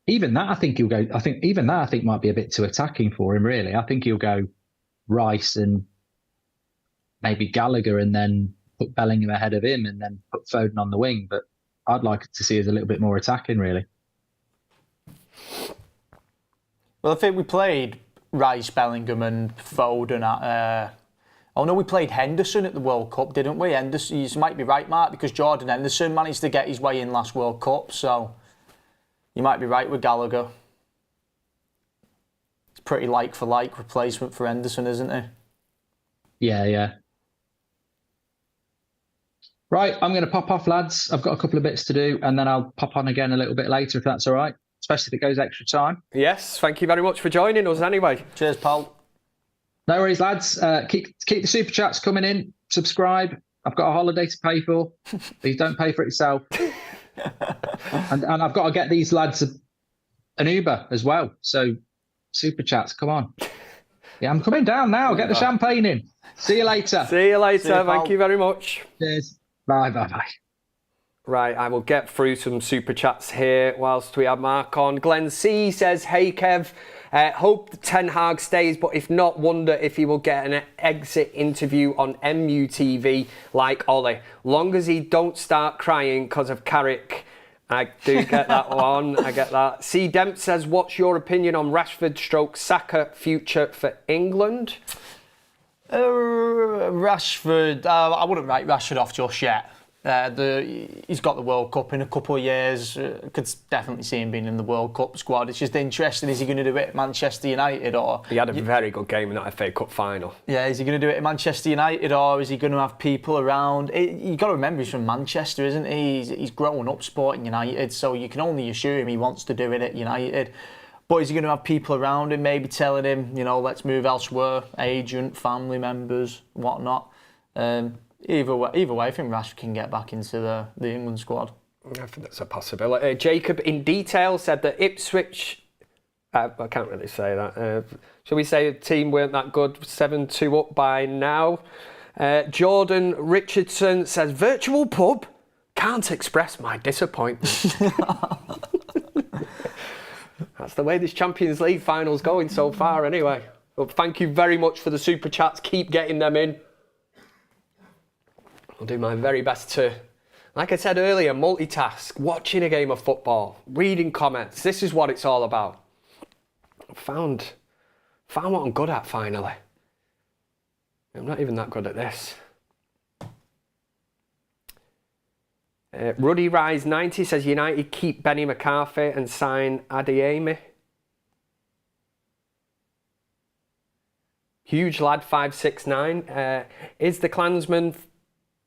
Even that, I think he'll go. I think might be a bit too attacking for him. Really, I think he'll go Rice and maybe Gallagher, and then put Bellingham ahead of him, and then put Foden on the wing. But I'd like to see us a little bit more attacking, really. Well, I think we played Rice, Bellingham, and Foden at. We played Henderson at the World Cup, didn't we? Henderson, you might be right, Mark, because Jordan Henderson managed to get his way in last World Cup, so you might be right with Gallagher. It's pretty like-for-like replacement for Henderson, isn't it? Yeah. Right, I'm going to pop off, lads. I've got a couple of bits to do, and then I'll pop on again a little bit later, if that's all right, especially if it goes extra time. Yes, thank you very much for joining us anyway. Cheers, pal. No worries, lads. Keep the super chats coming in. Subscribe. I've got a holiday to pay for. Please don't pay for it yourself. and I've got to get these lads an Uber as well. So super chats, come on. Yeah, I'm coming down now. Get the champagne in. See you later. See you later. Thank you very much. Cheers. Bye. Right, I will get through some super chats here whilst we have Mark on. Glenn C says, hey Kev, hope Ten Hag stays, but if not, wonder if he will get an exit interview on MUTV like Ollie. Long as he don't start crying because of Carrick. I do get that one, I get that. C Demp says, what's your opinion on Rashford / Saka future for England? Rashford, I wouldn't write Rashford off just yet. He's got the World Cup in a couple of years. Could definitely see him being in the World Cup squad. It's just interesting, is he going to do it at Manchester United? Or he had a very good game in that FA Cup final. Yeah, is he going to do it at Manchester United, or is he going to have people around? You've got to remember, he's from Manchester, isn't he? He's grown up supporting United, so you can only assume he wants to do it at United. But is he going to have people around him maybe telling him, let's move elsewhere, agent, family members, whatnot? Either way, I think Rashford can get back into the England squad. I think that's a possibility. Jacob in detail said that Ipswich, I can't really say that. Shall we say the team weren't that good, 7-2 up by now? Jordan Richardson says, virtual pub? Can't express my disappointment. That's the way this Champions League final's going so far anyway. But thank you very much for the super chats. Keep getting them in. I'll do my very best to, like I said earlier, multitask, watching a game of football, reading comments. This is what it's all about. I found what I'm good at finally. I'm not even that good at this. Ruddy Rise 90 says United keep Benny McCarthy and sign Adeyemi. Huge lad 569. Is the Klansman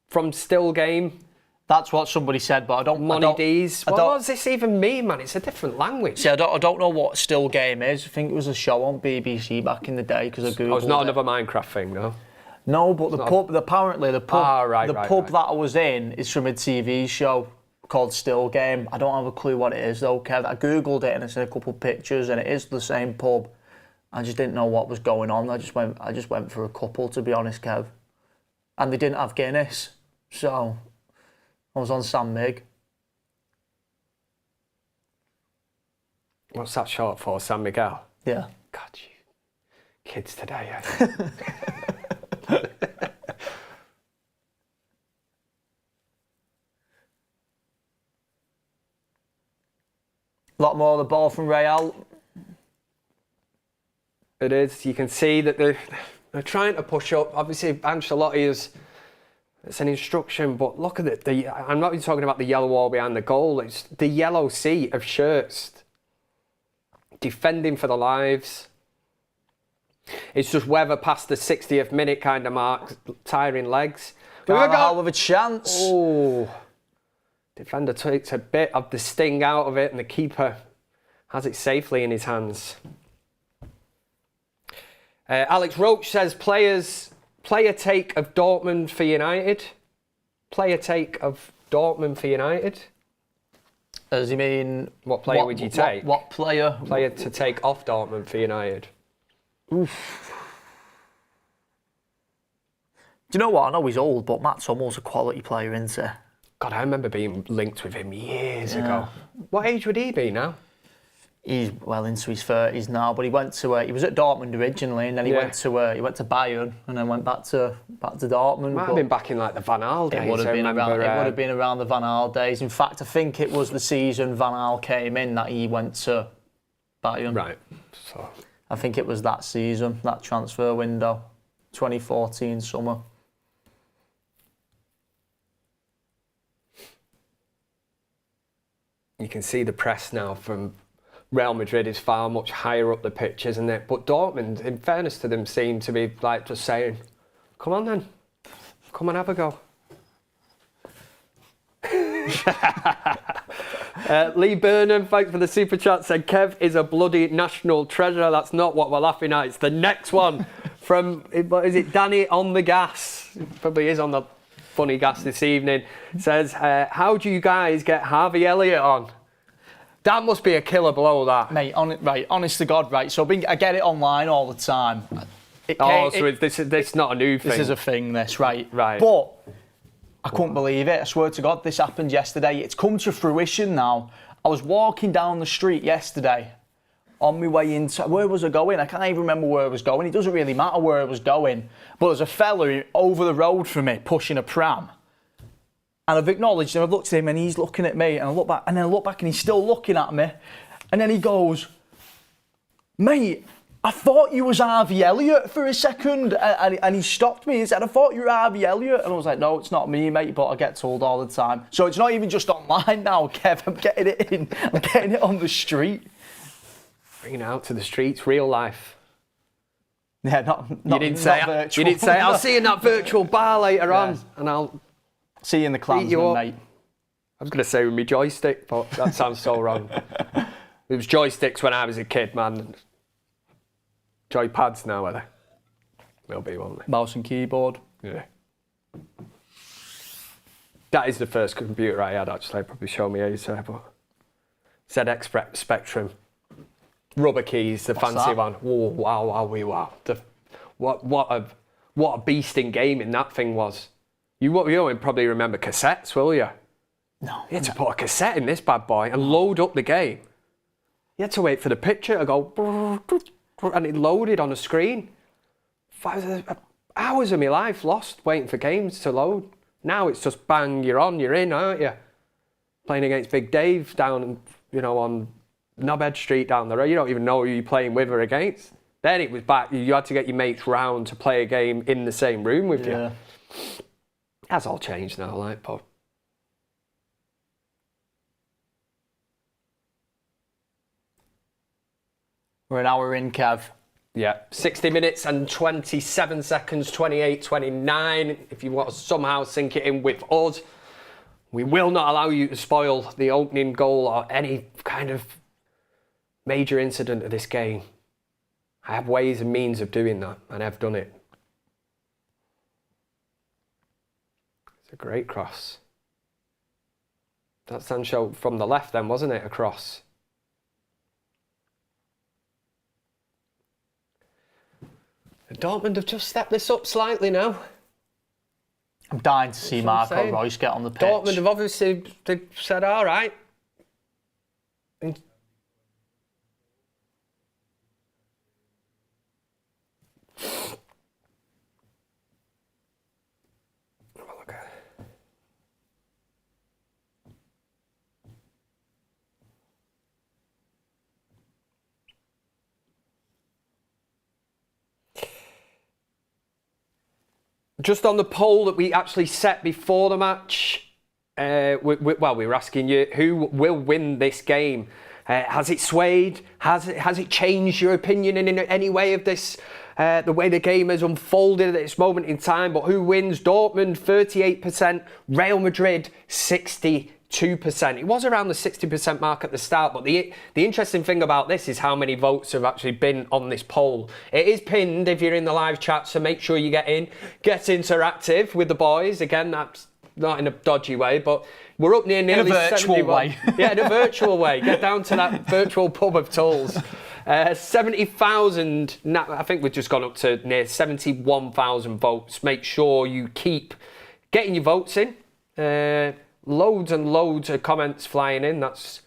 from Still Game? That's what somebody said, but I don't... Money D's. What does this even mean, man? It's a different language. See, I don't know what Still Game is. I think it was a show on BBC back in the day because I googled it. Oh, it's not another Minecraft thing, no? No, but the pub that I was in is from a TV show called Still Game. I don't have a clue what it is though, Kev. I googled it and I seen a couple of pictures and it is the same pub. I just didn't know what was going on. I just went for a couple, to be honest, Kev. And they didn't have Guinness, so I was on San Mig. What's that short for? San Miguel? Yeah. God, you kids today, A lot more of the ball from Real. It is. You can see that they're trying to push up. Obviously, Ancelotti it's an instruction, but look at it. I'm not even talking about the yellow wall behind the goal. It's the yellow sea of shirts. Defending for the lives. It's just whether past the 60th minute kind of mark, tiring legs. Carvajal with a chance. Oh. Defender takes a bit of the sting out of it and the keeper has it safely in his hands. Alex Roach says player take of Dortmund for United. Player take of Dortmund for United. Does he mean... What player would you take? What player? Player to take off Dortmund for United. Oof. Do you know what? I know he's old, but Matt Hummels a quality player, isn't he? God, I remember being linked with him years ago. What age would he be now? He's well into his 30s now, but he went to he was at Dortmund originally, and then he went to Bayern, and then went back to Dortmund. Might have been back in like the Van Gaal days. It would have been around the Van Gaal days. In fact, I think it was the season Van Gaal came in that he went to Bayern. Right. So I think it was that season, that transfer window, 2014 summer. You can see the press now from Real Madrid is far much higher up the pitch, isn't it? But Dortmund, in fairness to them, seem to be like just saying, come on then, come and have a go. Lee Burnham, thanks for the super chat, said Kev is a bloody national treasure. That's not what we're laughing at, it's the next one from, what is it, Danny on the gas? It probably is on the funny gas this evening. Says, how do you guys get Harvey Elliott on? That must be a killer blow, that. Mate, honest to God, right. So I get it online all the time. This is not a new thing. This is a thing, this, right? Right. But I couldn't believe it. I swear to God, this happened yesterday. It's come to fruition now. I was walking down the street yesterday on my way into... Where was I going? I can't even remember where I was going. It doesn't really matter where I was going. But there's a fella over the road from me pushing a pram. And I've acknowledged and I've looked at him and he's looking at me and I look back and he's still looking at me. And then he goes, mate, I thought you was Harvey Elliott for a second. And he stopped me and said, I thought you were Harvey Elliott. And I was like, no, it's not me, mate, but I get told all the time. So it's not even just online now, Kev. I'm getting it in. I'm getting it on the street. Bringing it out to the streets, real life. Yeah, not you didn't say virtual. You didn't say, I'll see you in that virtual bar later on and I'll... See you in the Klansman, mate. I was going to say with my joystick, but that sounds so wrong. It was joysticks when I was a kid, man. Joy pads now, are they? They'll be, won't they? Mouse and keyboard. Yeah. That is the first computer I had, actually. I'd probably show me age there, but... ZX Spectrum. Rubber keys, the What's fancy that? one. Oh, wow. What a beast in gaming that thing was. You won't probably remember cassettes, will you? No. You had to put a cassette in this bad boy and load up the game. You had to wait for the picture to go, and it loaded on the screen. Hours of my life lost waiting for games to load. Now it's just bang, you're in, aren't you? Playing against Big Dave down, on Knobhead Street down the road. You don't even know who you're playing with or against. Then it was back, you had to get your mates round to play a game in the same room with you. That's all changed now, like, but... We're an hour in, Kev. Yeah, 60 minutes and 27 seconds, 28, 29. If you want to somehow sink it in with us, we will not allow you to spoil the opening goal or any kind of major incident of this game. I have ways and means of doing that, and I've done it. It's a great cross. That's Sancho from the left then, wasn't it? A cross. And Dortmund have just stepped this up slightly now. I'm dying to see Marco Reus get on the pitch. Dortmund have obviously said, all right. And just on the poll that we actually set before the match, we were asking you who will win this game. Has it swayed? Has it changed your opinion in any way of this? The way the game has unfolded at this moment in time. But who wins? Dortmund 38%, Real Madrid 62%. It was around the 60% mark at the start, but the interesting thing about this is how many votes have actually been on this poll. It is pinned if you're in the live chat, so make sure you get interactive with the boys. Again, that's not in a dodgy way, but we're up nearly in a virtual way. Yeah, in a virtual way. Get down to that virtual pub of tolls. 70,000, I think we've just gone up to near 71,000 votes. Make sure you keep getting your votes in. Loads and loads of comments flying in. That's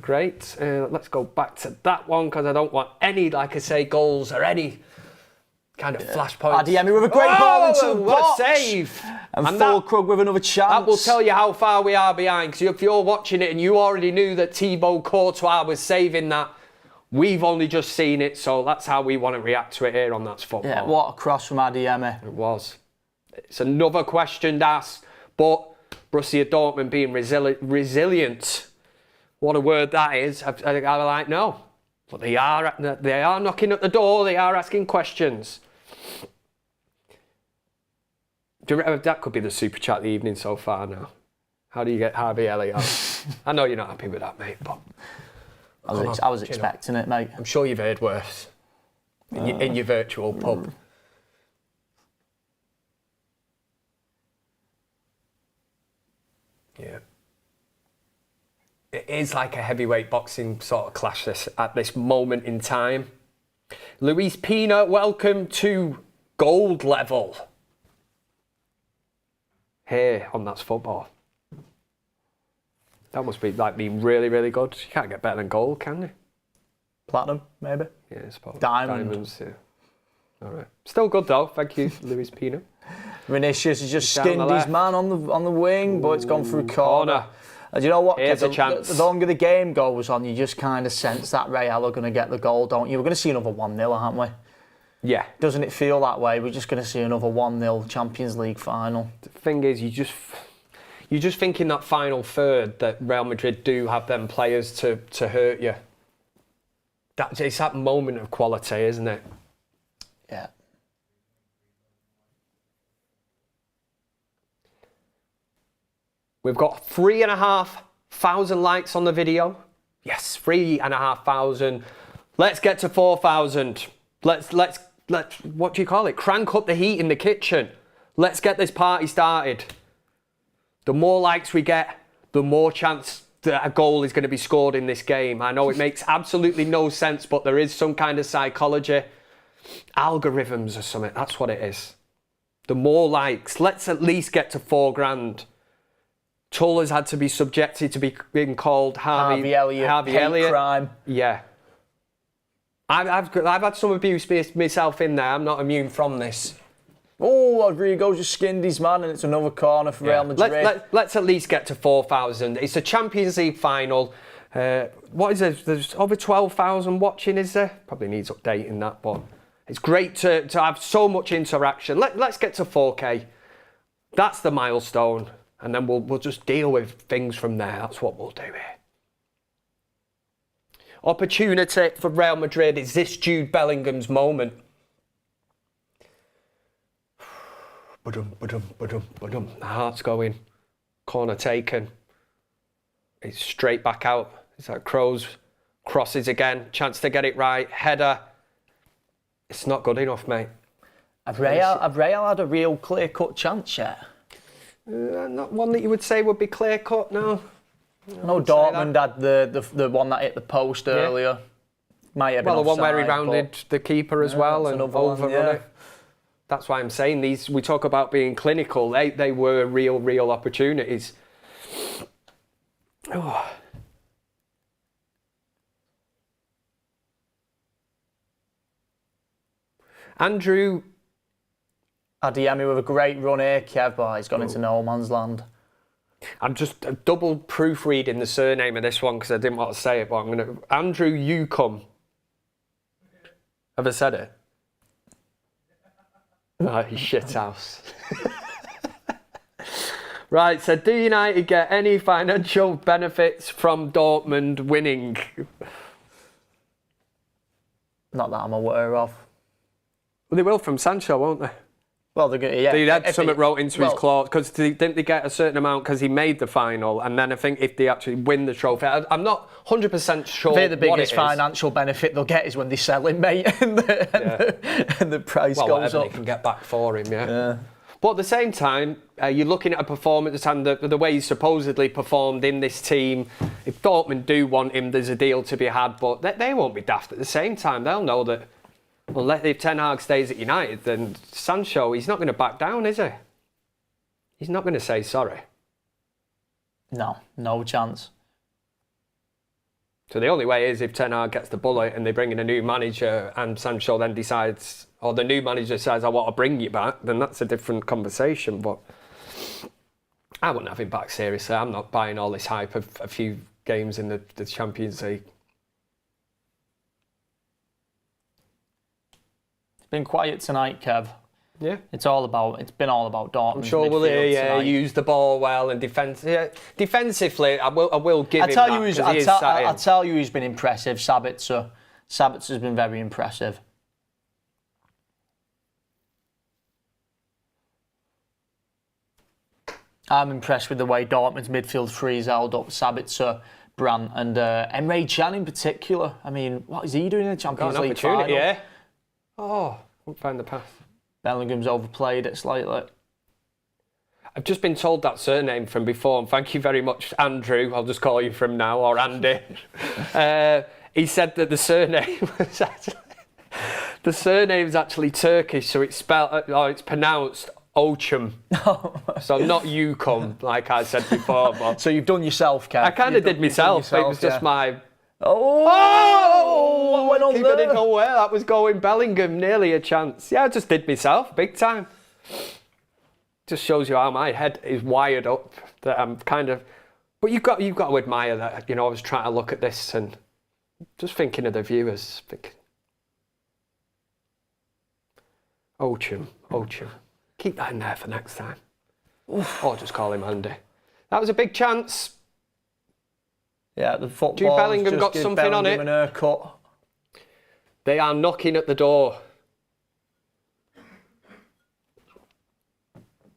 great. Let's go back to that one because I don't want any, like I say, goals or any kind of flashpoints. Adeyemi with a great ball into the box. What a save. And Fulkrug with another chance. That will tell you how far we are behind, because if you're watching it and you already knew that Thibaut Courtois was saving that, we've only just seen it, so that's how we want to react to it here on That's Football. Yeah, what a cross from Adeyemi. It was. It's another question asked, but Borussia Dortmund being resilient. What a word that is. I like, no. But they are knocking at the door. They are asking questions. That could be the super chat of the evening so far now. How do you get Harvey Elliott? I know you're not happy with that, mate, but... I was expecting it, mate. I'm sure you've heard worse in your virtual pub. Yeah. It is like a heavyweight boxing sort of clash at this moment in time. Luis Pina, welcome to gold level. Here on That's Football. That must be like being really, really good. You can't get better than gold, can you? Platinum, maybe. Yeah, I suppose. Diamonds, yeah. All right. Still good though. Thank you, Luis Pina. Vinicius has just skinned his man on the wing, but it's gone through corner. And you know what? Here's a chance. The longer the game goes on, you just kind of sense that Real are going to get the goal, don't you? We're going to see another 1-0, aren't we? Yeah. Doesn't it feel that way? We're just going to see another 1-0 Champions League final. The thing is, you're just thinking that final third that Real Madrid do have them players to hurt you. It's that moment of quality, isn't it? Yeah. We've got 3,500 likes on the video. Yes, 3,500. Let's get to 4,000. Let's what do you call it? Crank up the heat in the kitchen. Let's get this party started. The more likes we get, the more chance that a goal is going to be scored in this game. I know it makes absolutely no sense, but there is some kind of psychology. Algorithms or something, that's what it is. The more likes, let's at least get to 4 grand. Tull has had to be subjected to being called Harvey Elliott. Crime. Yeah. I've had some abuse myself in there. I'm not immune from this. Oh, Rodrigo just skinned his man and it's another corner for Real Madrid. Let's at least get to 4,000. It's a Champions League final. What is it? There's over 12,000 watching, is there? Probably needs updating that, but it's great to have so much interaction. Let's get to 4K. That's the milestone. And then we'll just deal with things from there. That's what we'll do here. Opportunity for Real Madrid. Is this Jude Bellingham's moment? The heart's going. Corner taken. It's straight back out. It's like Kroos crosses again. Chance to get it right. Header. It's not good enough, mate. Have Real had a real clear-cut chance yet? Not one that you would say would be clear-cut, no. No, Dortmund had the one that hit the post earlier. Might have been the one offside, where he rounded the keeper as well and overrun it. That's why I'm saying these. We talk about being clinical. They were real opportunities. Oh. Andrew. Adeyemi with a great run here, Kev, but he's gone into no man's land. I'm just double proofreading the surname of this one because I didn't want to say it, but I'm going to... Andrew Yukum. Have I said it? Oh, you shit house. Right, so do United get any financial benefits from Dortmund winning? Not that I'm aware of. Well, they will from Sancho, won't they? Well, they're good, yeah. They had something wrote into his clause because didn't they get a certain amount because he made the final, and then I think if they actually win the trophy, I'm not 100% sure. The biggest financial benefit they'll get is when they sell him, mate, and the price goes up. They can get back for him, yeah. But at the same time, you're looking at a performance and the way he's supposedly performed in this team. If Dortmund do want him, there's a deal to be had, but they won't be daft at the same time. They'll know that. Well, if Ten Hag stays at United, then Sancho, he's not going to back down, is he? He's not going to say sorry. No chance. So the only way is if Ten Hag gets the bullet and they bring in a new manager and Sancho then decides, or the new manager says, I want to bring you back, then that's a different conversation. But I wouldn't have him back seriously. I'm not buying all this hype of a few games in the Champions League. Been quiet tonight, Kev. Yeah. It's been all about Dortmund. I'm sure we'll use the ball well and defensively. I will give him that. I'll tell you who's been impressive. Sabitzer. Sabitzer's been very impressive. I'm impressed with the way Dortmund's midfield three's held up. Sabitzer, Brandt and Emre Can in particular. I mean, what is he doing in the Champions League final? Yeah. Oh, won't find the path. Bellingham's overplayed it slightly. I've just been told that surname from before, and thank you very much, Andrew. I'll just call you from now, or Andy. He said that the surname's actually Turkish, so it's pronounced Ochum. So not Yukum, like I said before. But So you've done yourself, Kev. I kind of did myself. It was just my... Oh, went on keeper there. didn't know where that was going. Bellingham, nearly a chance. Yeah, I just did myself, big time. Just shows you how my head is wired up. That I'm kind of... But you've got to admire that. You know, I was trying to look at this and just thinking of the viewers. Ochum. Keep that in there for next time. Or just call him Andy. That was a big chance. Yeah, the football. Jude Bellingham got something on it. An haircut. They are knocking at the door.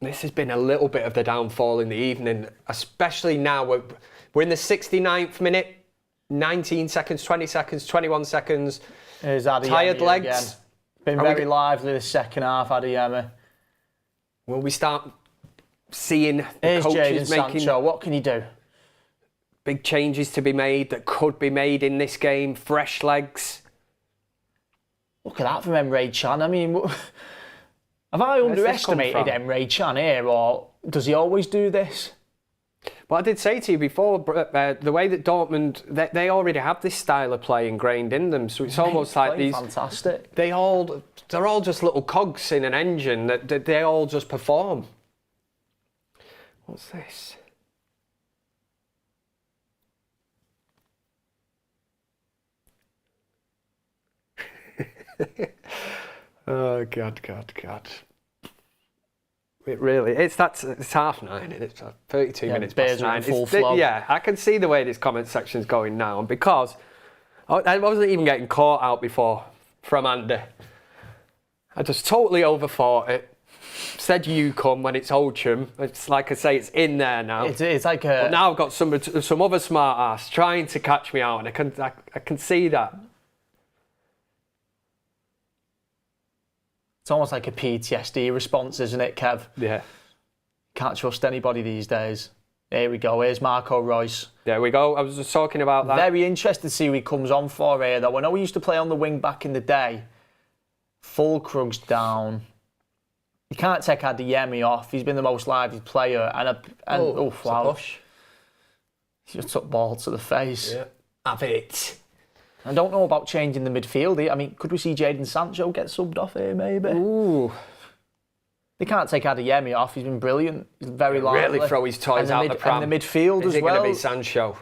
This has been a little bit of the downfall in the evening, especially now. We're in the 69th minute, 19 seconds, 20 seconds, 21 seconds. Tired legs. Again. Been very lively this second half, Adeyemi. Will we start seeing the Here's coaches Jadon making Sancho. What can he do? big changes to be made that could be made in this game? Fresh legs. Look at that from Emre Can. I mean, have I underestimated Emre Can here, or does he always do this? Well, I did say to you before, the way that Dortmund, they already have this style of play ingrained in them, so it's almost like these... Fantastic. They're all just little cogs in an engine that they all just perform. What's this? Oh, God. It really, it's 9:30, it's 32 minutes past 9. Full flow. Yeah, I can see the way this comment section's going now, and because I wasn't even getting caught out before from Andy. I just totally overthought it. Said you come when it's Ochum. It's like I say, it's in there now. It's like a... But now I've got some other smart ass trying to catch me out, and I can see that. It's almost like a PTSD response, isn't it, Kev? Yeah. Can't trust anybody these days. Here we go. Here's Marco Reus. There we go. I was just talking about that. Very interested to see who he comes on for here, though. I know we used to play on the wing back in the day. Fulkrug's down. You can't take Adeyemi off. He's been the most lively player. Wow. He just took ball to the face. Yeah. Have it. I don't know about changing the midfield. I mean, could we see Jadon Sancho get subbed off here, maybe? Ooh. They can't take Adeyemi off. He's been brilliant. He's very lively. Really throw his toys out the pram. And the midfield Is as well. Is it going to be Sancho?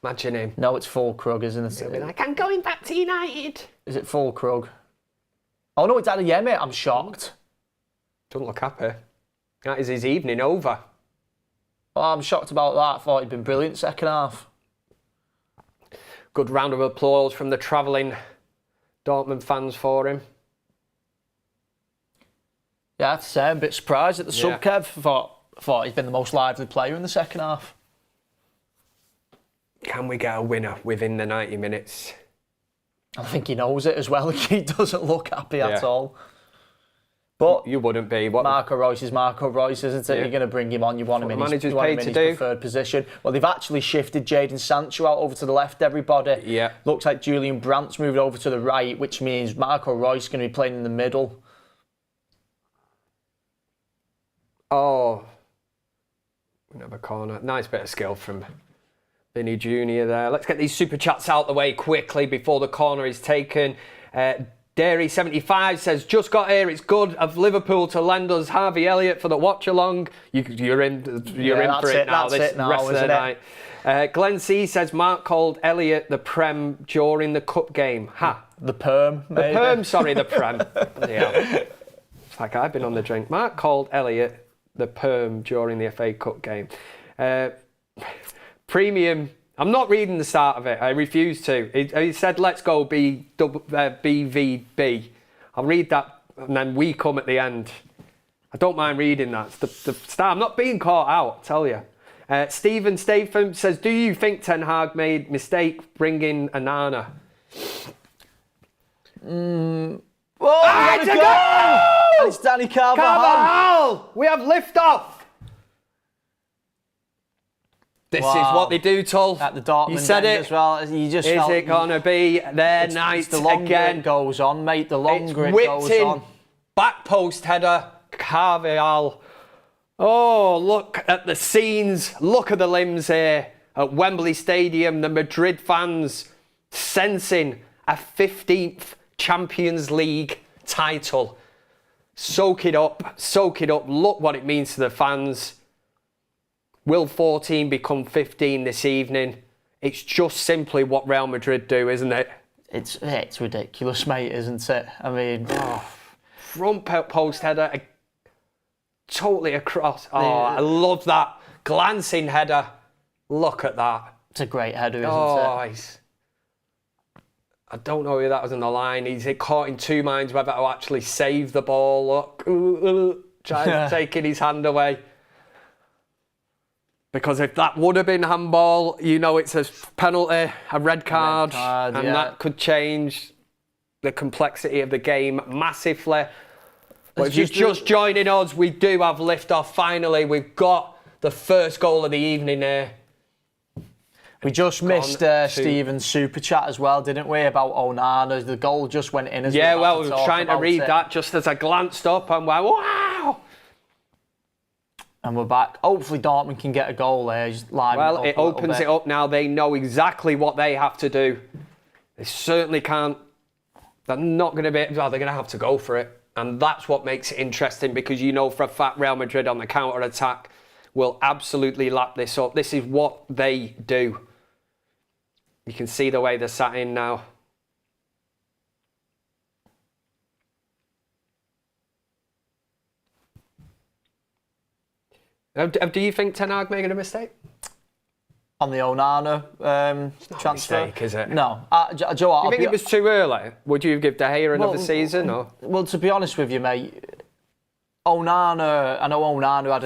Imagine him. No, it's Fulkrug, isn't it? He'll be like, I'm going back to United. Is it Fulkrug? Oh no, it's Adeyemi. I'm shocked. Doesn't look happy. That is his evening over. Oh, I'm shocked about that. I thought he'd been brilliant second half. Good round of applause from the travelling Dortmund fans for him. Yeah, I have to say, I'm a bit surprised at the sub, Kev. I thought he's been the most lively player in the second half. Can we get a winner within the 90 minutes? I think he knows it as well. He doesn't look happy at all. But you wouldn't be. What? Marco Reus is Marco Reus, isn't it? Yeah. You're going to bring him on. You want him in his preferred position. Well, they've actually shifted Jadon Sancho out over to the left, everybody. Yeah. Looks like Julian Brandt's moved over to the right, which means Marco Reus is going to be playing in the middle. Oh. Another corner. Nice bit of skill from Vinny Jr. there. Let's get these super chats out the way quickly before the corner is taken. Dairy75 says, just got here, it's good of Liverpool to lend us Harvey Elliott for the watch-along. You're in for it now, this rest of the night. Glenn C says, Mark called Elliott the Prem during the Cup game. Ha! The Perm, maybe. The Perm, sorry, the Prem. Yeah. It's like I've been on the drink. Mark called Elliott the Perm during the FA Cup game. Premium... I'm not reading the start of it. I refuse to. He said, let's go BVB. I'll read that and then we come at the end. I don't mind reading that. It's the start. I'm not being caught out, I tell you. Stephen Statham says, do you think Ten Hag made mistake bringing Anana? Oh, it's a goal! It's Danny Carvajal. We have lift off. This is what they do, Tull. At the Dortmund you said end it as well. You just is it going to be their night it's the longer again? it goes on, mate. The longer it whipped goes in, on. Back post header, Carvajal. Oh, look at the scenes. Look at the limbs here at Wembley Stadium. The Madrid fans sensing a 15th Champions League title. Soak it up, soak it up. Look what it means to the fans. Will 14 become 15 this evening? It's just simply what Real Madrid do, isn't it? It's ridiculous, mate, isn't it? I mean, front post header, totally across. Oh, I love that glancing header. Look at that. It's a great header, isn't it? I don't know who that was on the line. He's caught in two minds whether to actually save the ball. Look, trying taking his hand away. Because if that would have been handball, you know it's a penalty, a red card, and that could change the complexity of the game massively. But if you're just joining us, we do have lift-off finally. We've got the first goal of the evening here. We just missed Stephen's super chat as well, didn't we, about Onana? The goal just went in as we were trying to read that just as I glanced up and went, wow! And we're back. Hopefully Dortmund can get a goal there. Well, it opens it up now. They know exactly what they have to do. They certainly can't. They're not going to be... Well, they're going to have to go for it. And that's what makes it interesting, because you know for a fact Real Madrid on the counter-attack will absolutely lap this up. This is what they do. You can see the way they're sat in now. Do you think Ten Hag making a mistake? On the Onana transfer? A mistake, is it? No. Do you know what? Do you think it was too early? Would you give De Gea another season? Or? Well, to be honest with you, mate, Onana, I know Onana had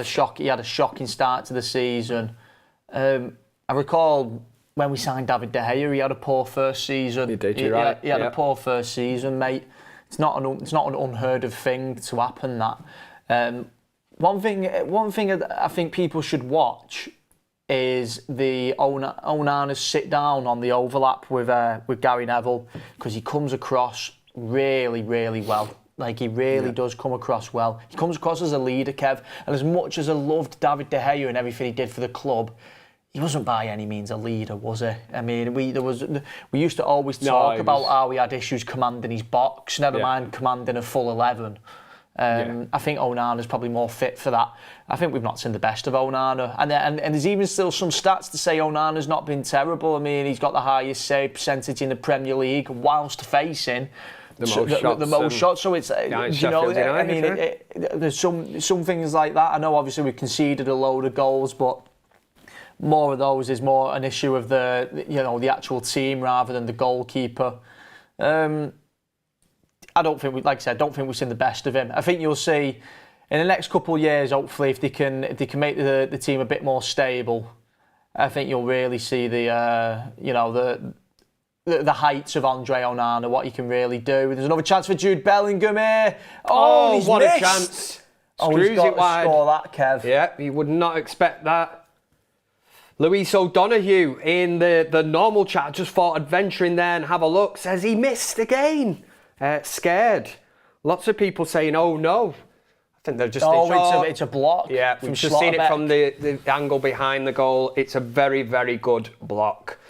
a shocking start to the season. I recall when we signed David De Gea, he had a poor first season. He did, you're right. He had a poor first season, mate. It's not an unheard of thing to happen, that. One thing I think people should watch is the Onana's sit down on the overlap with Gary Neville, because he comes across really, really well. Like, he really does come across well. He comes across as a leader, Kev. And as much as I loved David De Gea and everything he did for the club, he wasn't by any means a leader, was he? I mean, we used to always talk about how he had issues commanding his box, never mind commanding a full 11. I think Onana's probably more fit for that. I think we've not seen the best of Onana. And there's even still some stats to say Onana's not been terrible. I mean, he's got the highest save percentage in the Premier League whilst facing the most shots. So it's, you know, I mean, there's some things like that. I know obviously we conceded a load of goals, but more of those is more an issue of the actual team rather than the goalkeeper. I don't think we've seen the best of him. I think you'll see in the next couple of years, hopefully, if they can make the team a bit more stable, I think you'll really see the heights of Andre Onana, what he can really do. There's another chance for Jude Bellingham here. Oh, he's what missed. A chance! Screws he's got it wide. To score that, Kev. Yeah, you would not expect that. Luis O'Donoghue in the normal chat, I just thought I'd venture in there and have a look, says he missed again. Scared. Lots of people saying, oh no. I think they're just... It's a block. Yeah, we've just seen it from the angle behind the goal. It's a very, very good block.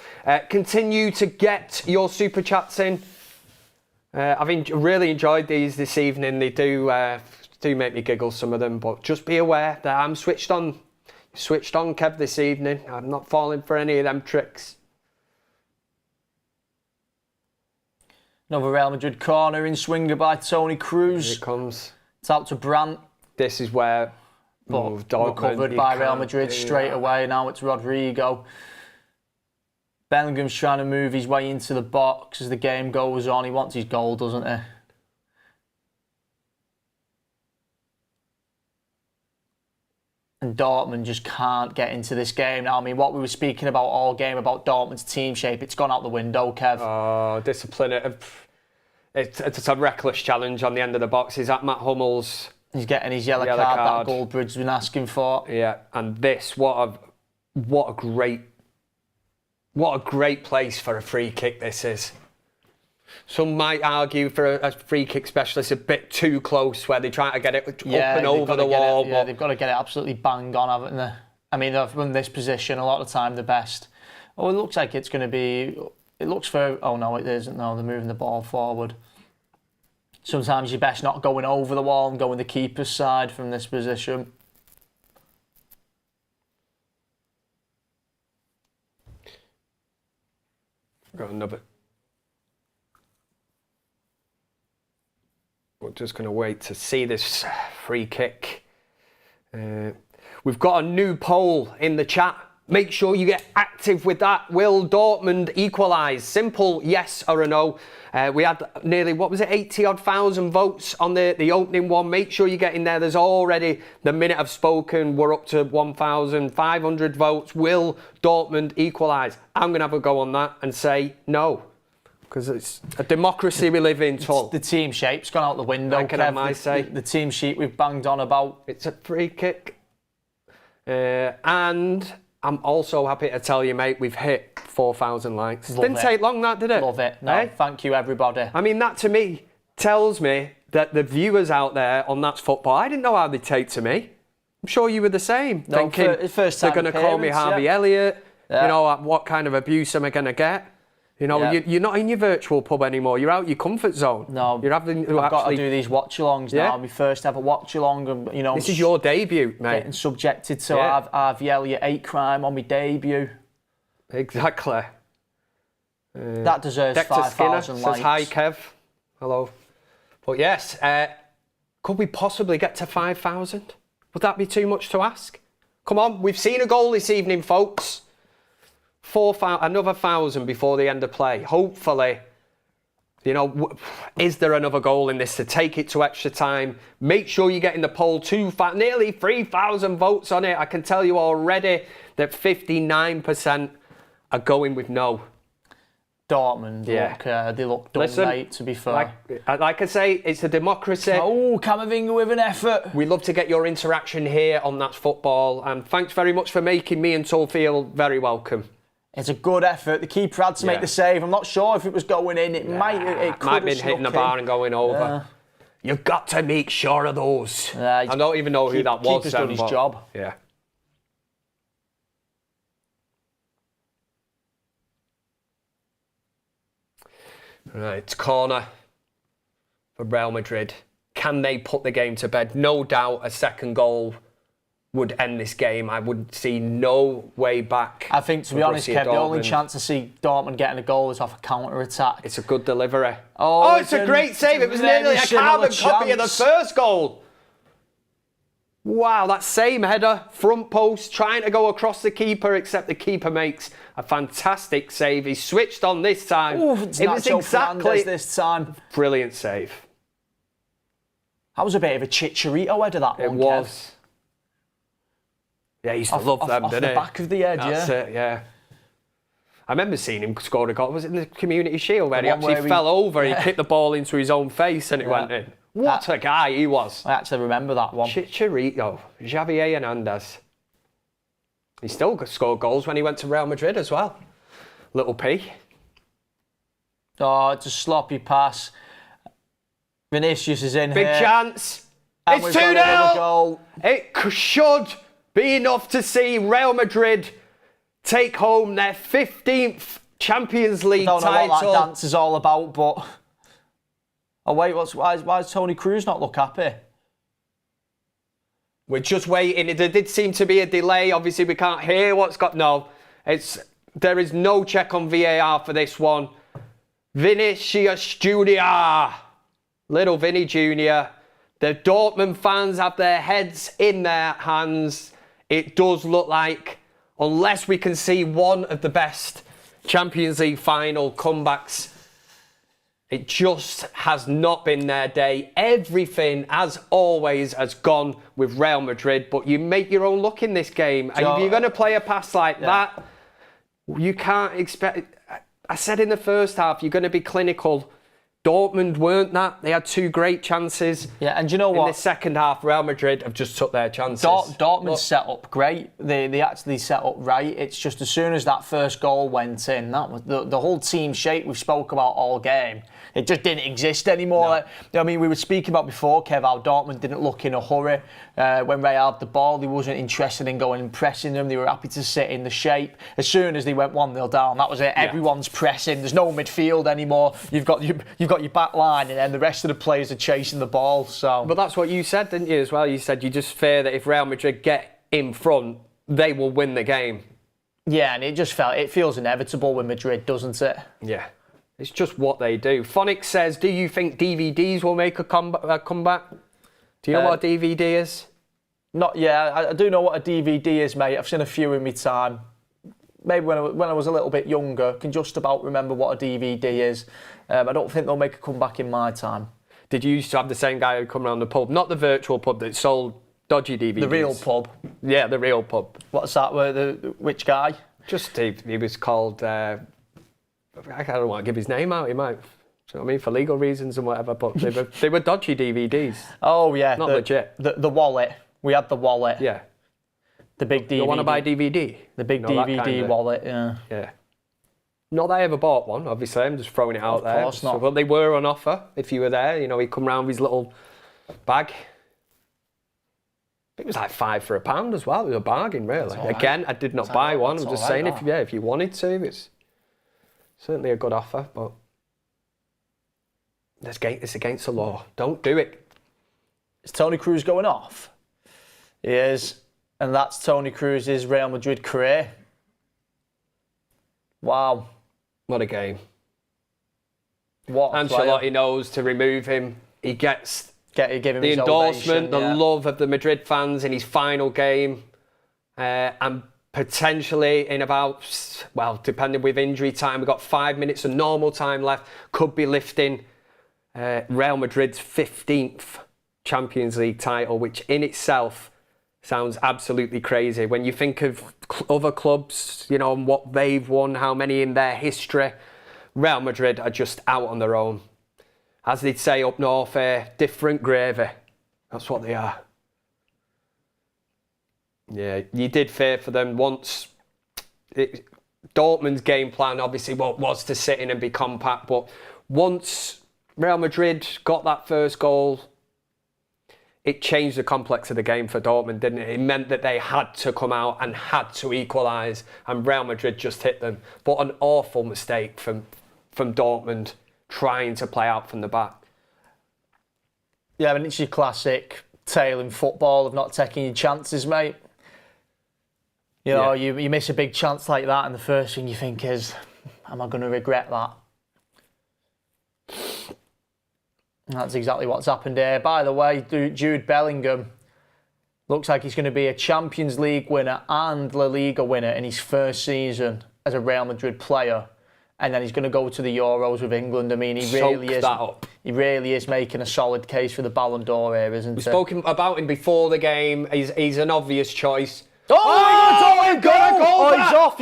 Continue to get your super chats in. I've really enjoyed these this evening. They do make me giggle, some of them, but just be aware that I'm switched on. Switched on, Kev, this evening. I'm not falling for any of them tricks. Another Real Madrid corner in swinger by Toni Kroos. Here it comes. It's out to Brandt. This is where... recovered by Real Madrid straight away. Now it's Rodrigo. Bellingham's trying to move his way into the box as the game goes on. He wants his goal, doesn't he? And Dortmund just can't get into this game now. I mean, what we were speaking about all game about Dortmund's team shape, it's gone out the window, Kev. Oh, discipline. It's a reckless challenge on the end of the box. Is that Matt Hummels? He's getting his yellow card that Goldbridge's been asking for. Yeah, and this, what what a great place for a free kick this is. Some might argue for a free kick specialist a bit too close, where they try to get it up and over the wall. Yeah, they've got to get it absolutely bang on, haven't they? I mean, they've run this position a lot of the time the best. Oh, it looks like it's going to be... It looks for... Oh, no, it isn't. No, they're moving the ball forward. Sometimes you're best not going over the wall and going the keeper's side from this position. Got another... We're just going to wait to see this free kick. We've got a new poll in the chat. Make sure you get active with that. Will Dortmund equalise? Simple yes or a no. We had nearly, 80-odd thousand votes on the opening one. Make sure you get in there. There's already, the minute I've spoken, we're up to 1,500 votes. Will Dortmund equalise? I'm going to have a go on that and say no. Because it's a democracy we live in, Tull. The team shape's gone out the window. I can have my say. The team sheet we've banged on about. It's a free kick. And I'm also happy to tell you, mate, we've hit 4,000 likes. Didn't take long, that, did it? Love it. No, thank you, everybody. I mean, that to me tells me that the viewers out there on That's Football, I didn't know how they'd take to me. I'm sure you were the same. No, thinking first they're going to call me Harvey Elliott. Yeah. You know, what kind of abuse am I going to get? You know, you're not in your virtual pub anymore. You're out your comfort zone. No, you're having to I've got to do these watch-alongs now. My first ever watch-along, and you know, this is your debut, mate. Getting subjected to Harvey Elliott 8 crime on my debut. Exactly. That deserves Dexter 5,000 likes. Says hi, Kev. Hello. But yes, could we possibly get to 5,000? Would that be too much to ask? Come on, we've seen a goal this evening, folks. Another 1,000 before the end of play. Hopefully, you know, is there another goal in this to take it to extra time? Make sure you get in the poll. Nearly 3,000 votes on it. I can tell you already that 59% are going with no. Dortmund, they look done, mate, to be fair. Like I say, it's a democracy. Oh, Camavinga with an effort. We love to get your interaction here on That's Football. And thanks very much for making me and Tull feel very welcome. It's a good effort. The keeper had to make the save. I'm not sure if it was going in. It might have been hitting the bar and going over. You've got to make sure of those. I don't even know who that was. Keeper's done his job. Yeah. Right, corner for Real Madrid. Can they put the game to bed? No doubt a second goal would end this game. I would see no way back. I think, to be honest, Kev, the only chance I see Dortmund getting a goal is off a counter-attack. It's a good delivery. Oh, it's a great save. It was nearly a carbon copy of the first goal. Wow, that same header, front post, trying to go across the keeper, except the keeper makes a fantastic save. He switched on this time. Ooh, it was exactly this time. Brilliant save. That was a bit of a Chicharito header, that one, It was. Kev. Yeah, he used to love them, didn't he? Off the back of the head, That's it, yeah. I remember seeing him score a goal. Was it in the Community Shield where he actually fell over, he kicked the ball into his own face and it went in? What a guy he was. I actually remember that one. Chicharito, Javier Hernandez. He still scored goals when he went to Real Madrid as well. Little P. Oh, it's a sloppy pass. Vinicius is in Big here. Big chance. And it's 2-0. It should be enough to see Real Madrid take home their 15th Champions League title. I don't know what that dance is all about, but... Oh, wait, why does Toni Kroos not look happy? We're just waiting. There did seem to be a delay. Obviously, we can't hear what's got... No, there is no check on VAR for this one. Vinicius Junior. Little Vinny Junior. The Dortmund fans have their heads in their hands. It does look like, unless we can see one of the best Champions League final comebacks, it just has not been their day. Everything, as always, has gone with Real Madrid, but you make your own luck in this game. And if you're going to play a pass like that, you can't expect... I said in the first half, you're going to be clinical. Dortmund weren't that. They had 2 great chances. Yeah, and do you know what? In the second half, Real Madrid have just took their chances. Dortmund set up great. They actually set up right. It's just as soon as that first goal went in, that was the whole team shape we spoke about all game. It just didn't exist anymore. No. Like, I mean, we were speaking about before, Kev, how Dortmund didn't look in a hurry. When Real had the ball, they wasn't interested in going and pressing them. They were happy to sit in the shape. As soon as they went 1-0 down, that was it. Yeah. Everyone's pressing. There's no midfield anymore. You've got your back line, and then the rest of the players are chasing the ball. So, but that's what you said, didn't you, as well? You said you just fear that if Real Madrid get in front, they will win the game. Yeah, and it feels inevitable with Madrid, doesn't it? Yeah. It's just what they do. Phonics says, do you think DVDs will make a comeback? Do you know what a DVD is? Not yet. I do know what a DVD is, mate. I've seen a few in my time. Maybe when I was a little bit younger, can just about remember what a DVD is. I don't think they'll make a comeback in my time. Did you used to have the same guy who'd come around the pub? Not the virtual pub that sold dodgy DVDs. The real pub. Yeah, the real pub. What's that? Which guy? Just he was called... I don't want to give his name out. He might, you know what I mean, for legal reasons and whatever. But they were dodgy DVDs. Oh yeah, not legit. The wallet. We had the wallet. Yeah. The big DVD. You want to buy DVD? The big DVD wallet. Yeah. Yeah. Not that I ever bought one. Obviously, I'm just throwing it out there. Of course not. But they were on offer if you were there. You know, he'd come round with his little bag. It was like £5 for £1 as well. It was a bargain, really. Right. Again, I did not buy one. I'm just saying, if you wanted to, it's certainly a good offer, but it's against the law. Don't do it. Is Toni Kroos going off? He is. And that's Toni Kroos' Real Madrid career. Wow. What a game. What a Ancelotti knows to remove him. He gets give him the his endorsement, ovation, the love of the Madrid fans in his final game. And potentially in about, well, depending with injury time, we've got 5 minutes of normal time left. Could be lifting Real Madrid's 15th Champions League title, which in itself sounds absolutely crazy. When you think of other clubs, you know, and what they've won, how many in their history, Real Madrid are just out on their own. As they'd say up north, different gravy. That's what they are. Yeah, you did fear for them once. Dortmund's game plan obviously was to sit in and be compact, but once Real Madrid got that first goal, it changed the complex of the game for Dortmund, didn't it? It meant that they had to come out and had to equalise, and Real Madrid just hit them. But an awful mistake from Dortmund trying to play out from the back. Yeah, I mean, it's your classic tale in football of not taking your chances, mate. You know, you miss a big chance like that, and the first thing you think is, am I going to regret that? And that's exactly what's happened here. By the way, Jude Bellingham looks like he's going to be a Champions League winner and La Liga winner in his first season as a Real Madrid player. And then he's going to go to the Euros with England. I mean, he really is making a solid case for the Ballon d'Or here, isn't he? We've spoken about him before the game. He's an obvious choice. He's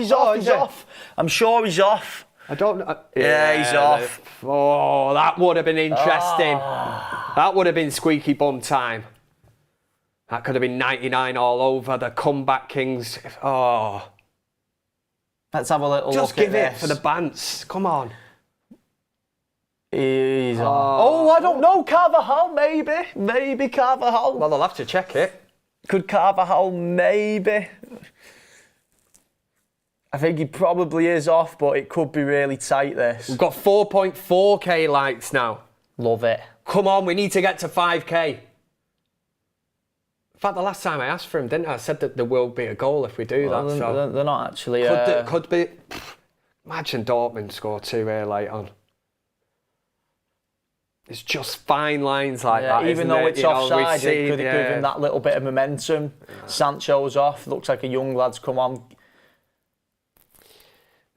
off. I'm sure he's off. I don't know. Yeah, he's off. Oh, that would have been interesting. That would have been squeaky bum time. That could have been 99 all over. The comeback kings. Oh. Let's have a little look at this. Just give it for the bants. Come on. He's off. Oh, I don't know. Carvajal, maybe. Maybe Carvajal. Well, they'll have to check it. Could Carvajal maybe? I think he probably is off, but it could be really tight, this. We've got 4.4k likes now. Love it. Come on, we need to get to 5k. In fact, the last time I asked for him, didn't I? I said that there will be a goal if we do that. So they're not actually... Could be... Imagine Dortmund score 2 here late on. It's just fine lines like that, even though it's offside, it could give him that little bit of momentum. Sancho's off. Looks like a young lad's come on.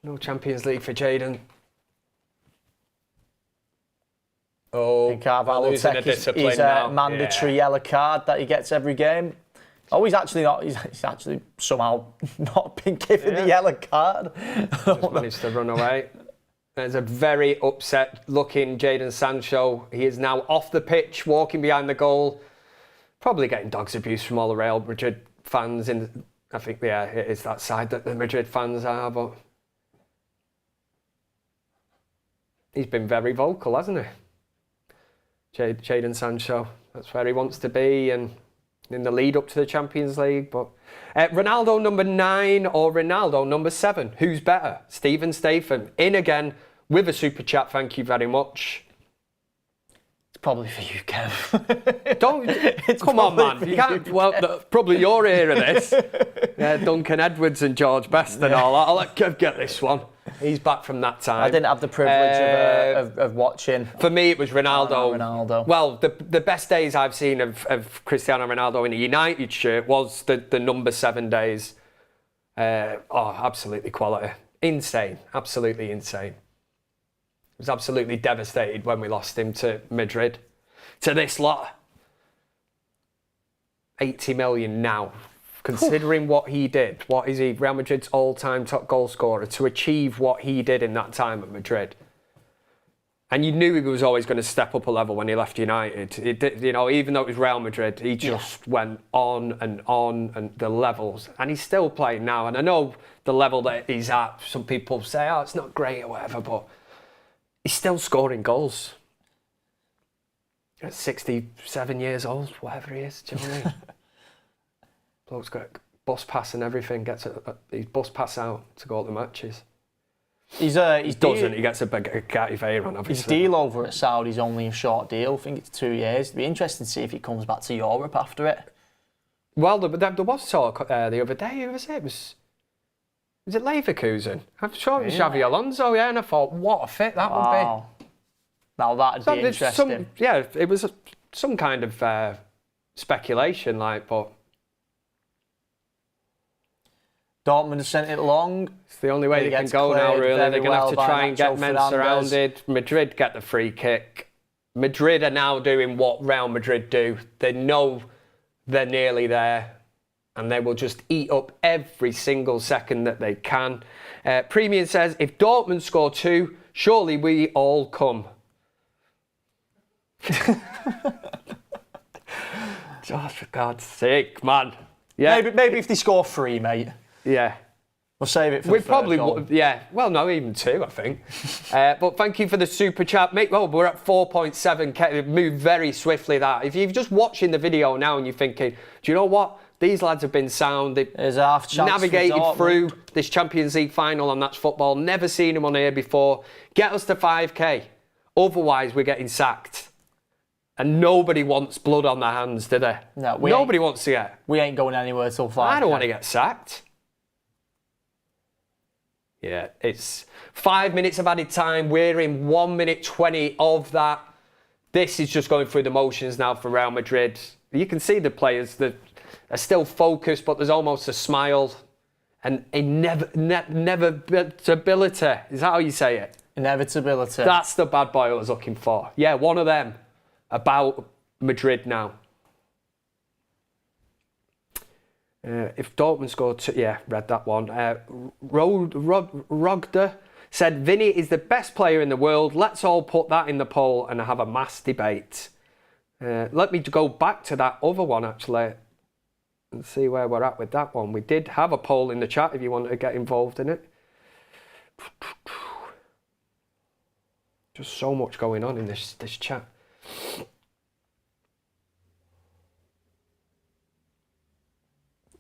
No Champions League for Jadon. Oh, Carvalho will take his mandatory yellow card that he gets every game. Oh, he's actually not. He's actually somehow not been given the yellow card. Just managed to run away. There's a very upset-looking Jadon Sancho. He is now off the pitch, walking behind the goal, probably getting dogs abuse from all the Real Madrid fans. I think, yeah, it is that side that the Madrid fans are, but he's been very vocal, hasn't he? Jadon Sancho. That's where he wants to be, and in the lead up to the Champions League. But Ronaldo number 9 or Ronaldo number 7? Who's better? Stephen Statham in again with a super chat. Thank you very much. It's probably for you, Kev. Come on, man. You can't. Well, probably you're hearing this. Yeah, Duncan Edwards and George Best and all that. I'll let Kev get this one. He's back from that time. I didn't have the privilege of watching. For me, it was Ronaldo. Ronaldo. Well, the best days I've seen of Cristiano Ronaldo in a United shirt was the number 7 days. Absolutely quality. Insane. Absolutely insane. I was absolutely devastated when we lost him to Madrid. To this lot. 80 million now. Considering what he did, what is he? Real Madrid's all-time top goal scorer, to achieve what he did in that time at Madrid. And you knew he was always going to step up a level when he left United. It did, even though it was Real Madrid, he just went on, and the levels. And he's still playing now. And I know the level that he's at, some people say, oh, it's not great or whatever, but he's still scoring goals. At 67 years old, whatever he is, do you know what I mean? Bloke's got bus pass and everything, gets his bus pass out to go to the matches. He gets a Bugatti Veyron, obviously. His deal over at Saudi's only a short deal. I think it's 2 years. It'd be interesting to see if he comes back to Europe after it. Well, there was talk the other day. Who was it? Was it Leverkusen? I'm sure it was Xavi Alonso, yeah, and I thought, what a fit that would be. Now that'd be interesting. It was some kind of speculation, but... Dortmund have sent it long. It's the only way they can go now, really. They're going to have to try and get men surrounded. Madrid get the free kick. Madrid are now doing what Real Madrid do. They know they're nearly there, and they will just eat up every single second that they can. Premium says, if Dortmund score 2, surely we all come. Just for God's sake, man. Yeah. Maybe if they score 3, mate. Yeah. We'll save it for the third goal. Yeah. Well, no, even 2, I think. But thank you for the super chat. Mate, we're at 4.7. It moved very swiftly, that. If you're just watching the video now and you're thinking, do you know what? These lads have been sound. They've navigated through this Champions League final, and that's football. Never seen them on here before. Get us to 5k. Otherwise, we're getting sacked. And nobody wants blood on their hands, do they? No, nobody wants to get. We ain't going anywhere till 5k. I don't want to get sacked. Yeah, it's 5 minutes of added time. We're in 1 minute 20 of that. This is just going through the motions now for Real Madrid. You can see the players that are still focused, but there's almost a smile and inevitability. Is that how you say it? Inevitability. That's the bad boy I was looking for. Yeah, one of them about Madrid now. If Dortmund scored 2, read that one. Rogda said, Vinny is the best player in the world. Let's all put that in the poll and have a mass debate. Let me go back to that other one, actually, and see where we're at with that one. We did have a poll in the chat if you want to get involved in it. Just so much going on in this chat.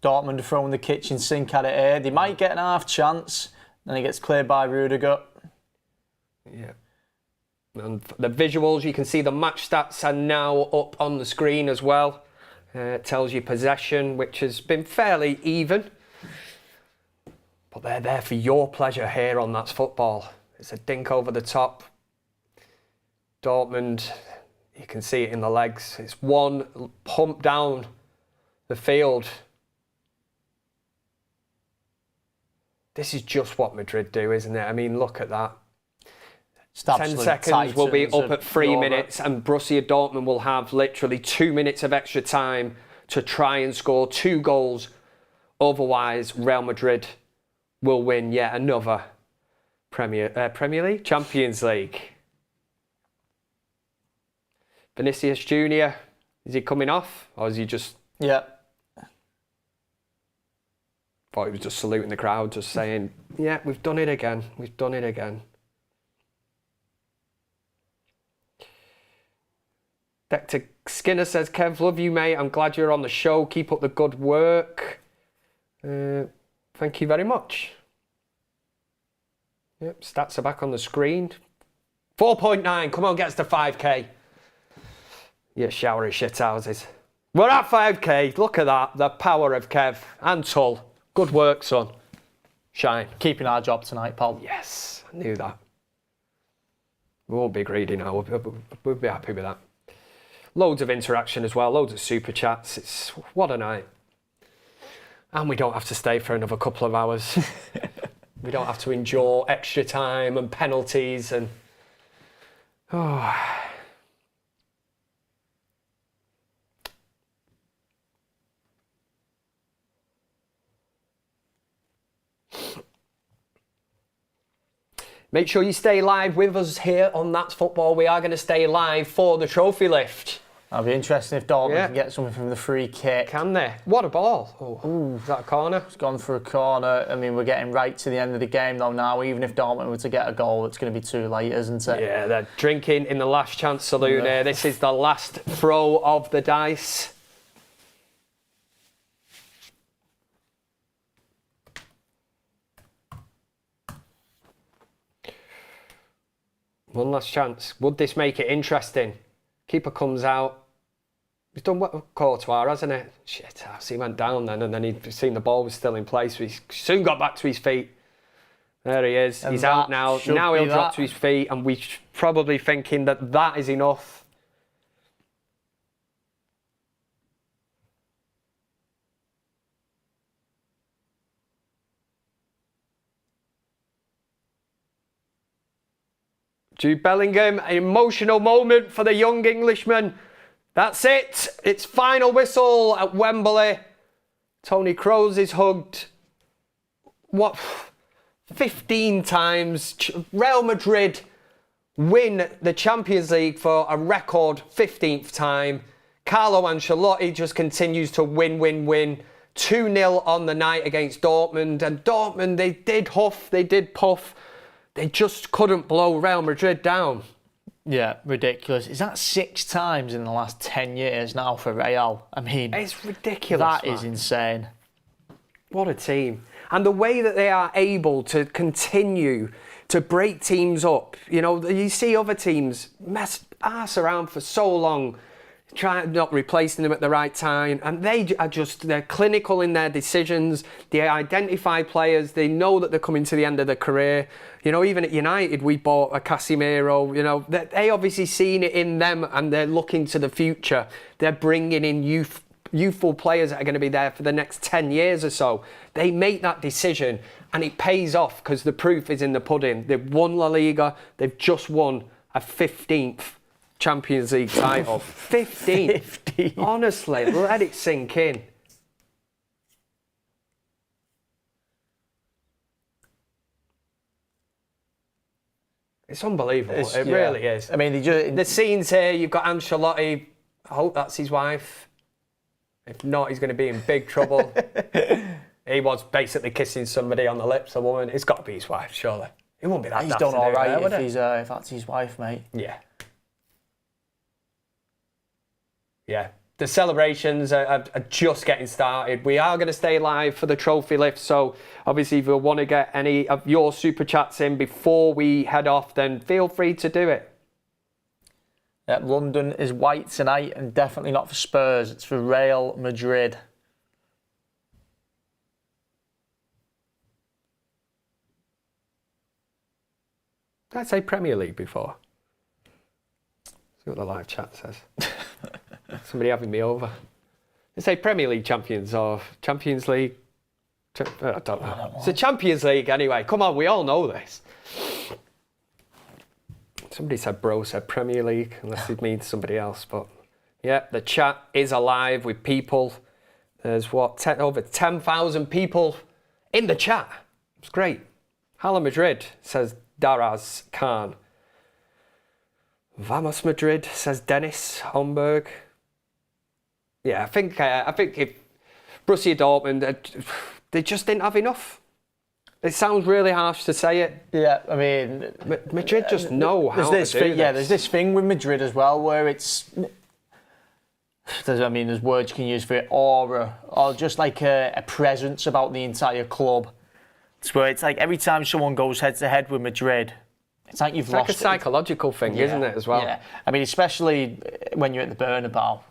Dortmund are throwing the kitchen sink at it here. They might get an half chance, then it gets cleared by Rudiger. Yeah. And the visuals, you can see the match stats are now up on the screen as well. It tells you possession, which has been fairly even. But they're there for your pleasure here on That's Football. It's a dink over the top. Dortmund, you can see it in the legs. It's one pump down the field. This is just what Madrid do, isn't it? I mean, look at that. 10 seconds will be up at 3 minutes, and Borussia Dortmund will have literally 2 minutes of extra time to try and score 2 goals. Otherwise, Real Madrid will win yet another Premier League? Champions League. Vinicius Jr., is he coming off? Or is he just... Yeah. Thought he was just saluting the crowd, just saying, yeah, we've done it again. We've done it again. Dr. Skinner says, Kev, love you, mate. I'm glad you're on the show. Keep up the good work. Thank you very much. Yep, stats are back on the screen. 4.9. Come on, get us to 5k. You showery shithouses. We're at 5k. Look at that. The power of Kev and Tull. Good work, son. Shine. Keeping our job tonight, Paul. Yes, I knew that. We won't be greedy now. We'll be happy with that. Loads of interaction as well. Loads of super chats. What a night. And we don't have to stay for another couple of hours. We don't have to endure extra time and penalties and... Oh... Make sure you stay live with us here on That's Football. We are going to stay live for the trophy lift. That'll be interesting if Dortmund can get something from the free kick. Can they? What a ball. Oh, ooh, is that a corner? It's gone for a corner. I mean, we're getting right to the end of the game though now. Even if Dortmund were to get a goal, it's going to be too late, isn't it? Yeah, they're drinking in the last chance saloon here. This is the last throw of the dice. One last chance. Would this make it interesting? Keeper comes out. He's done what Courtois, hasn't it? Shit, he went down then, and then he'd seen the ball was still in place. So he soon got back to his feet. There he is. And he's out now. Now he'll drop to his feet, and we're probably thinking that that is enough. Jude Bellingham, an emotional moment for the young Englishman. That's it. It's final whistle at Wembley. Tony Kroos is hugged. What? 15 times. Real Madrid win the Champions League for a record 15th time. Carlo Ancelotti just continues to win. 2-0 on the night against Dortmund. And Dortmund, they did huff, they did puff. They just couldn't blow Real Madrid down. Yeah, ridiculous. Is that 6 times in the last 10 years now for Real? I mean... It's ridiculous, That man. is insane. What a team. And the way that they are able to continue to break teams up. You know, you see other teams mess ass around for so long, not replacing them at the right time, and they're clinical in their decisions. They identify players, they know that they're coming to the end of their career. You know, even at United, we bought a Casemiro. You know, they obviously seen it in them, and they're looking to the future. They're bringing in youthful players that are going to be there for the next 10 years or so. They make that decision, and it pays off because the proof is in the pudding. They've won La Liga, they've just won a 15th Champions League title. 15. Honestly, let it sink in. It's unbelievable. It really is. I mean, the scenes here, you've got Ancelotti. I hope that's his wife. If not, he's going to be in big trouble. He was basically kissing somebody on the lips, a woman. It's got to be his wife, surely. It won't be that. He's done all right if that's his wife, mate. Yeah. Yeah, the celebrations are just getting started. We are going to stay live for the trophy lift, so obviously if you want to get any of your super chats in before we head off, then feel free to do it. Yeah, London is white tonight, and definitely not for Spurs. It's for Real Madrid. Did I say Premier League before? See what the live chat says. Somebody having me over. They say Premier League champions or Champions League. I don't know. It's the Champions League anyway. Come on, we all know this. Somebody said Premier League, unless it means somebody else. But yeah, the chat is alive with people. There's over 10,000 people in the chat. It's great. Hala Madrid says Daraz Khan. Vamos Madrid, says Dennis Homburg. Yeah, I think if Borussia Dortmund, they just didn't have enough. It sounds really harsh to say it. Yeah, I mean, Madrid just know how to do this. Yeah, there's this thing with Madrid as well where it's. There's words you can use for it, aura, or just like a presence about the entire club. It's where it's like every time someone goes head to head with Madrid, it's like you've lost. It's like a psychological thing, isn't it, as well? Yeah, I mean, especially when you're at the Bernabeu.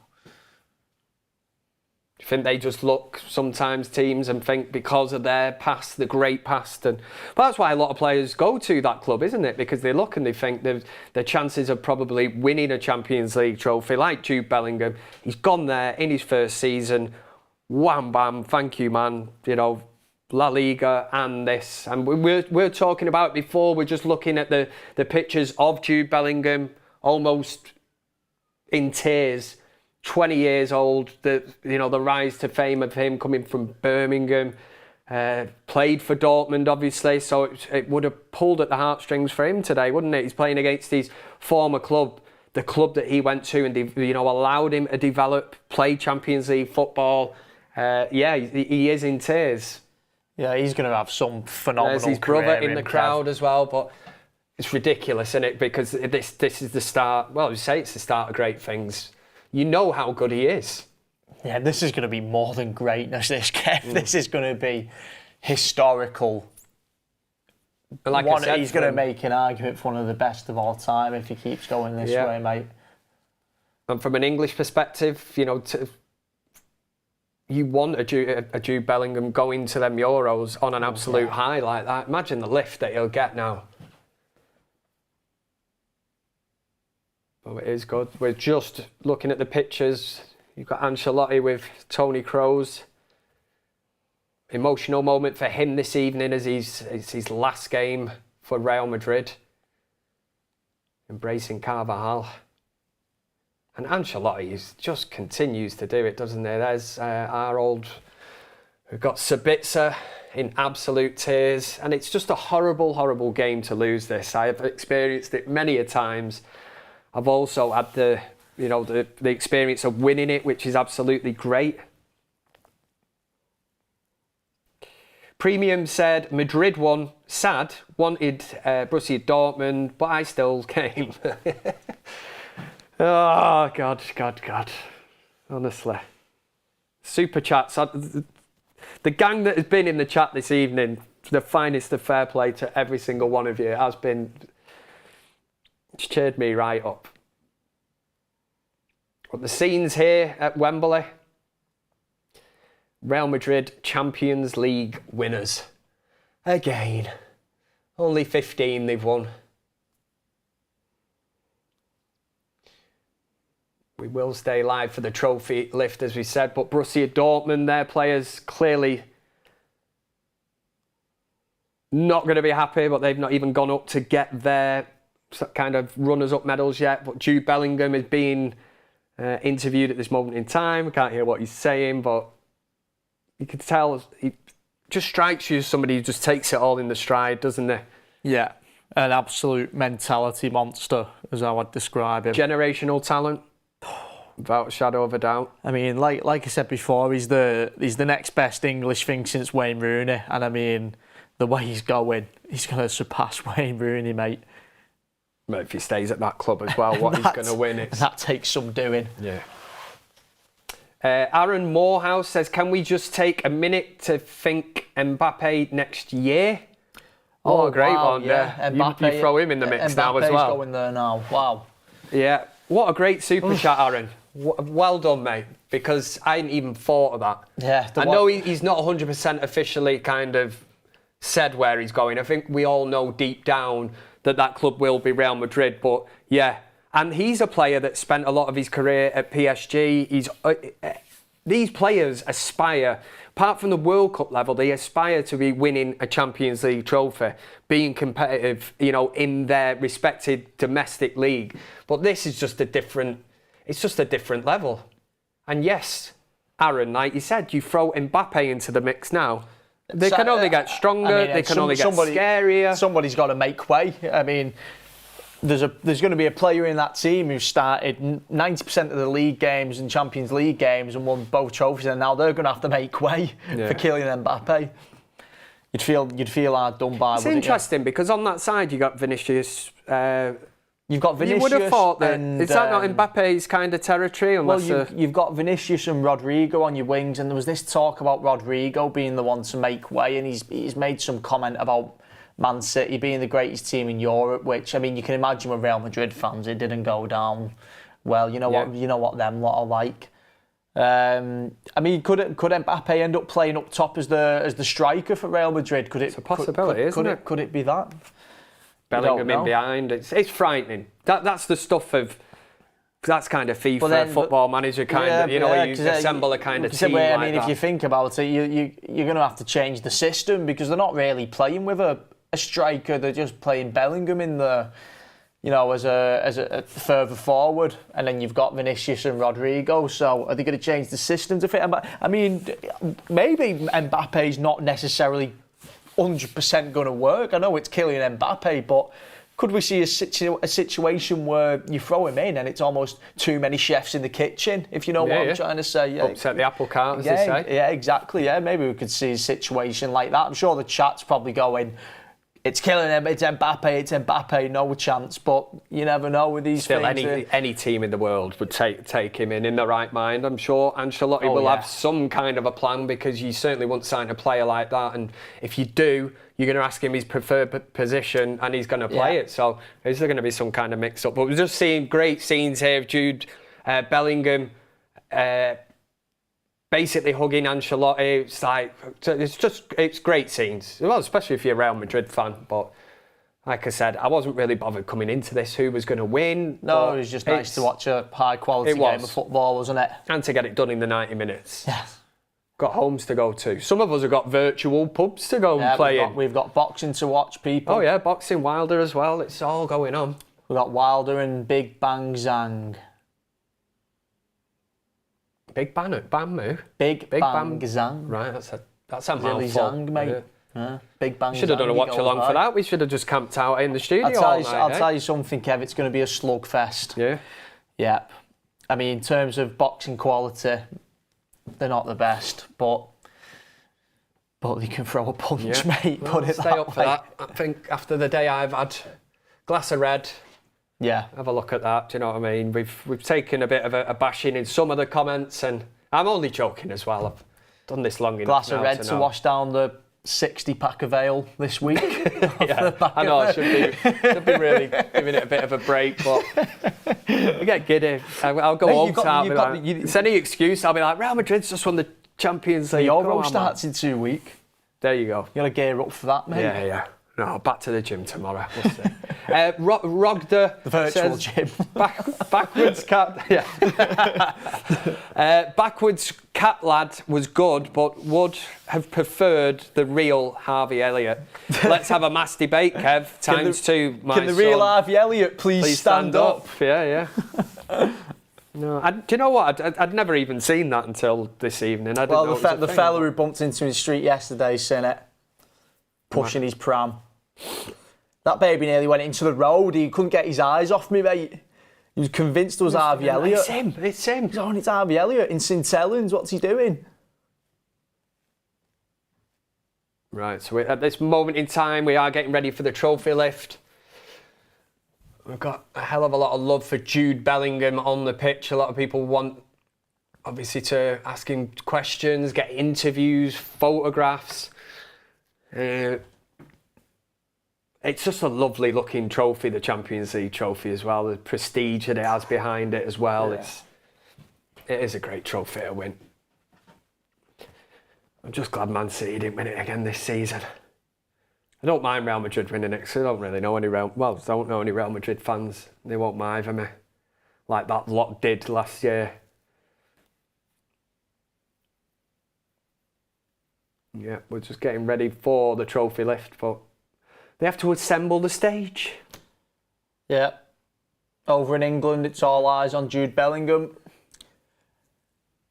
I think they just look sometimes teams and think because of their past, the great past, and that's why a lot of players go to that club, isn't it? Because they look and they think their chances of probably winning a Champions League trophy, like Jude Bellingham. He's gone there in his first season, wham bam, thank you man, La Liga and this, and we're talking about it before. We're just looking at the pictures of Jude Bellingham, almost in tears. 20 years old, the rise to fame of him coming from Birmingham, played for Dortmund obviously, so it would have pulled at the heartstrings for him today, wouldn't it? He's playing against his former club, the club that he went to, and they allowed him to develop, play Champions League football. He is in tears. Yeah, he's going to have some phenomenal There's his brother in the crowd as well, but it's ridiculous, isn't it? Because this is the start. Well, you say it's the start of great things. You know how good he is. Yeah, this is going to be more than greatness, this game. This is going to be historical. Like I said, he's going to make an argument for one of the best of all time if he keeps going this way, mate. And from an English perspective, you want a Jude Bellingham going to them Euros on an absolute high like that. Imagine the lift that he'll get now. Oh, it is good. We're just looking at the pictures. You've got Ancelotti with Tony Kroos. Emotional moment for him this evening as it's his last game for Real Madrid. Embracing Carvajal. And Ancelotti just continues to do it, doesn't he? There's our old... We've got Sabitzer in absolute tears. And it's just a horrible, horrible game to lose this. I have experienced it many a times. I've also had the experience of winning it, which is absolutely great. Premium said, Madrid won, sad, wanted Borussia Dortmund, but I still came. Oh, God. Honestly. Super chats. The gang that has been in the chat this evening, the finest of fair play to every single one of you, has been... It's cheered me right up. But the scenes here at Wembley. Real Madrid Champions League winners. Again. Only 15 they've won. We will stay live for the trophy lift, as we said. But Borussia Dortmund, their players clearly not going to be happy. But they've not even gone up to get their... kind of runners-up medals yet, but Jude Bellingham is being interviewed at this moment in time. We can't hear what he's saying, but you can tell he just strikes you as somebody who just takes it all in the stride, doesn't he? Yeah, an absolute mentality monster, as I would describe him. Generational talent, without a shadow of a doubt. I mean, like I said before, he's the next best English thing since Wayne Rooney, and I mean, the way he's going to surpass Wayne Rooney, mate. But if he stays at that club as well, what he's going to win. That takes some doing. Yeah. Aaron Morehouse says, can we just take a minute to think Mbappe next year? Oh, a great one. Yeah. You throw him in the mix now as well. Mbappe's going there now. Wow. Yeah. What a great super chat, Aaron. Well done, mate. Because I hadn't even thought of that. Yeah. I know he's not 100% officially kind of said where he's going. I think we all know deep down that club will be Real Madrid, but yeah. And he's a player that spent a lot of his career at PSG. These players aspire, apart from the World Cup level, they aspire to be winning a Champions League trophy, being competitive, in their respected domestic league. But this is just it's just a different level. And yes, Aaron, like you said, you throw Mbappe into the mix now. They can only get stronger. They can only get scarier. Somebody's got to make way. I mean, there's going to be a player in that team who started 90% of the league games and Champions League games and won both trophies, and now they're going to have to make way for Kylian Mbappe. You'd feel hard done by. It's interesting because on that side you got Vinicius. You've got Vinicius. You would have thought that. Is that not Mbappe's kind of territory? Unless you've got Vinicius and Rodrigo on your wings, and there was this talk about Rodrigo being the one to make way, and he's made some comment about Man City being the greatest team in Europe, which, I mean, you can imagine with Real Madrid fans, it didn't go down well. You know what them lot are like. I mean, could Mbappe end up playing up top as the striker for Real Madrid? It's a possibility, isn't it? Could it be that? Bellingham in behind. It's frightening. That's the stuff of. That's kind of FIFA football manager kind of, where you assemble a kind of team I like mean, that. if you think about it, you're going to have to change the system because they're not really playing with a striker. They're just playing Bellingham in the, as a further forward, and then you've got Vinicius and Rodrigo. So are they going to change the system to fit? I mean, maybe Mbappe's not necessarily 100% going to work. I know it's Kylian Mbappe, but could we see a situation where you throw him in and it's almost too many chefs in the kitchen, if you know what I'm trying to say? Yeah. Upset the apple cart, as they say. Yeah, exactly. Yeah, maybe we could see a situation like that. I'm sure the chat's probably going, it's Kylian, it's Mbappe, no chance. But you never know with these things. Any team in the world would take him in the right mind. I'm sure Ancelotti will have some kind of a plan, because you certainly won't sign a player like that. And if you do, you're going to ask him his preferred position, and he's going to play it. So is there going to be some kind of mix-up? But we're just seeing great scenes here of Jude Bellingham basically hugging Ancelotti. It's great scenes. Well, especially if you're a Real Madrid fan. But like I said, I wasn't really bothered coming into this who was going to win. No, it was just nice to watch a high-quality game of football, wasn't it? And to get it done in the 90 minutes. Yes. Got homes to go to. Some of us have got virtual pubs to go and play in. We've got boxing to watch, people. Oh yeah, boxing, Wilder as well. It's all going on. We've got Wilder and Big Bang Zhang. Big Bang who? Big Bang Zhang. Right, that's a mouthful. Zhang, mate. Yeah. Big Bang. Should have done a watch along for that. We should have just camped out in the studio I'll tell you something, Kev. It's going to be a slugfest. Yeah. Yep. I mean, in terms of boxing quality, they're not the best, but they can throw a punch, mate. Well, put it stay up for that. I think after the day I've had, glass of red. Yeah. Have a look at that. Do you know what I mean? We've taken a bit of a bashing in some of the comments, and I'm only joking as well. I've done this long enough. Glass of red to wash down the 60-pack of ale this week. Yeah, I know. I should be really giving it a bit of a break, but I get giddy. I'll go home to it's any excuse. I'll be like, Real Madrid's just won the Champions League. The Euro starts in 2 weeks. There you go. You got to gear up for that, mate. Yeah. No, back to the gym tomorrow. We'll see. Rogda, the virtual gym. Backwards cat. Yeah. Backwards cat lad was good, but would have preferred the real Harvey Elliott. Let's have a mass debate, Kev. ×2. Can the real Harvey Elliott please stand up? Yeah. No, do you know what? I'd never even seen that until this evening. The fella who bumped into his street yesterday, seen it, pushing his pram. That baby nearly went into the road. He couldn't get his eyes off me, mate. He was convinced it was Harvey Elliott. It's him. He's on, it's Harvey Elliott in St Helens. What's he doing? Right, so at this moment in time, we are getting ready for the trophy lift. We've got a hell of a lot of love for Jude Bellingham on the pitch. A lot of people want, obviously, to ask him questions, get interviews, photographs. It's just a lovely looking trophy, the Champions League trophy as well. The prestige that it has behind it as well. Yeah. It is a great trophy to win. I'm just glad Man City didn't win it again this season. I don't mind Real Madrid winning it, because I don't really know any Real Madrid fans. They won't mind me, like that lot did last year. Yeah, we're just getting ready for the trophy lift, but they have to assemble the stage. Yeah. Over in England, it's all eyes on Jude Bellingham.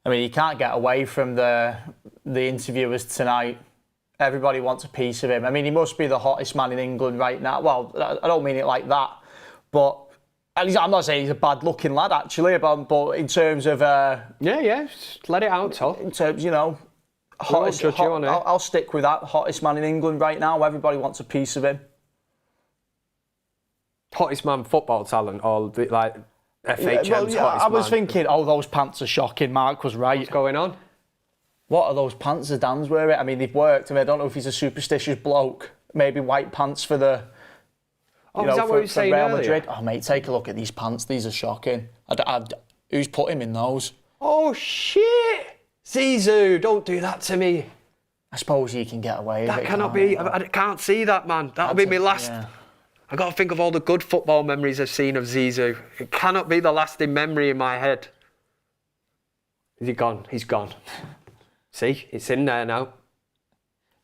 I mean, you can't get away from the interviewers tonight Everybody wants a piece of him. I mean, he must be the hottest man in England right now. Well, I don't mean it like that, but at least I'm not saying he's a bad-looking lad, actually, but in terms of... Just let it out, Tom. In terms, I'll stick with that. Hottest man in England right now. Everybody wants a piece of him. Hottest man football talent, or like FHM's hottest man? I was thinking, those pants are shocking. Mark was right. What's going on? What are those pants that Dan's wearing? I mean, they've worked. I mean, I don't know if he's a superstitious bloke. Maybe white pants for the... is that what you were saying Real earlier? Madrid. Oh, mate, take a look at these pants. These are shocking. Who's put him in those? Oh, shit! Zizou, don't do that to me. I suppose he can get away with it. That cannot be... I can't see that, man. That'll be my last... Yeah. I've got to think of all the good football memories I've seen of Zizou. It cannot be the lasting memory in my head. Is he gone? He's gone. See, it's in there now. Do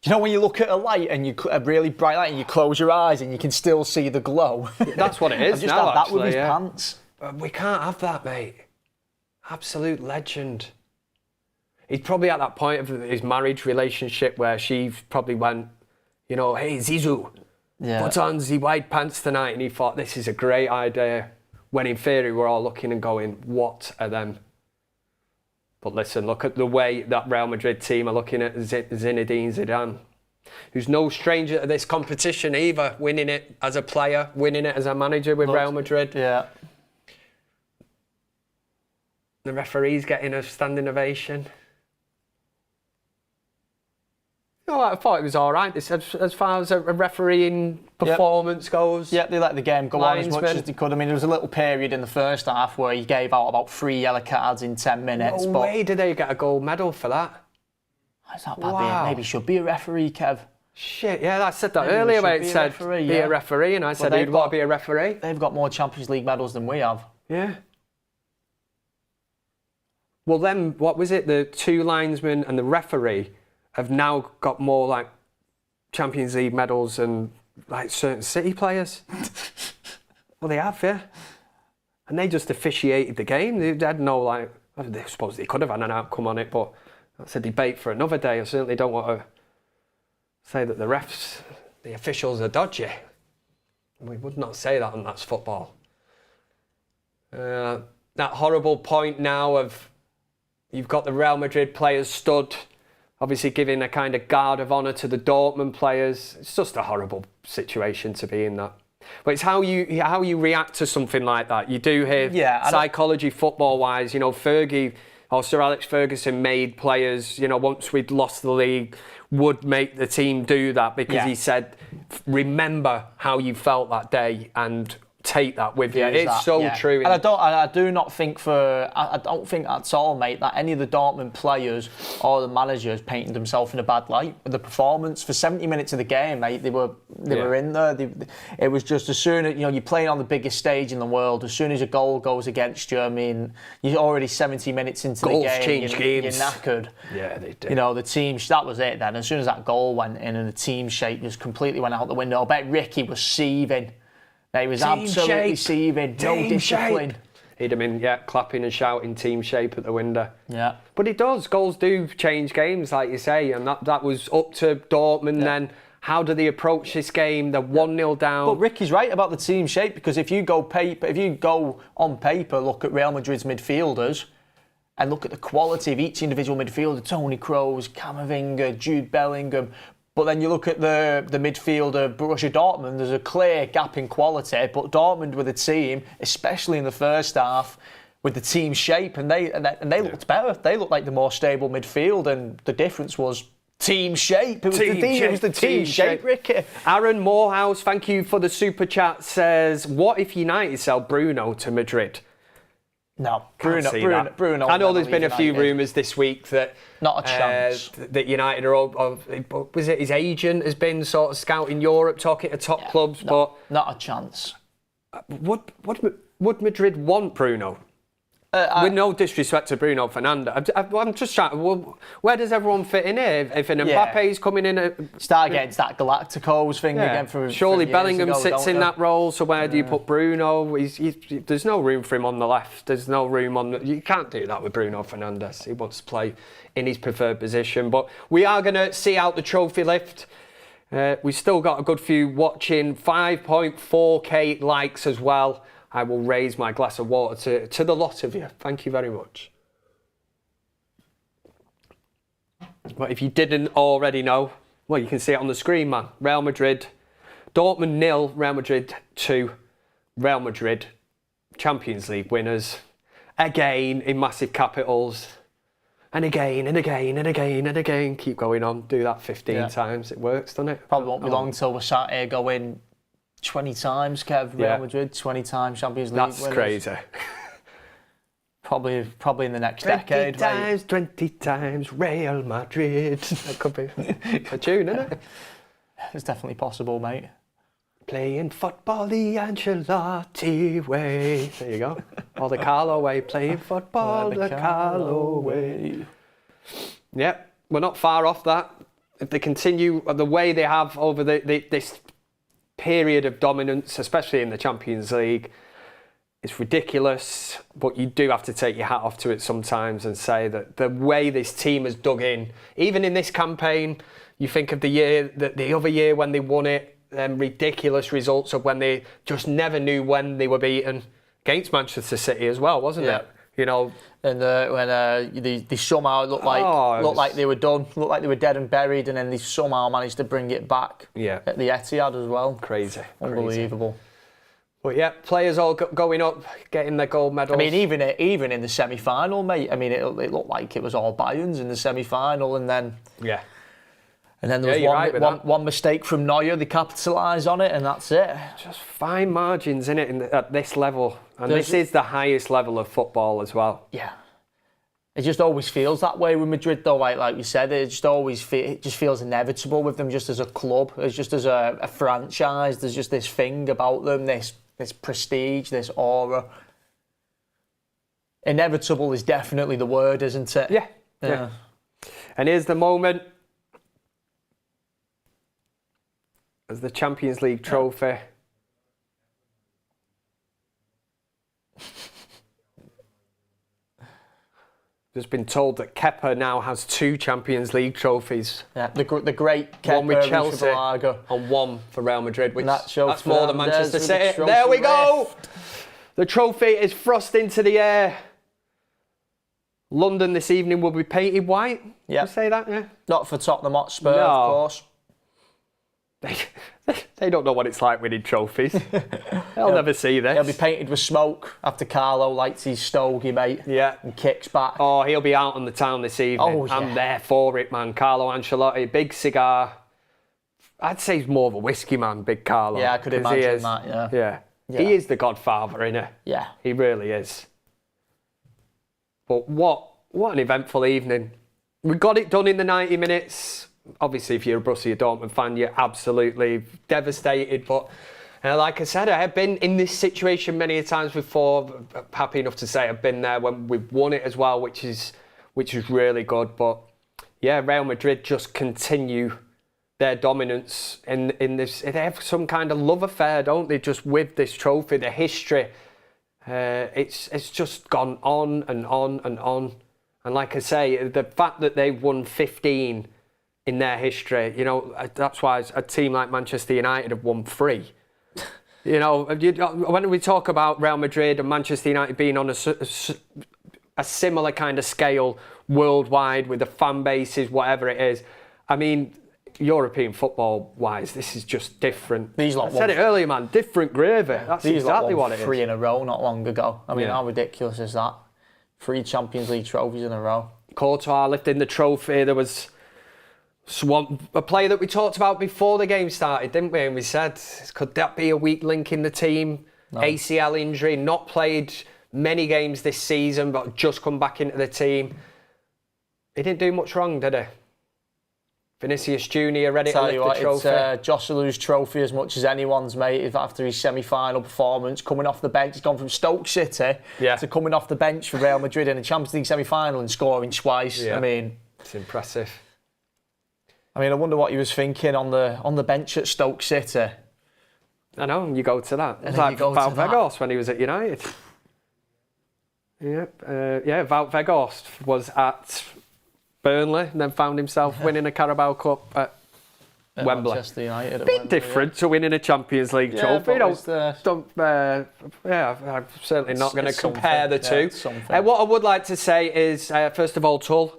you know when you look at a light and a really bright light and you close your eyes and you can still see the glow? That's what it is. I've just now, had that actually, with his pants. We can't have that, mate. Absolute legend. He's probably at that point of his marriage relationship where she probably went, hey, Zizou, put on the white pants tonight. And he thought, this is a great idea. When in theory, we're all looking and going, what are them? But listen, look at the way that Real Madrid team are looking at Zinedine Zidane, who's no stranger to this competition either, winning it as a player, winning it as a manager with Real Madrid. Yeah. The referee's getting a standing ovation. I thought it was all right. As far as a refereeing performance goes. Yeah, they let the game go on as much as they could. I mean, there was a little period in the first half where he gave out about 3 yellow cards in 10 minutes. No way did they get a gold medal for that. It's not bad. Maybe he should be a referee, Kev. Shit, I said that earlier where it said be a referee, and I said he'd want to be a referee. They've got more Champions League medals than we have. Yeah. Well, then, what was it? The 2 linesmen and the referee have now got more like Champions League medals than like certain City players. Well, they have, yeah. And they just officiated the game. They had no I suppose they could have had an outcome on it, but that's a debate for another day. I certainly don't want to say that the officials are dodgy. We would not say that on That's Football. That horrible point now of you've got the Real Madrid players stood, obviously giving a kind of guard of honour to the Dortmund players. It's just a horrible situation to be in that. But it's how you react to something like that. You do hear psychology football-wise, Fergie or Sir Alex Ferguson made players, once we'd lost the league, would make the team do that because he said, remember how you felt that day and take that with you. It's so true. And I don't think at all, mate, that any of the Dortmund players or the managers painted themselves in a bad light. The performance for 70 minutes of the game, mate, they were in there. It was just as soon as you're playing on the biggest stage in the world, as soon as a goal goes against you, I mean, you're already 70 minutes into the game. You're knackered. Yeah, they did. The team, that was it then. As soon as that goal went in and the team shape just completely went out the window, I bet Ricky was seething. He was absolutely seething, no discipline. He'd have been, clapping and shouting team shape at the window. Yeah. But it does. Goals do change games, like you say, and that was up to Dortmund then. How do they approach this game? They're 1-0 down. But Ricky's right about the team shape, because if you go on paper, look at Real Madrid's midfielders and look at the quality of each individual midfielder, Toni Kroos, Camavinga, Jude Bellingham. But then you look at the midfielder, Borussia Dortmund, there's a clear gap in quality, but Dortmund with a team, especially in the first half, with the team shape, and they looked better. They looked like the more stable midfield, and the difference was team shape. It was the team shape, Ricky. Aaron Morehouse, thank you for the super chat, says, what if United sell Bruno to Madrid? No, Bruno. I know there's been a few rumours this week that not a chance. That United are all. Was it his agent has been sort of scouting Europe, talking to top clubs, but not a chance. Would Madrid want Bruno? With no disrespect to Bruno Fernandes, I'm just trying. Well, where does everyone fit in here? If an Mbappe's coming in, start against that Galacticos thing again. Surely from Bellingham ago, sits in that role. So where do you put Bruno? There's no room for him on the left. There's no room on. You can't do that with Bruno Fernandes. He wants to play in his preferred position. But we are going to see out the trophy lift. We've still got a good few watching. 5.4k likes as well. I will raise my glass of water to the lot of you. Thank you very much. But if you didn't already know, well, you can see it on the screen, man. Real Madrid, Dortmund 0, Real Madrid 2. Real Madrid, Champions League winners. Again, in massive capitals. And again, and again, and again, and again. Keep going on. Do that 15 times. It works, doesn't it? Probably won't be long till we're sat here going 20 times, Kev, Real Madrid, 20 times Champions League winners. That's crazy. Probably in the next decade. 20 times Real Madrid. That could be a tune, isn't it? It's definitely possible, mate. Playing football the Ancelotti way. There you go. Or the Carlo way. Playing football the Carlo way. Yep, we're not far off that. If they continue the way they have over this period of dominance, especially in the Champions League, it's ridiculous, but you do have to take your hat off to it sometimes and say that the way this team has dug in, even in this campaign, you think of the other year when they won it, ridiculous results of when they just never knew when they were beaten, against Manchester City as well, wasn't it? You know, and when they somehow looked like they were done, looked like they were dead and buried, and then they somehow managed to bring it back. At the Etihad as well. Crazy, unbelievable. But yeah, players all going up, getting their gold medals. I mean, even in the semi-final, mate. I mean, it looked like it was all Bayern's in the semi-final, and then there was one mistake from Neuer. They capitalised on it, and that's it. Just fine margins in it at this level, and this is the highest level of football as well. Yeah, it just always feels that way with Madrid, though. Like you said, it just feels inevitable with them, just as a club, just as a franchise. There's just this thing about them, this prestige, this aura. Inevitable is definitely the word, isn't it? Yeah. And here's the moment. As the Champions League trophy. Just been told that Kepa now has 2 Champions League trophies. Yeah, the great Kepa, one with Chelsea and one for Real Madrid, which that's more than Manchester City. There we go. The trophy is thrust into the air. London this evening will be painted white. Yeah, you say that? Yeah. Not for Tottenham Hotspur, of course. They don't know what it's like winning trophies. They'll never see this. He'll be painted with smoke after Carlo lights his stogie, mate. Yeah. And kicks back. Oh, he'll be out on the town this evening. Oh, yeah. I'm there for it, man. Carlo Ancelotti, big cigar. I'd say he's more of a whiskey man, big Carlo. Yeah, I could imagine that, yeah. He is the godfather, isn't he? Yeah. He really is. But what an eventful evening. We got it done in the 90 minutes. Obviously, if you're a Borussia Dortmund fan, you're absolutely devastated. But like I said, I have been in this situation many times before. Happy enough to say I've been there when we've won it as well, which is really good. But yeah, Real Madrid just continue their dominance in this. They have some kind of love affair, don't they? Just with this trophy, the history. It's just gone on and on and on. And like I say, the fact that they've won 15 in their history, you know, that's why a team like Manchester United have won 3. You know, when we talk about Real Madrid and Manchester United being on a similar kind of scale worldwide with the fan bases, whatever it is, I mean, European football-wise, this is just different. I said it earlier, man, different gravy. That's exactly what it is. 3 in a row not long ago. I mean, how ridiculous is that? 3 Champions League trophies in a row. Courtois lifting the trophy. There was a player that we talked about before the game started, didn't we? And we said, could that be a weak link in the team? No. ACL injury, not played many games this season, but just come back into the team. He didn't do much wrong, did he? Vinicius Junior ready to Tell lift you the what, trophy. it's Joselu's trophy as much as anyone's, mate. After his semi-final performance, coming off the bench, he's gone from Stoke City to coming off the bench for Real Madrid in a Champions League semi-final and scoring twice. Yeah. I mean, it's impressive. I wonder what he was thinking on the bench at Stoke City. I know, and you go to that. It's then like you go Wout to that. Weghorst when he was at United. Wout Weghorst was at Burnley and then found himself winning a Carabao Cup at Wembley. Manchester United. Bit different to winning a Champions League trophy. I'm certainly not going to compare the two. What I would like to say is, first of all, Tull,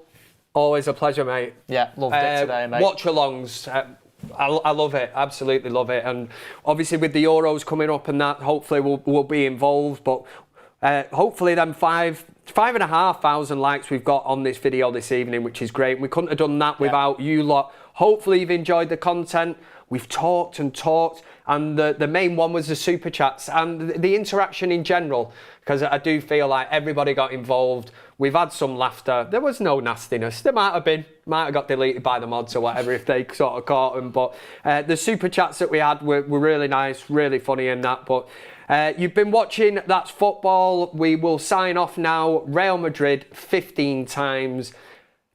always a pleasure, mate. Yeah, loved it today, mate. Watch-alongs. I love it, absolutely love it. And obviously with the Euros coming up and that, hopefully we'll be involved. But hopefully them 5,500 likes we've got on this video this evening, which is great. We couldn't have done that without you lot. Hopefully you've enjoyed the content. We've talked and talked, and the main one was the super chats and the interaction in general, because I do feel like everybody got involved. We've had some laughter. There was no nastiness. There might have got deleted by the mods or whatever if they sort of caught them. But the super chats that we had were really nice, really funny and that. But you've been watching That's Football. We will sign off now. Real Madrid 15 times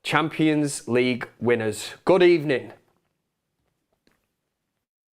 Champions League winners. Good evening.